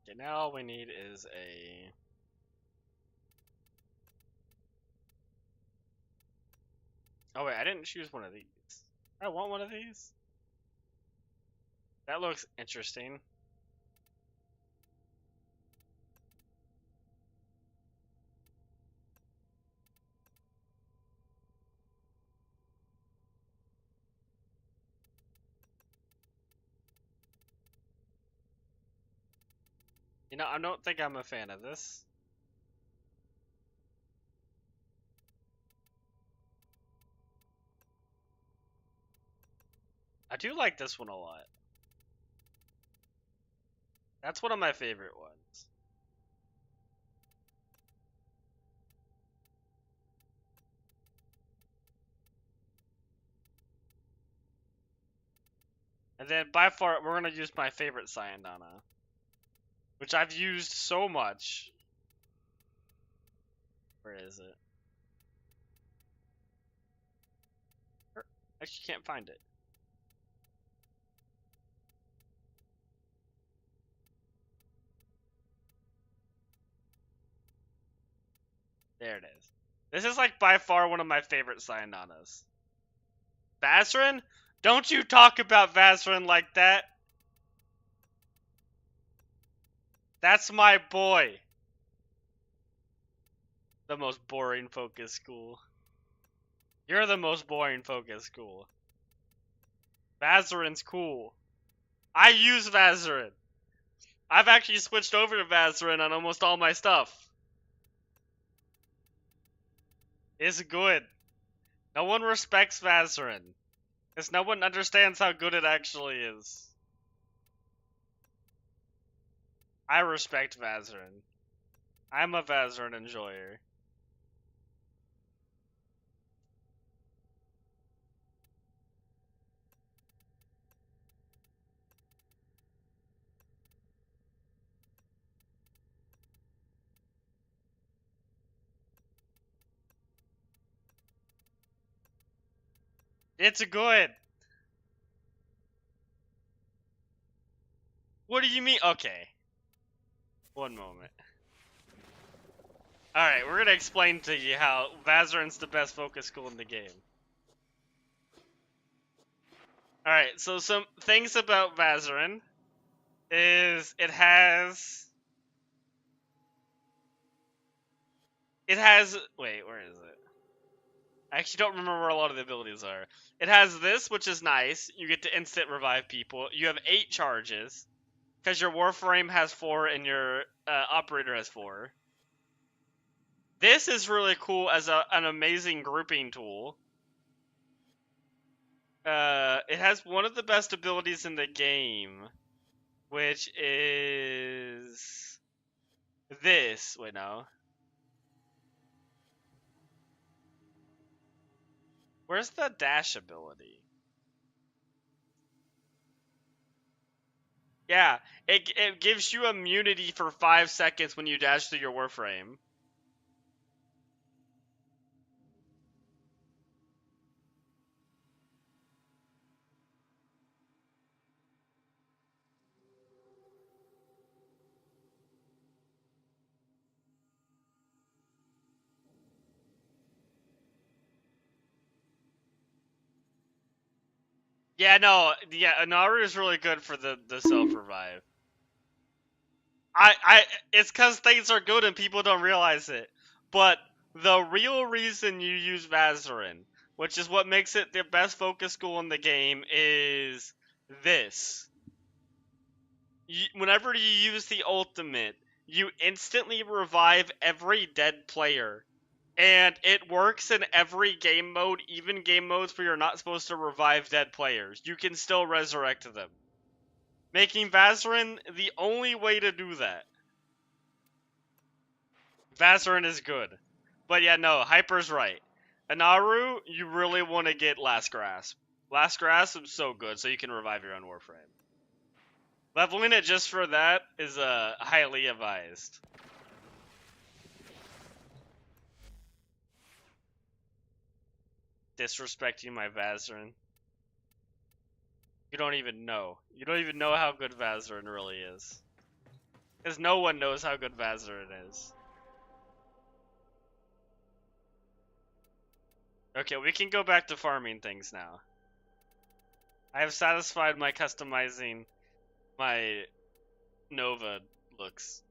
Okay, now all we need is a... Oh wait, I didn't choose one of these. I want one of these? That looks interesting. You know, I don't think I'm a fan of this. I do like this one a lot. That's one of my favorite ones. And then by far, we're gonna use my favorite Syandana, which I've used so much. Where is it? I actually can't find it. There it is. This is like by far one of my favorite Syandanas. Vazarin? Don't you talk about Vazarin like that. That's my boy. The most boring focus school. You're the most boring focus school. Vazarin's cool. I use Vazarin. I've actually switched over to Vazarin on almost all my stuff. It's good. No one respects Vazarin, because no one understands how good it actually is. I respect Vazarin. I'm a Vazarin enjoyer. It's good. What do you mean? Okay. One moment. Alright, we're gonna explain to you how Vazarin's the best focus school in the game. Alright, so some things about Vazarin is it has... Wait, where is it? I actually don't remember where a lot of the abilities are. It has this, which is nice. You get to instant revive people. You have 8 charges. Because your Warframe has 4 and your Operator has 4. This is really cool as an amazing grouping tool. It has one of the best abilities in the game. Which is... this. Wait, no. Where's the dash ability? Yeah, it gives you immunity for 5 seconds when you dash through your Warframe. Yeah, no, yeah, Naru is really good for the self revive. It's because things are good and people don't realize it. But the real reason you use Vazarin, which is what makes it the best focus school in the game, is this. Whenever you use the ultimate, you instantly revive every dead player. And it works in every game mode, even game modes where you're not supposed to revive dead players. You can still resurrect them. Making Vazarin the only way to do that. Vazarin is good. But yeah, no, Hyper's right. Anaru, you really want to get Last Grasp. Last Grasp is so good, so you can revive your own Warframe. Leveling it just for that is highly advised. Disrespecting my Vazarin. You don't even know. You don't even know how good Vazarin really is. Because no one knows how good Vazarin is. Okay, we can go back to farming things now. I have satisfied my customizing my Nova looks.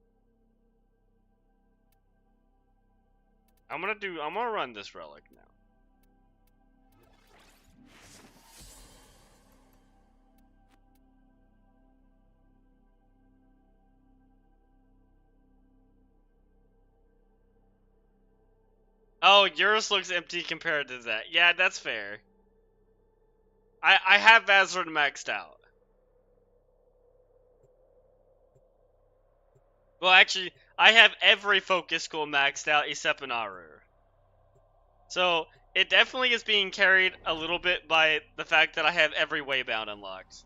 I'm gonna run this relic now. Oh, yours looks empty compared to that. Yeah, that's fair. I have Vazarin maxed out. Well, actually, I have every focus school maxed out except Anaru. So, it definitely is being carried a little bit by the fact that I have every waybound unlocked.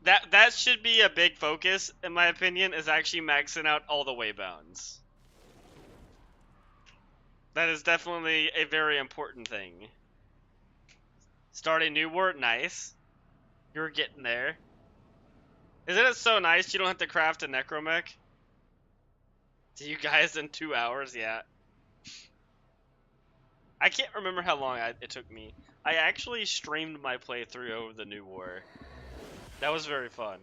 That should be a big focus, in my opinion, is actually maxing out all the waybounds. That is definitely a very important thing. Starting new war, nice. You're getting there. Isn't it so nice you don't have to craft a necromech? To you guys in 2 hours, yeah. I can't remember how long it took me. I actually streamed my playthrough of the new war. That was very fun.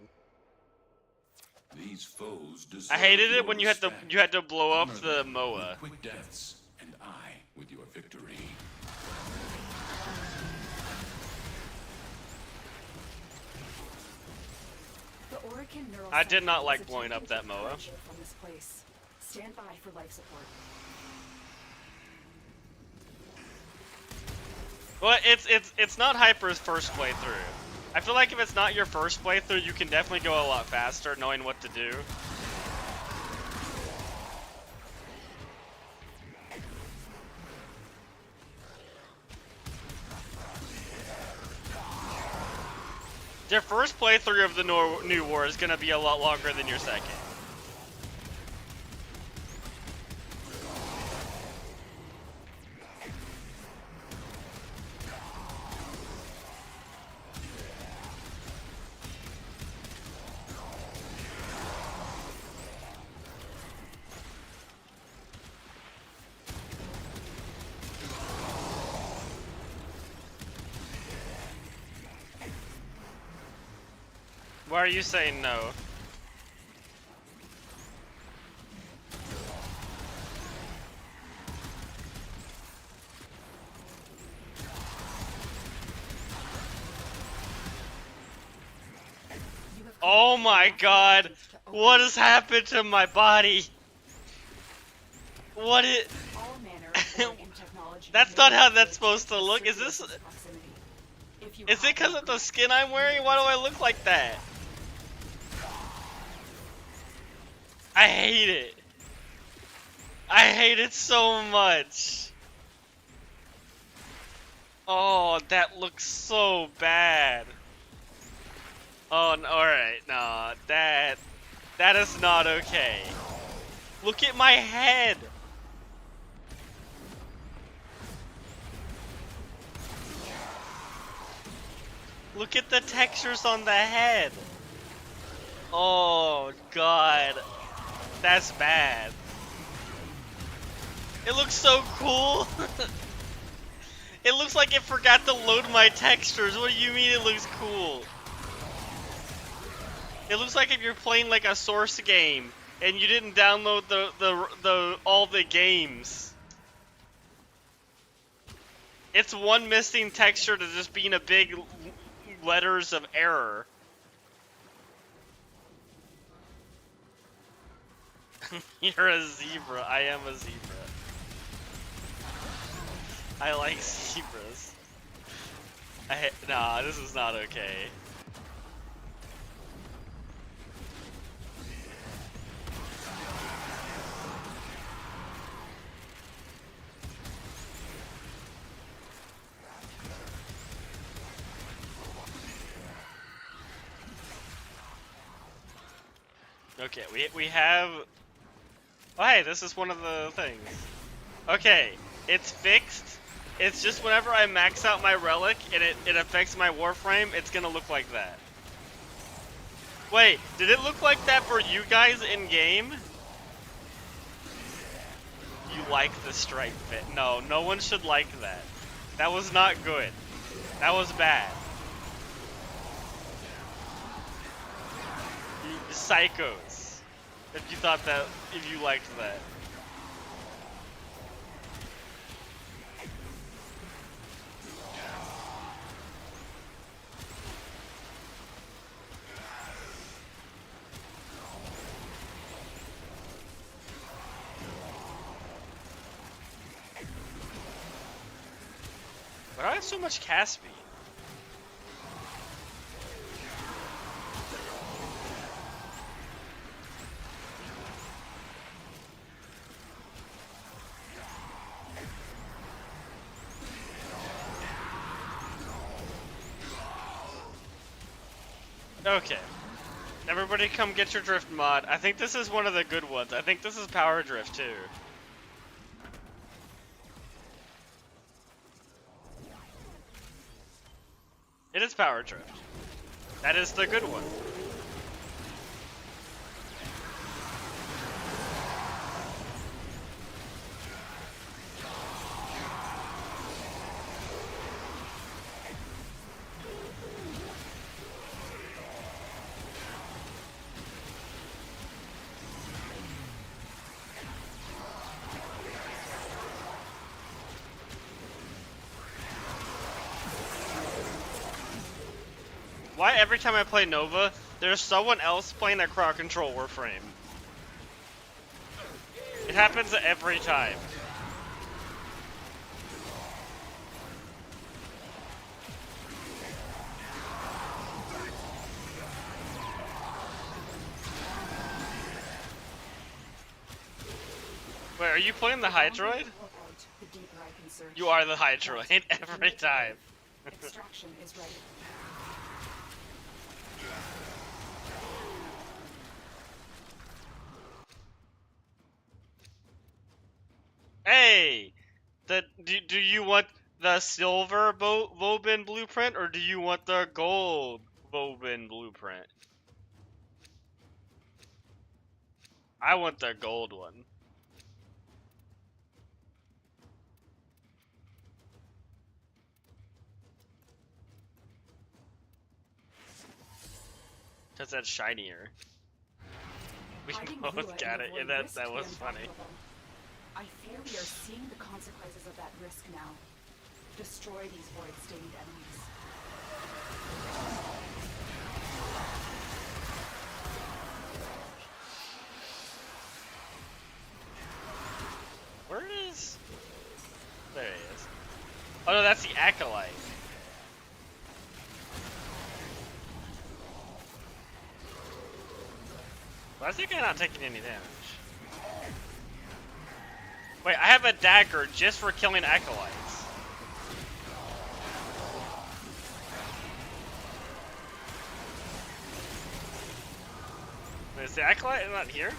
These foes I hated it when you had to blow up the Moa. Quick deaths, and I with your victory. The Orokin neural I did not cell like is blowing up that attempting to Moa. friendship from this place. Stand by for life support. Well, it's not Hyper's first playthrough. I feel like if it's not your first playthrough, you can definitely go a lot faster knowing what to do. Your first playthrough of the new war is gonna be a lot longer than your second. Why are you saying no? Oh my god! What has happened to my body? What is... All manner of Orokin technology That's not how that's supposed to look. Is this... If you Is it because of the skin I'm wearing? Why do I look like that? I hate it. I hate it so much. Oh, that looks so bad. Oh, alright, no, that is not okay. Look at my head. Look at the textures on the head. Oh, God. That's bad. It looks so cool. It looks like it forgot to load my textures. What do you mean it looks cool? It looks like if you're playing like a Source game and you didn't download the all the games. It's one missing texture to just being a big letters of error. You're a zebra. I am a zebra. I like zebras. Nah, this is not okay. Okay, we have... Oh hey, this is one of the things. Okay, it's fixed. It's just whenever I max out my relic and it affects my Warframe, it's gonna look like that. Wait, did it look like that for you guys in game? You like the stripe fit. No, no one should like that. That was not good. That was bad. You psychos. If you thought that, if you liked that. Why do I have so much cast speed? Okay. Everybody come get your drift mod. I think this is one of the good ones. I think this is power drift too. It is power drift. That is the good one. Why every time I play Nova, there's someone else playing a crowd control Warframe? It happens every time. Wait, are you playing the Hydroid? You are the Hydroid every time. Extraction is ready. Hey! Do you want the silver Vauban blueprint or do you want the gold Vauban blueprint? I want the gold one. Cause that's shinier. We both got it, and that was funny. I fear we are seeing the consequences of that risk now. Destroy these void-stained enemies. Where is? There he is. Oh no, that's the Acolyte. Why is that guy not taking any damage? Wait, I have a dagger just for killing Acolytes. Wait, is the Acolyte not here?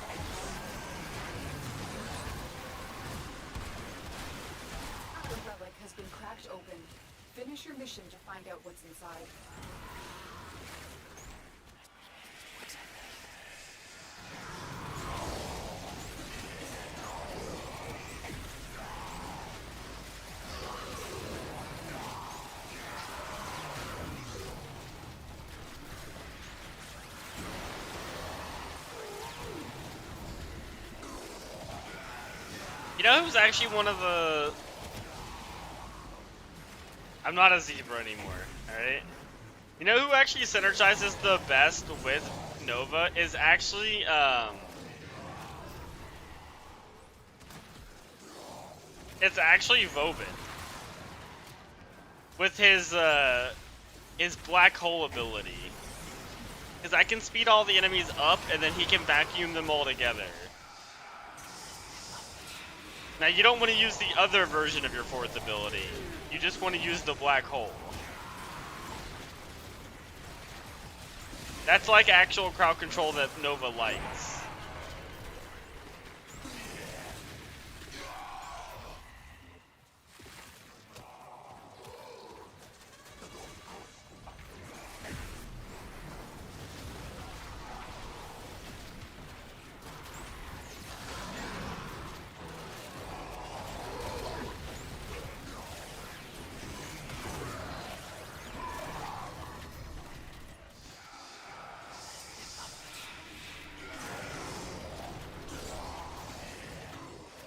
The relic has been cracked open. Finish your mission to find out what's inside. You know who's actually one of the... I'm not a zebra anymore, alright? You know who actually synergizes the best with Nova is actually, it's actually Vobin. With his black hole ability. Because I can speed all the enemies up, and then he can vacuum them all together. Now, you don't want to use the other version of your fourth ability. You just want to use the black hole. That's like actual crowd control that Nova likes.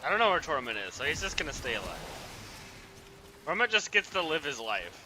I don't know where Torment is, so he's just gonna stay alive. Torment just gets to live his life.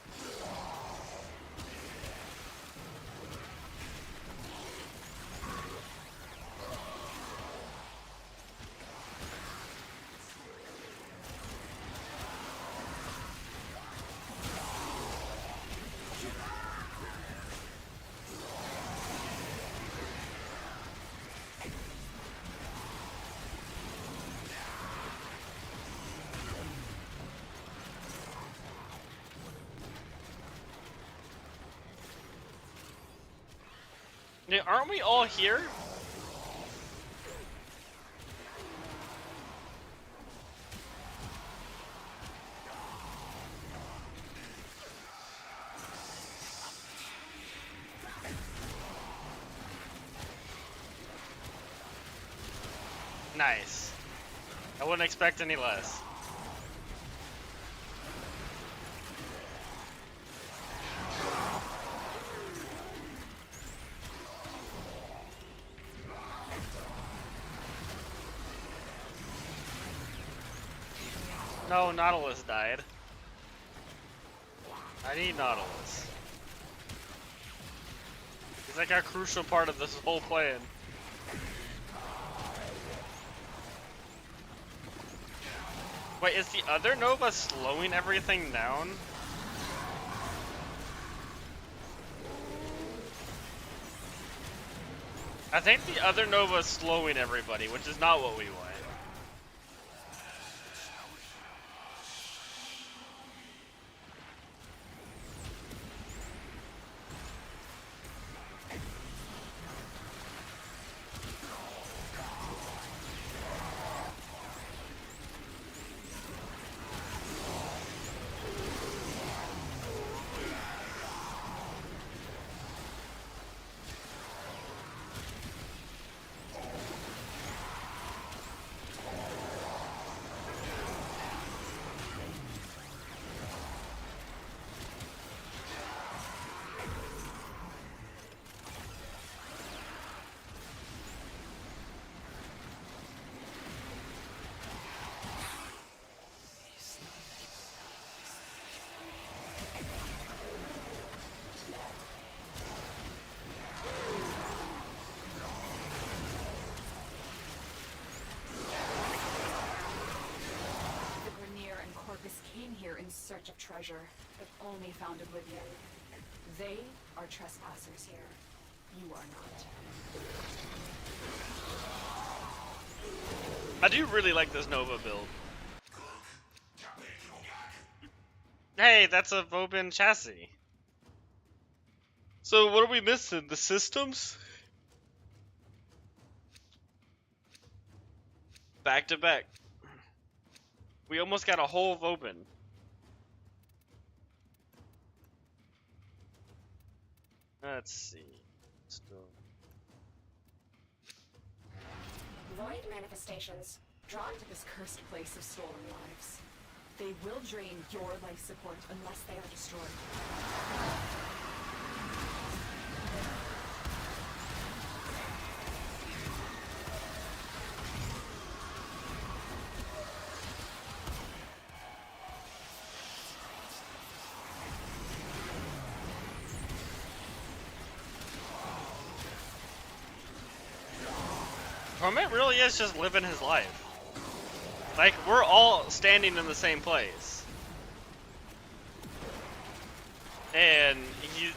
Yeah, aren't we all here? Nice. I wouldn't expect any less. No, Nautilus died. I need Nautilus. He's like a crucial part of this whole plan. Wait, is the other Nova slowing everything down? I think the other Nova is slowing everybody, which is not what we want. Came here in search of treasure, but only found oblivion. They are trespassers here. You are not. I do really like this Nova build. Hey, that's a Vobin chassis. So what are we missing? The systems? Back to back. We almost got a whole Vobin. Let's see. Still. Void manifestations, drawn to this cursed place of stolen lives. They will drain your life support unless they are destroyed. Torment really is just living his life. Like, we're all standing in the same place. And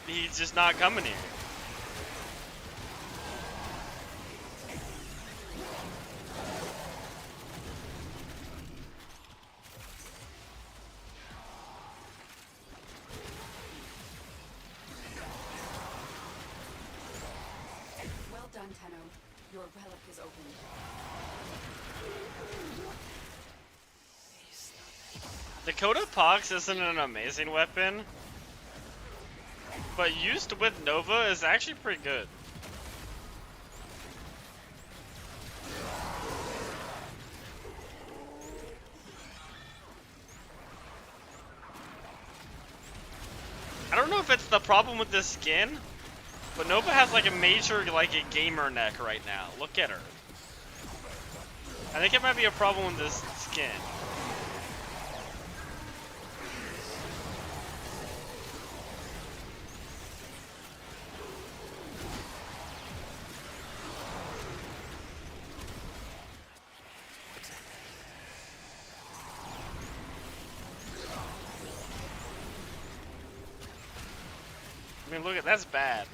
he's just not coming here. Well done, Tenno. Your relic is open. Dakota Pox isn't an amazing weapon, but used with Nova is actually pretty good. I don't know if it's the problem with this skin, but Nova has like a major like a gamer neck right now. Look at her. I think it might be a problem with this skin. I mean, look at that's bad.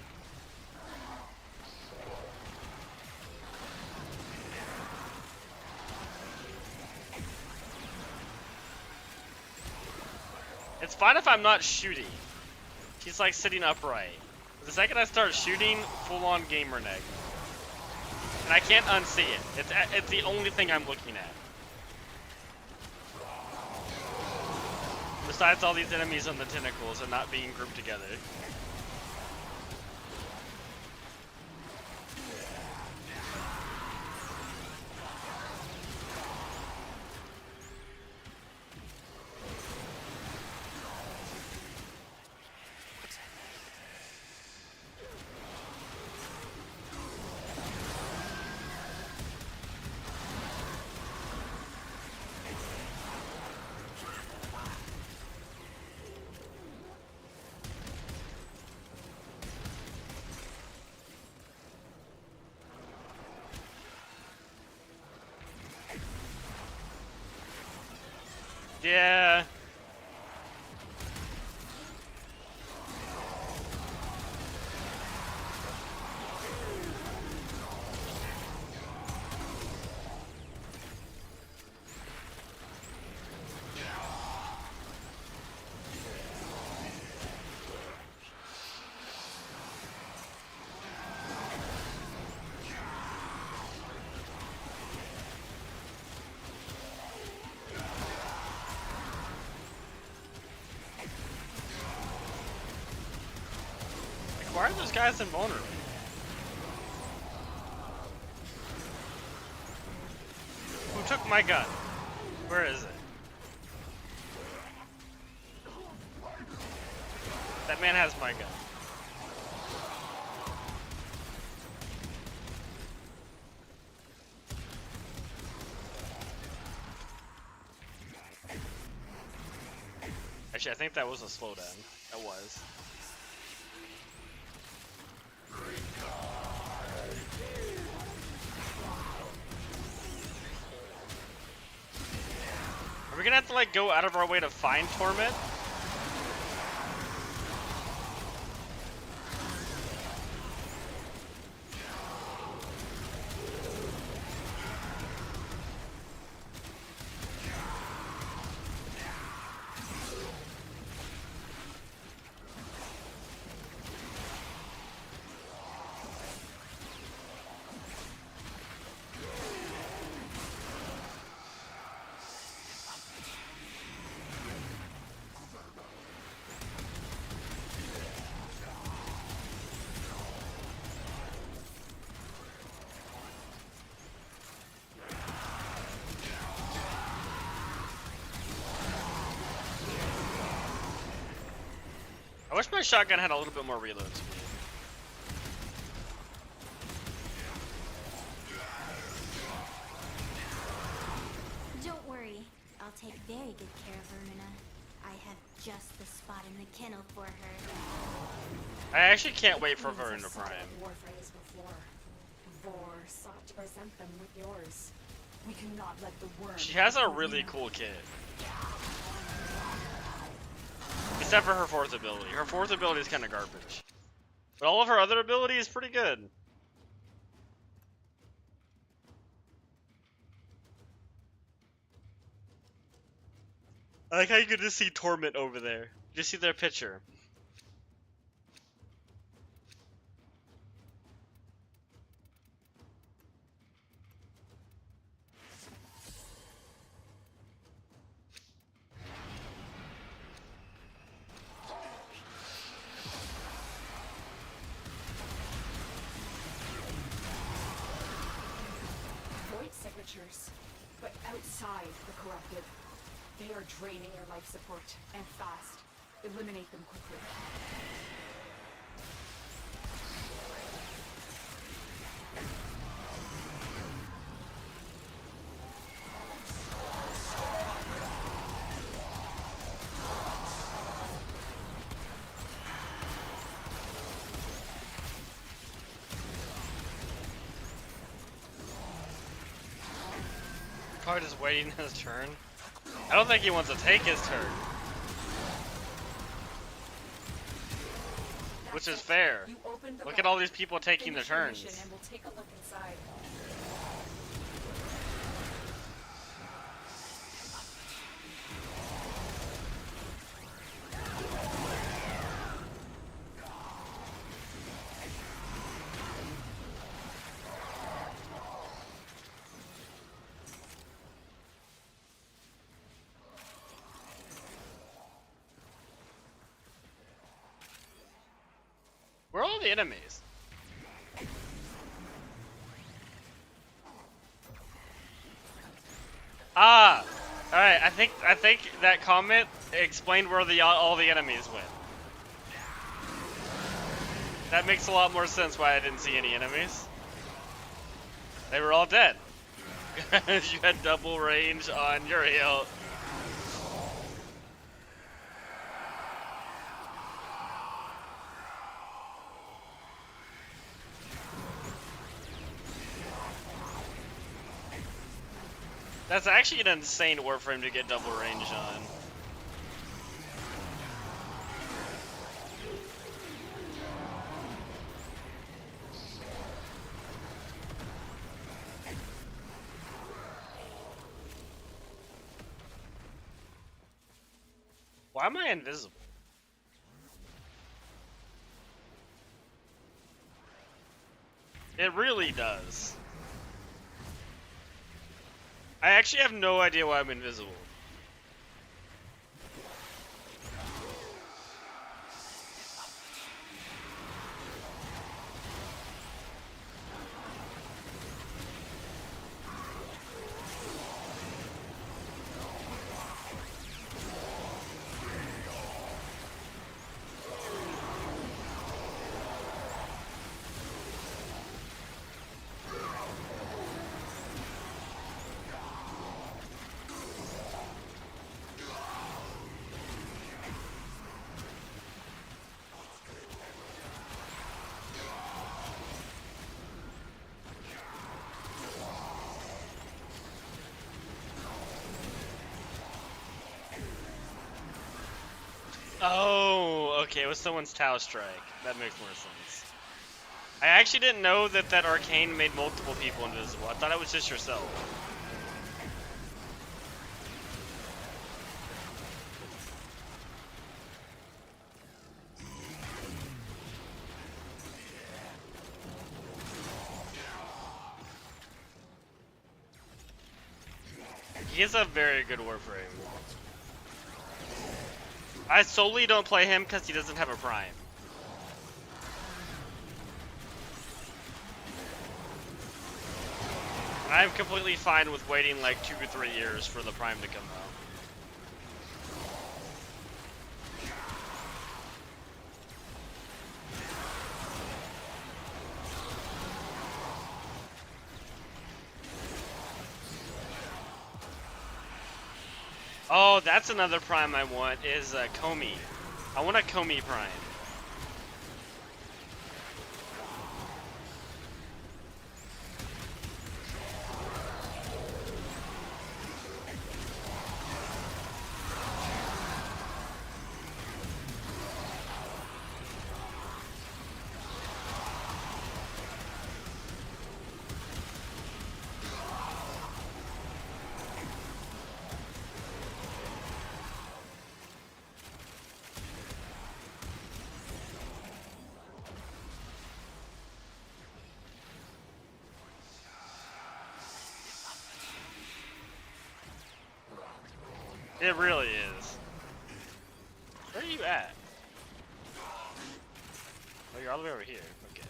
It's fine if I'm not shooting. He's like sitting upright. The second I start shooting, full-on gamer neck. And I can't unsee it. It's the only thing I'm looking at. Besides all these enemies on the tentacles and not being grouped together. Yeah. Why are those guys invulnerable? Who took my gun? Where is it? That man has my gun. Actually, I think that was a slowdown. That was. Are we gonna have to like go out of our way to find Torment? I wish my shotgun had a little bit more reload speed. Don't worry, I'll take very good care of Ermina. I have just the spot in the kennel for her. I actually can't wait for Verna Prime. Warface before. before sought to present them with yours. We cannot let the worm. She has a really cool kit. Except for her fourth ability. Her fourth ability is kind of garbage. But all of her other ability is pretty good. I like how you can just see Torment over there. Just see their picture. Void signatures, but outside the corrupted. They are draining your life support, and fast. Eliminate them quickly. Probably just waiting his turn. I don't think he wants to take his turn. Which is fair. Look at all these people taking their turns. And we'll take a look inside. Where are all the enemies? Ah! Alright, I think that comment explained where all the enemies went. That makes a lot more sense why I didn't see any enemies. They were all dead. You had double range on Uriel. That's actually an insane Warframe to get double range on. Why am I invisible? It really does. I actually have no idea why I'm invisible. Oh, okay, it was someone's Tau Strike. That makes more sense. I actually didn't know that arcane made multiple people invisible. I thought it was just yourself. He is a very good Warframe. I solely don't play him because he doesn't have a Prime. I'm completely fine with waiting like 2 or 3 years for the Prime to come out. Oh, that's another Prime I want, is Comey. I want a Comey Prime. It really is. Where are you at? Oh, you're all the way over here. Okay.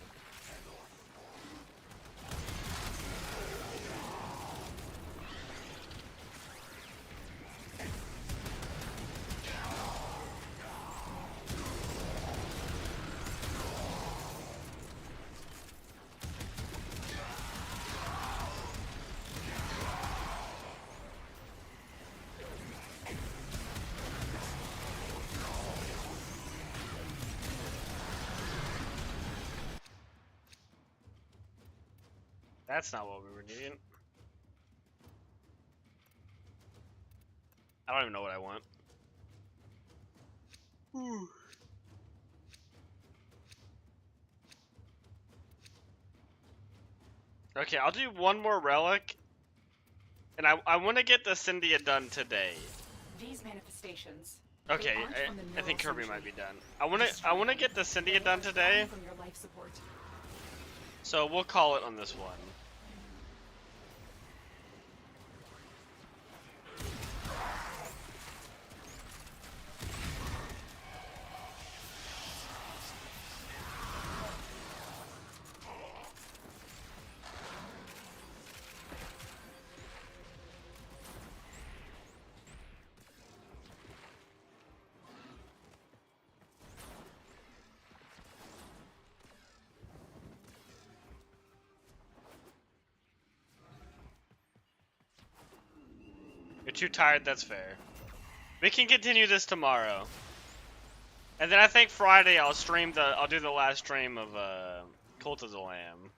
That's not what we were needing. I don't even know what I want. Okay, I'll do one more relic. And I want to get the Cyndia done today. These manifestations. Okay, I think Kirby might be done. I want to get the Cyndia done today. From your life support. So we'll call it on this one. You're too tired, that's fair. We can continue this tomorrow. And then I think Friday I'll do the last stream of Cult of the Lamb.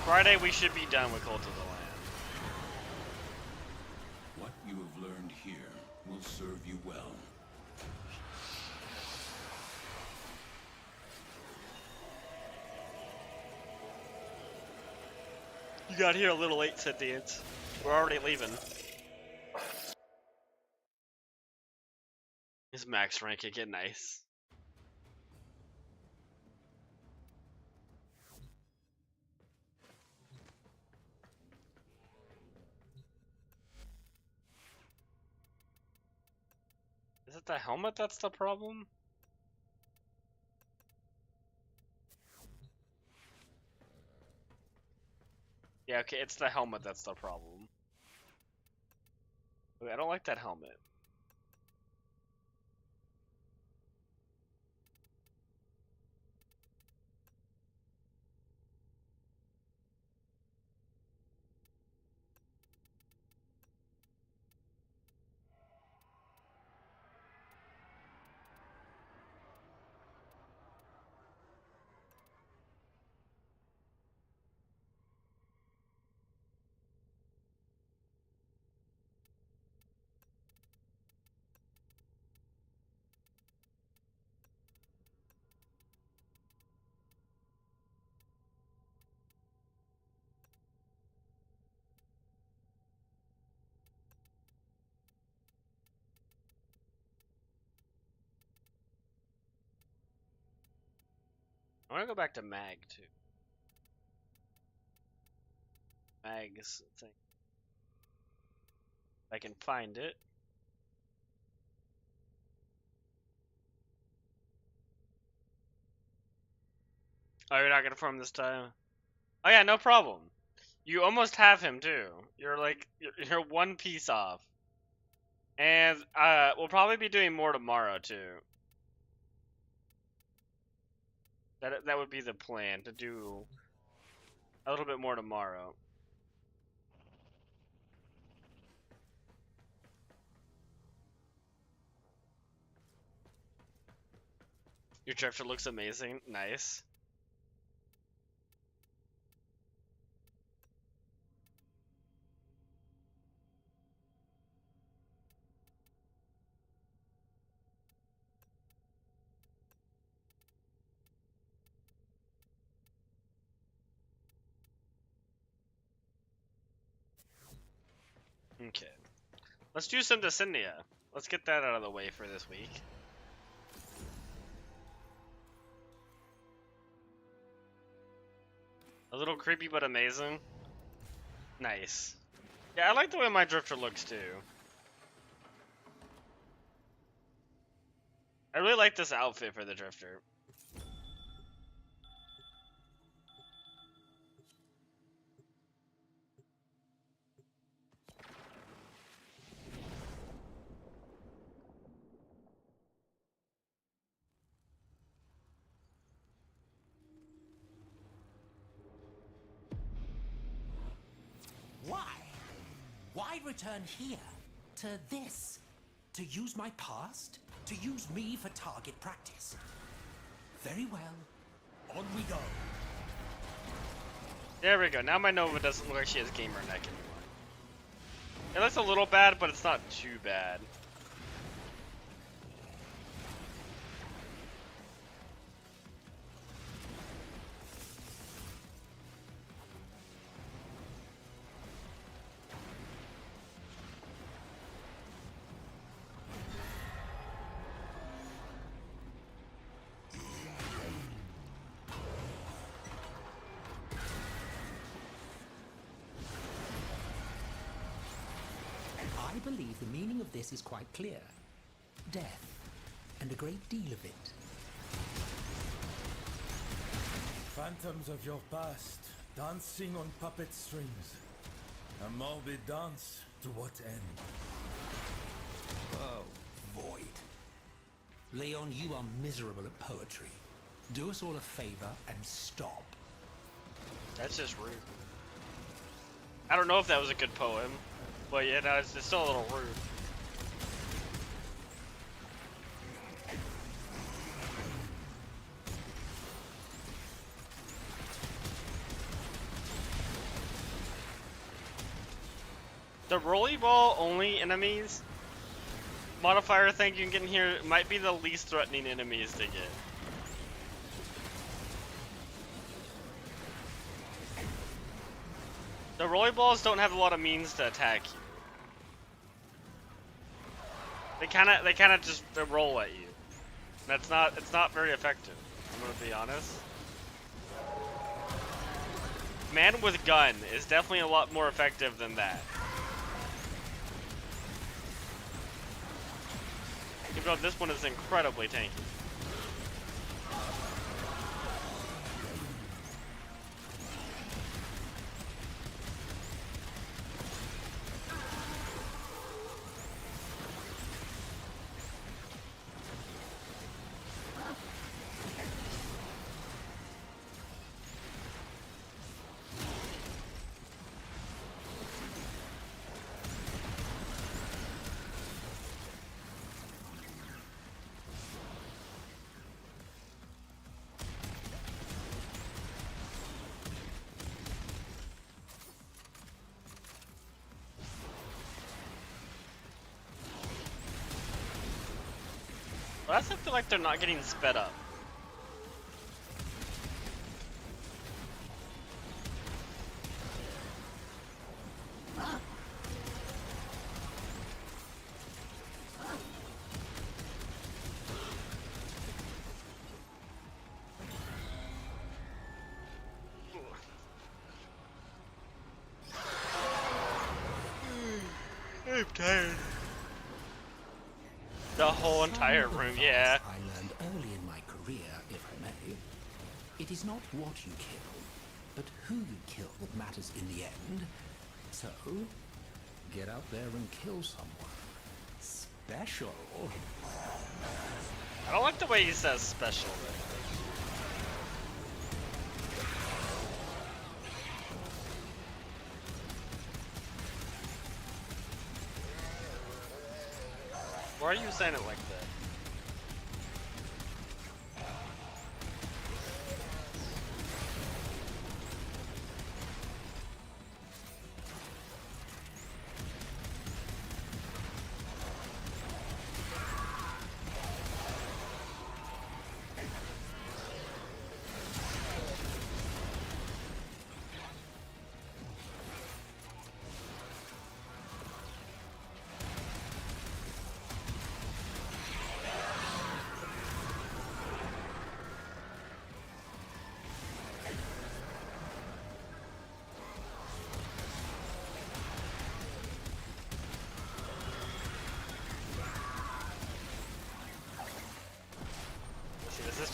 Friday we should be done with Cult of the Lamb. What you have learned here will serve you well. You got here a little late, Sentience. We're already leaving. Is max rank again nice? Is it the helmet that's the problem? Yeah, okay, it's the helmet that's the problem. Wait, I don't like that helmet. I want to go back to Mag too. Mag's thing. If I can find it. Oh, you're not gonna farm this time? Oh yeah, no problem. You almost have him too. You're like, you're one piece off. And we'll probably be doing more tomorrow too. That would be the plan, to do a little bit more tomorrow. Your drifter looks amazing. Nice. Okay. Let's do some Descendia. Let's get that out of the way for this week. A little creepy but amazing. Nice. Yeah, I like the way my drifter looks too. I really like this outfit for the drifter. Why? Why return here? To this? To use my past? To use me for target practice? Very well. On we go. There we go. Now my Nova doesn't look like she has gamer neck anymore. It looks a little bad, but it's not too bad. I believe the meaning of this is quite clear. Death, and a great deal of it. Phantoms of your past, dancing on puppet strings. A morbid dance, to what end? Oh, Void. Leon, you are miserable at poetry. Do us all a favor and stop. That's just rude. I don't know if that was a good poem, but yeah, no, it's still a little rude. The rollerball only enemies modifier thing you can get in here might be the least threatening enemies to get. The rollerballs don't have a lot of means to attack you. They kind of just roll at you. And it's not very effective. I'm gonna be honest. Man with gun is definitely a lot more effective than that. Even though this one is incredibly tanky. Well, that's I feel like they're not getting sped up. I'm tired. The whole entire room, yeah. I learned early in my career, if I may. It is not what you kill, but who you kill that matters in the end. So, get out there and kill someone. Special. I don't like the way he says special. Why are you saying it like that?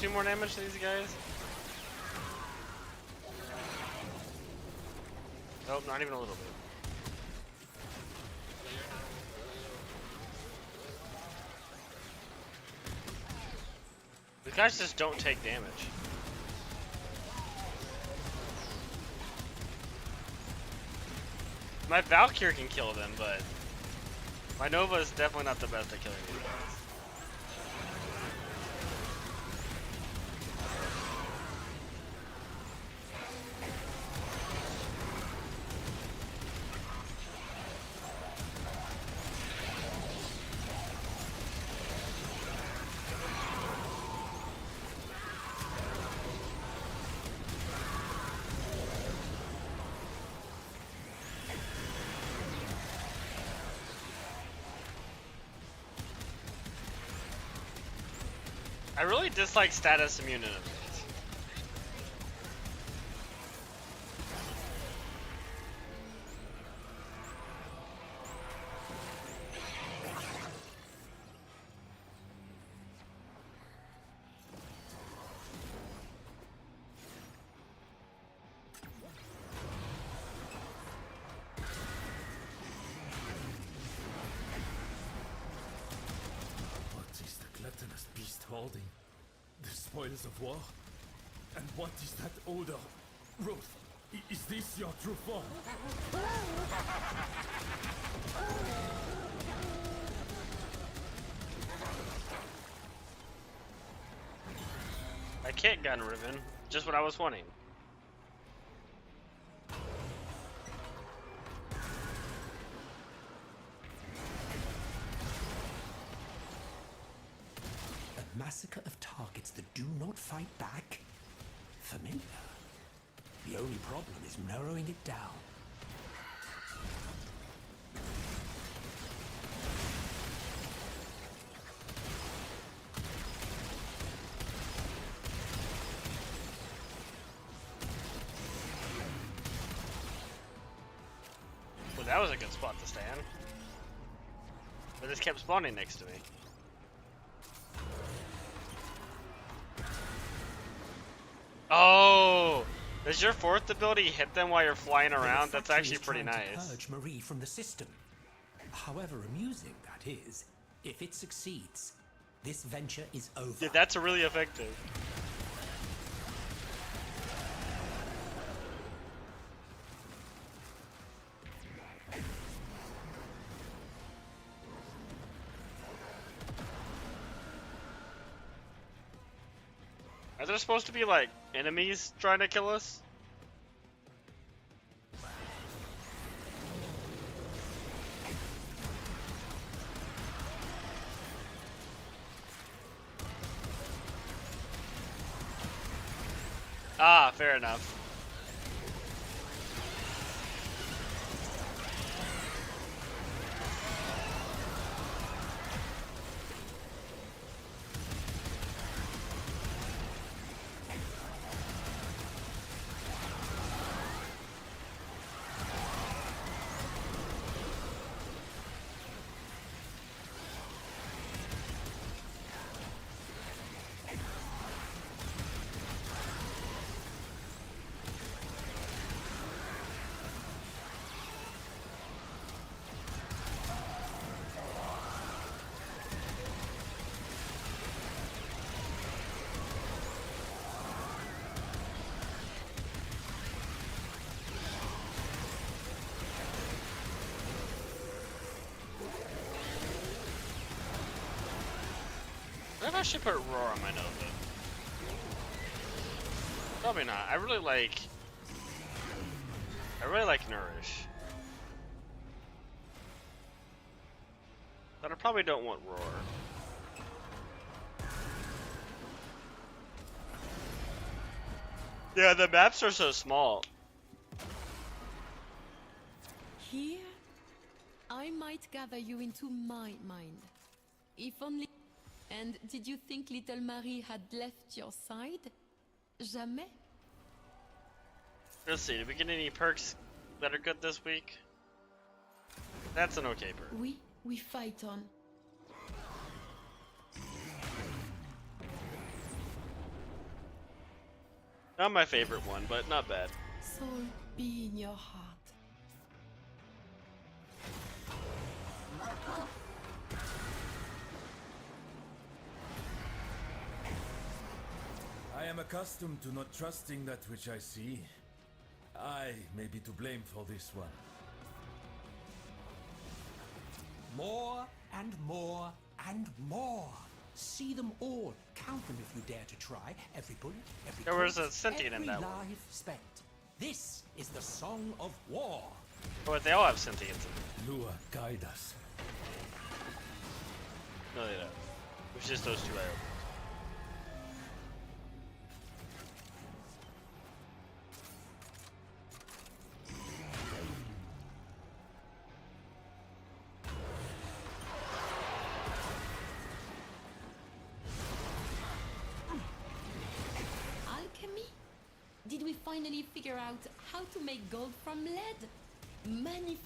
2 more damage to these guys? Nope, not even a little bit. These guys just don't take damage. My Valkyrie can kill them, but my Nova is definitely not the best at killing these guys. I really dislike status immune enemies. What is the gluttonous beast holding? The spoils of war? And what is that odor? Ruth, is this your true form? I can't gun Riven, just what I was wanting. A massacre of targets that do not fight back? Familiar. The only problem is narrowing it down. Well, that was a good spot to stand. They just kept spawning next to me. Oh! Does your 4th ability hit them while you're flying around? That's actually pretty nice. Purge Marie from the system. However amusing that is, if it succeeds, this venture is over. Yeah, that's really effective. Are there supposed to be like enemies trying to kill us? Ah, fair enough. What if I should put Roar on my Nova? Probably not. I really like Nourish. But I probably don't want Roar. Yeah, the maps are so small. Here, I might gather you into my mind. If only... And did you think little Marie had left your side? Jamais? Let's see, did we get any perks that are good this week? That's an okay perk. We fight on. Not my favorite one, but not bad. Soul be in your heart. I am accustomed to not trusting that which I see. I may be to blame for this one. More and more and more. See them all. Count them if you dare to try. Every bullet, every There was bullet, a sentient in that every one. life spent. This is the song of war. But they all have sentience in Lua, guide us. it. No, they don't. It was just those two I opened. Alchemy? Did we finally figure out how to make gold from lead? Magnifique.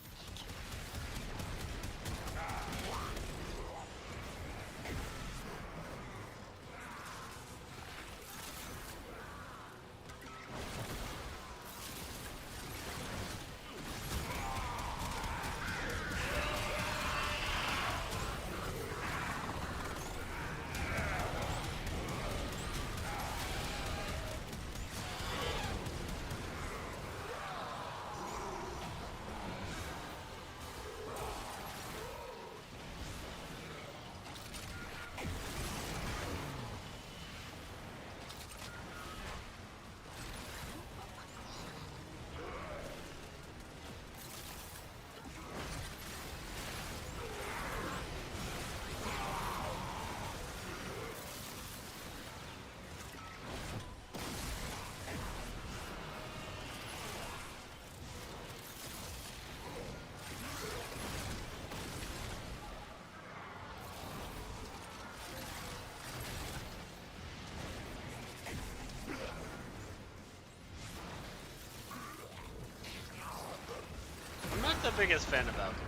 I'm not the biggest fan of alchemy.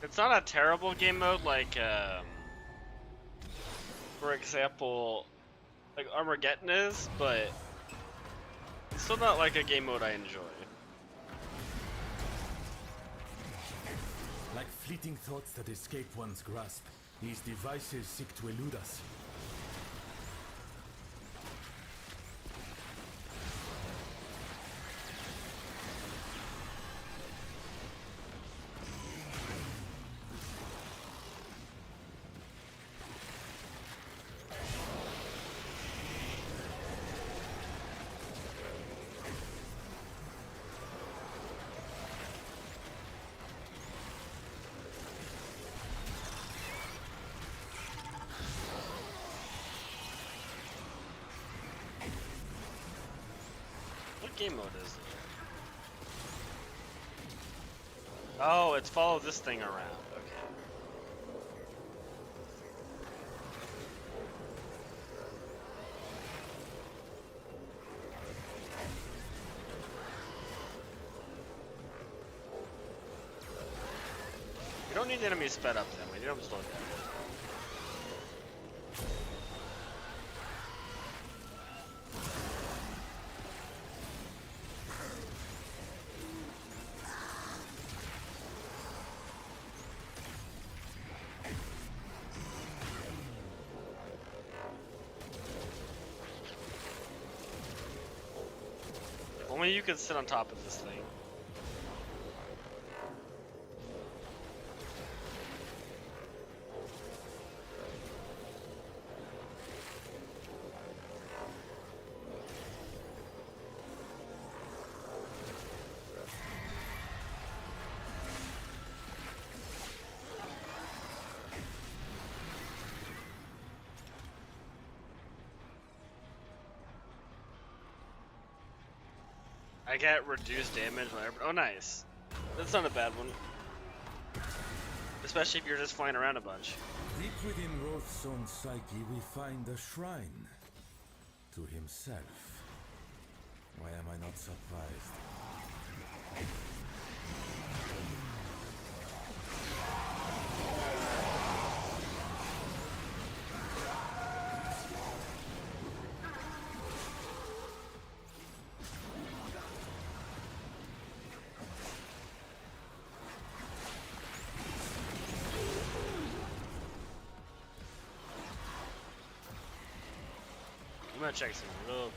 It's not a terrible game mode like, for example, like Armageddon is, but it's still not like a game mode I enjoy. Like fleeting thoughts that escape one's grasp, these devices seek to elude us. What game mode is it? Oh, it's follow this thing around. Okay. We don't need enemies sped up then, we need them slowed down. Only you can sit on top of this thing. I get reduced damage whenever. Oh, nice. That's not a bad one. Especially if you're just flying around a bunch. Deep within Roth's own psyche, we find a shrine to himself. Why am I not surprised? gonna check some real quick.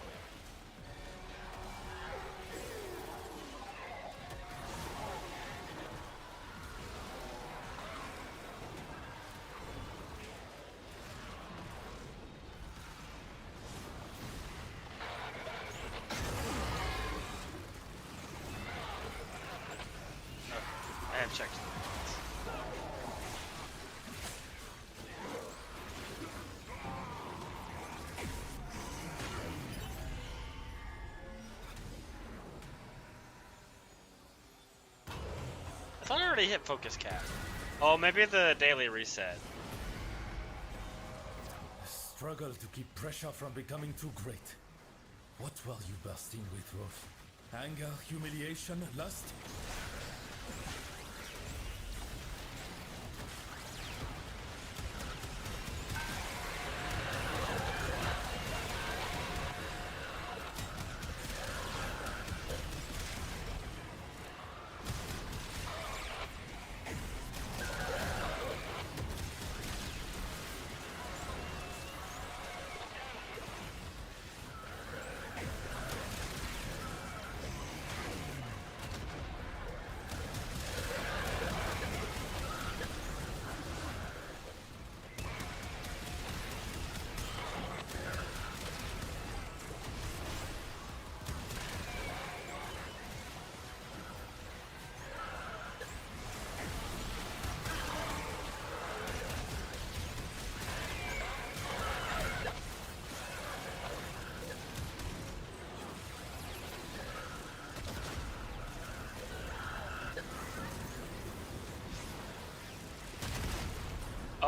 I have checked. I thought I already hit focus cap. Oh, maybe the daily reset. Struggle to keep pressure from becoming too great. What were you bursting with, Rolf? Anger, humiliation, lust?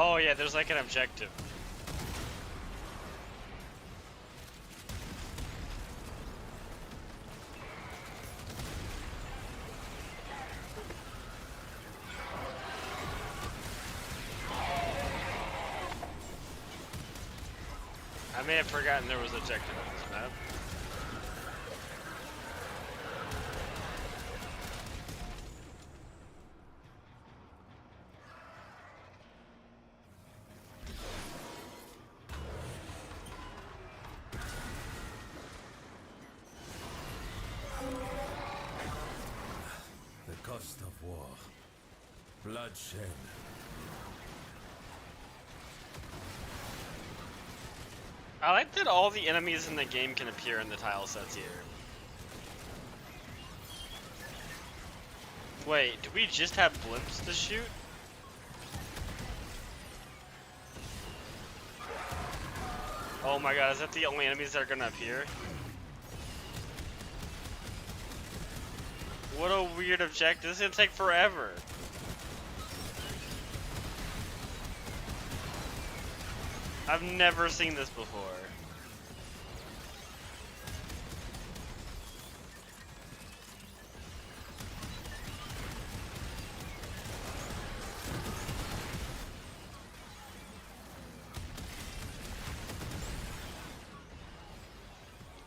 Oh yeah, there's like an objective. I may have forgotten there was an objective on this map. The cost of war. Bloodshed. I like that all the enemies in the game can appear in the tile sets here. Wait, do we just have blimps to shoot? Oh my god, is that the only enemies that are gonna appear? What a weird objective. This is gonna take forever. I've never seen this before.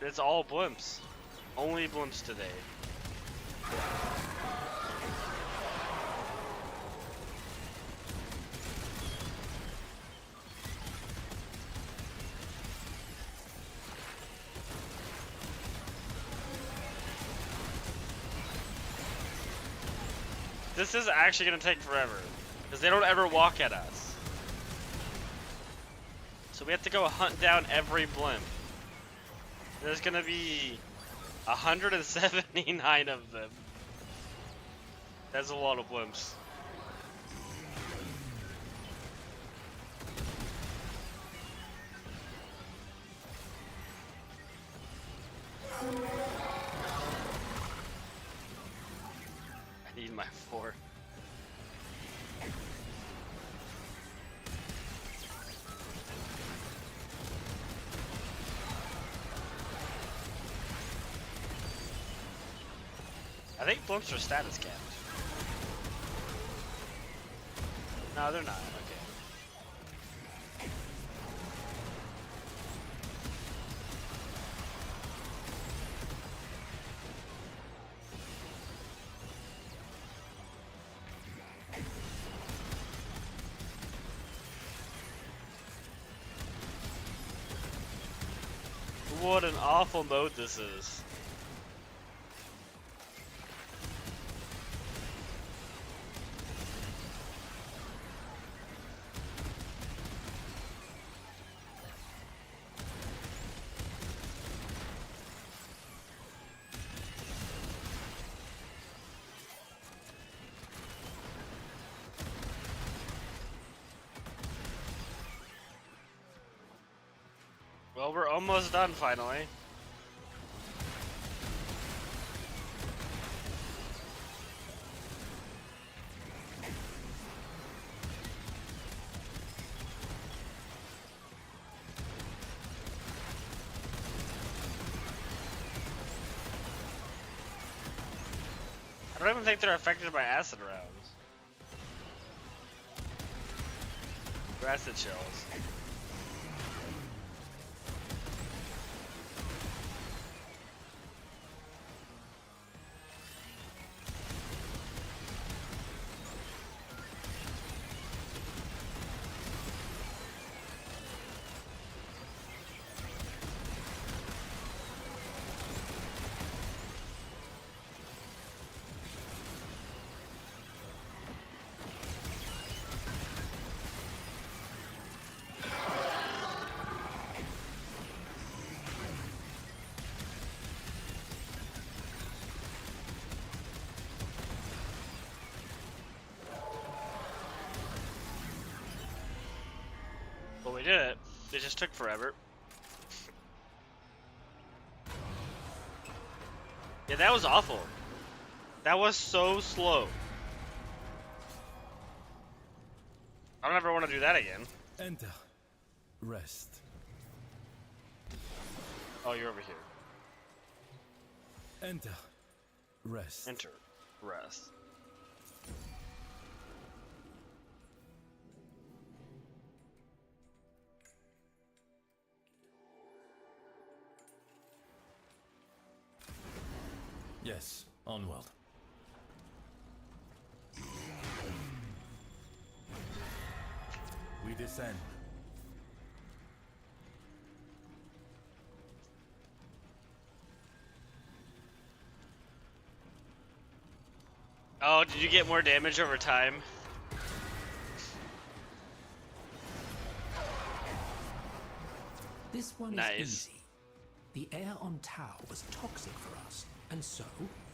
It's all blimps. Only blimps today. This is actually gonna take forever, because they don't ever walk at us. So we have to go hunt down every blimp. There's gonna be 179 of them. That's a lot of blimps. I need my 4. I think blimps are status capped. No, they're not. Okay. what an awful mode this is. Well, we're almost done finally. I don't even think they're affected by acid rounds. Or acid shells. Well, we did it. It just took forever. Yeah, that was awful. That was so slow. I don't ever want to do that again. Enter. Rest. Oh, you're over here. Enter. Rest. Enter. Rest. Yes, onward. We descend. Oh, did you get more damage over time? This one Nice. is easy. The air on Tau was toxic for us, and so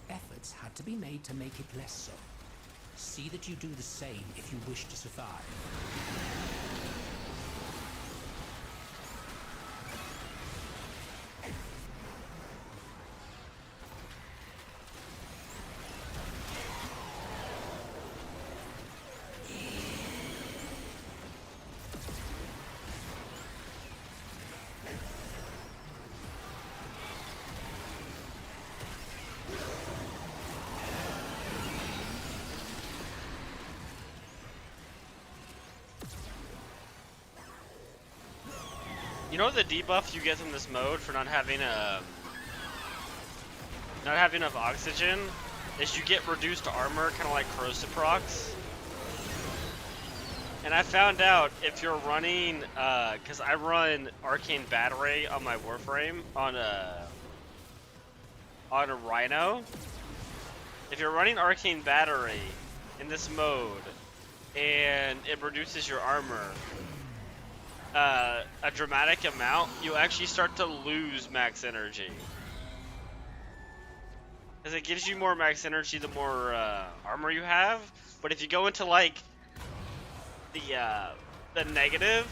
efforts had to be made to make it less so. See that you do the same if you wish to survive. You know the debuff you get from this mode for not having enough oxygen is you get reduced armor, kind of like corrosive procs. And I found out if you're running, because I run Arcane Battery on my Warframe on a Rhino. If you're running Arcane Battery in this mode and it reduces your armor a dramatic amount, you actually start to lose max energy. Because it gives you more max energy the more armor you have, but if you go into like the negative,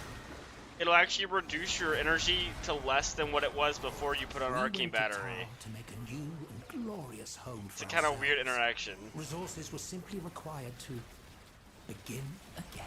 it'll actually reduce your energy to less than what it was before you put on Arcane Battery. To make a new and glorious home It's for a kind of ourselves. weird interaction. Resources were simply required to begin again.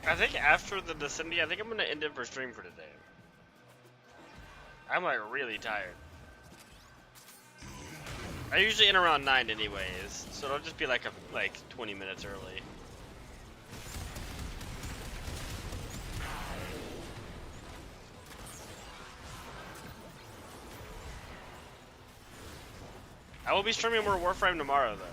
I think after the Descendia, I think I'm gonna end it for stream for today. I'm like really tired. I usually end around 9 anyways, so it'll just be like 20 minutes early. I will be streaming more Warframe tomorrow though.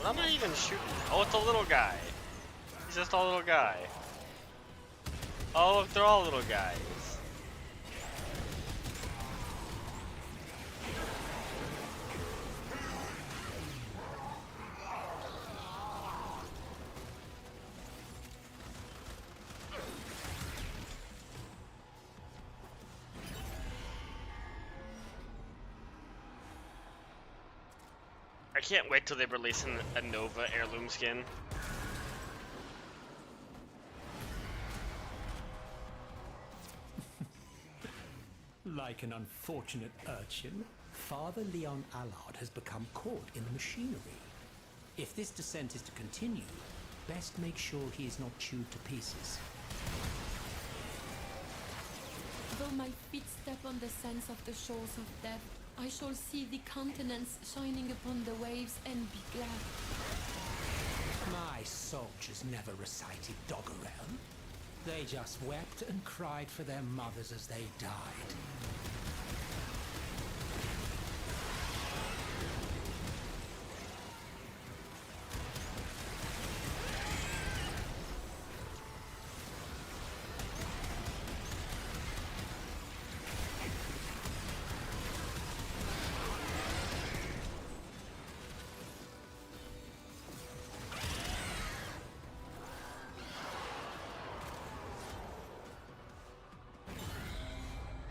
What am I even shooting? Oh, it's a little guy. He's just a little guy. Oh, look, they're all little guys. I can't wait till they release a Nova heirloom skin. Like an unfortunate urchin, Father Leon Allard has become caught in the machinery. If this descent is to continue, best make sure he is not chewed to pieces. Though my feet step on the sands of the shores of death, I shall see the countenance shining upon the waves and be glad. My soldiers never recited Doggerel. They just wept and cried for their mothers as they died.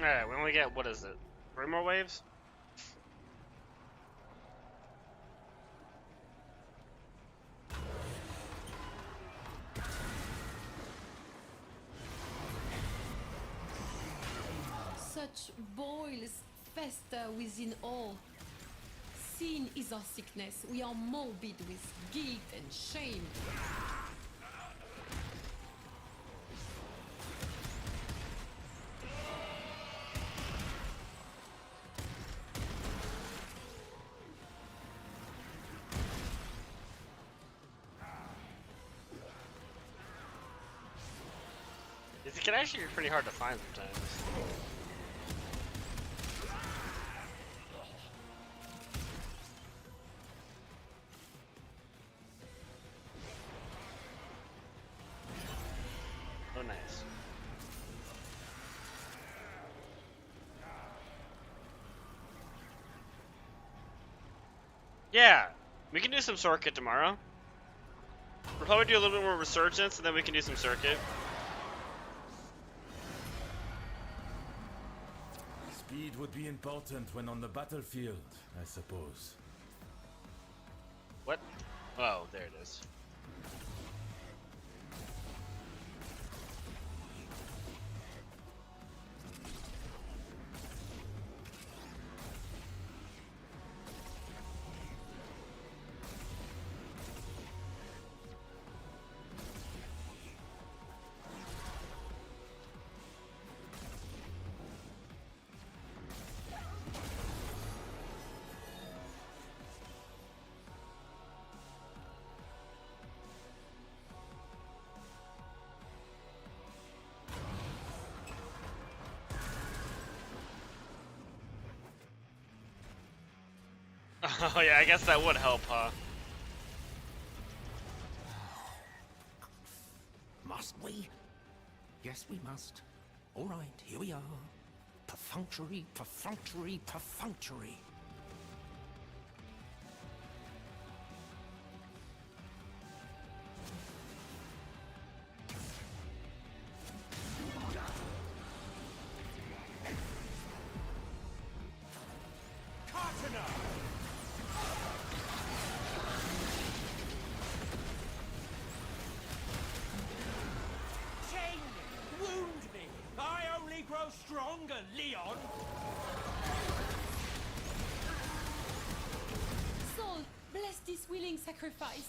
Alright, when we get, what is it? 3 more waves? Such boils fester within all. Sin is our sickness. We are morbid with guilt and shame. It can actually be pretty hard to find sometimes. Oh, nice. Yeah, we can do some circuit tomorrow. We'll probably do a little bit more resurgence, and then we can do some circuit. Speed would be important when on the battlefield, I suppose. What? Oh, there it is. Oh yeah, I guess that would help, huh? Must we? Yes, we must. All right, here we are. Perfunctory, perfunctory, perfunctory. Stronger, Leon! Soul, bless this willing sacrifice.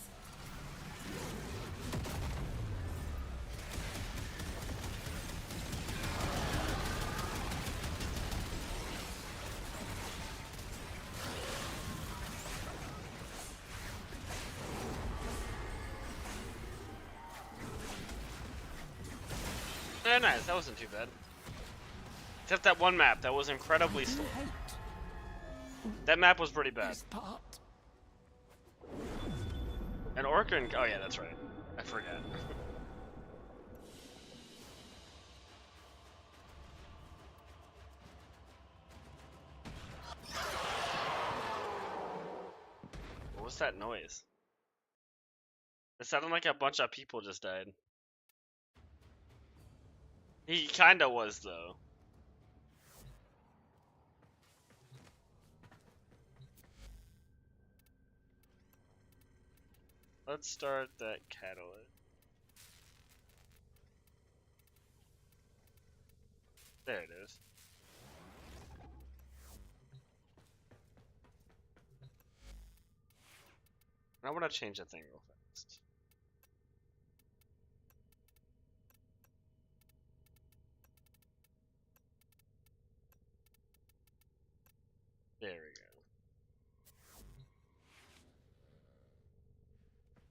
Yeah, nice. That wasn't too bad. Except that one map, that was incredibly slow. That map was pretty bad. And Orcan, oh yeah, that's right. I forgot. What was that noise? It sounded like a bunch of people just died. He kinda was, though. Let's start that catalyst. There it is. I want to change the thing real fast. There we go.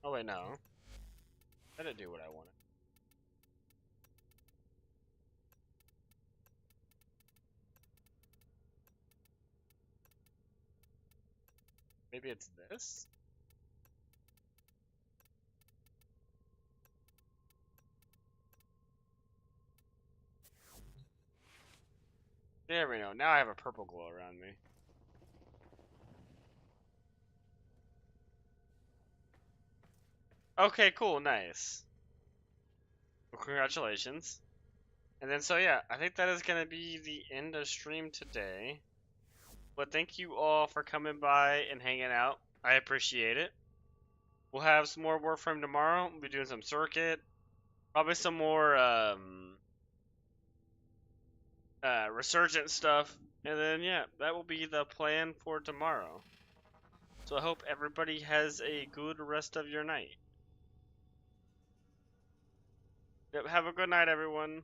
Oh wait, no. I didn't do what I wanted. Maybe it's this? There we go. Now I have a purple glow around me. Okay, cool, nice. Well, congratulations. And then, so yeah, I think that is going to be the end of stream today. But thank you all for coming by and hanging out. I appreciate it. We'll have some more Warframe tomorrow. We'll be doing some circuit. Probably some more Resurgent stuff. And then, yeah, that will be the plan for tomorrow. So I hope everybody has a good rest of your night. Yep, have a good night, everyone.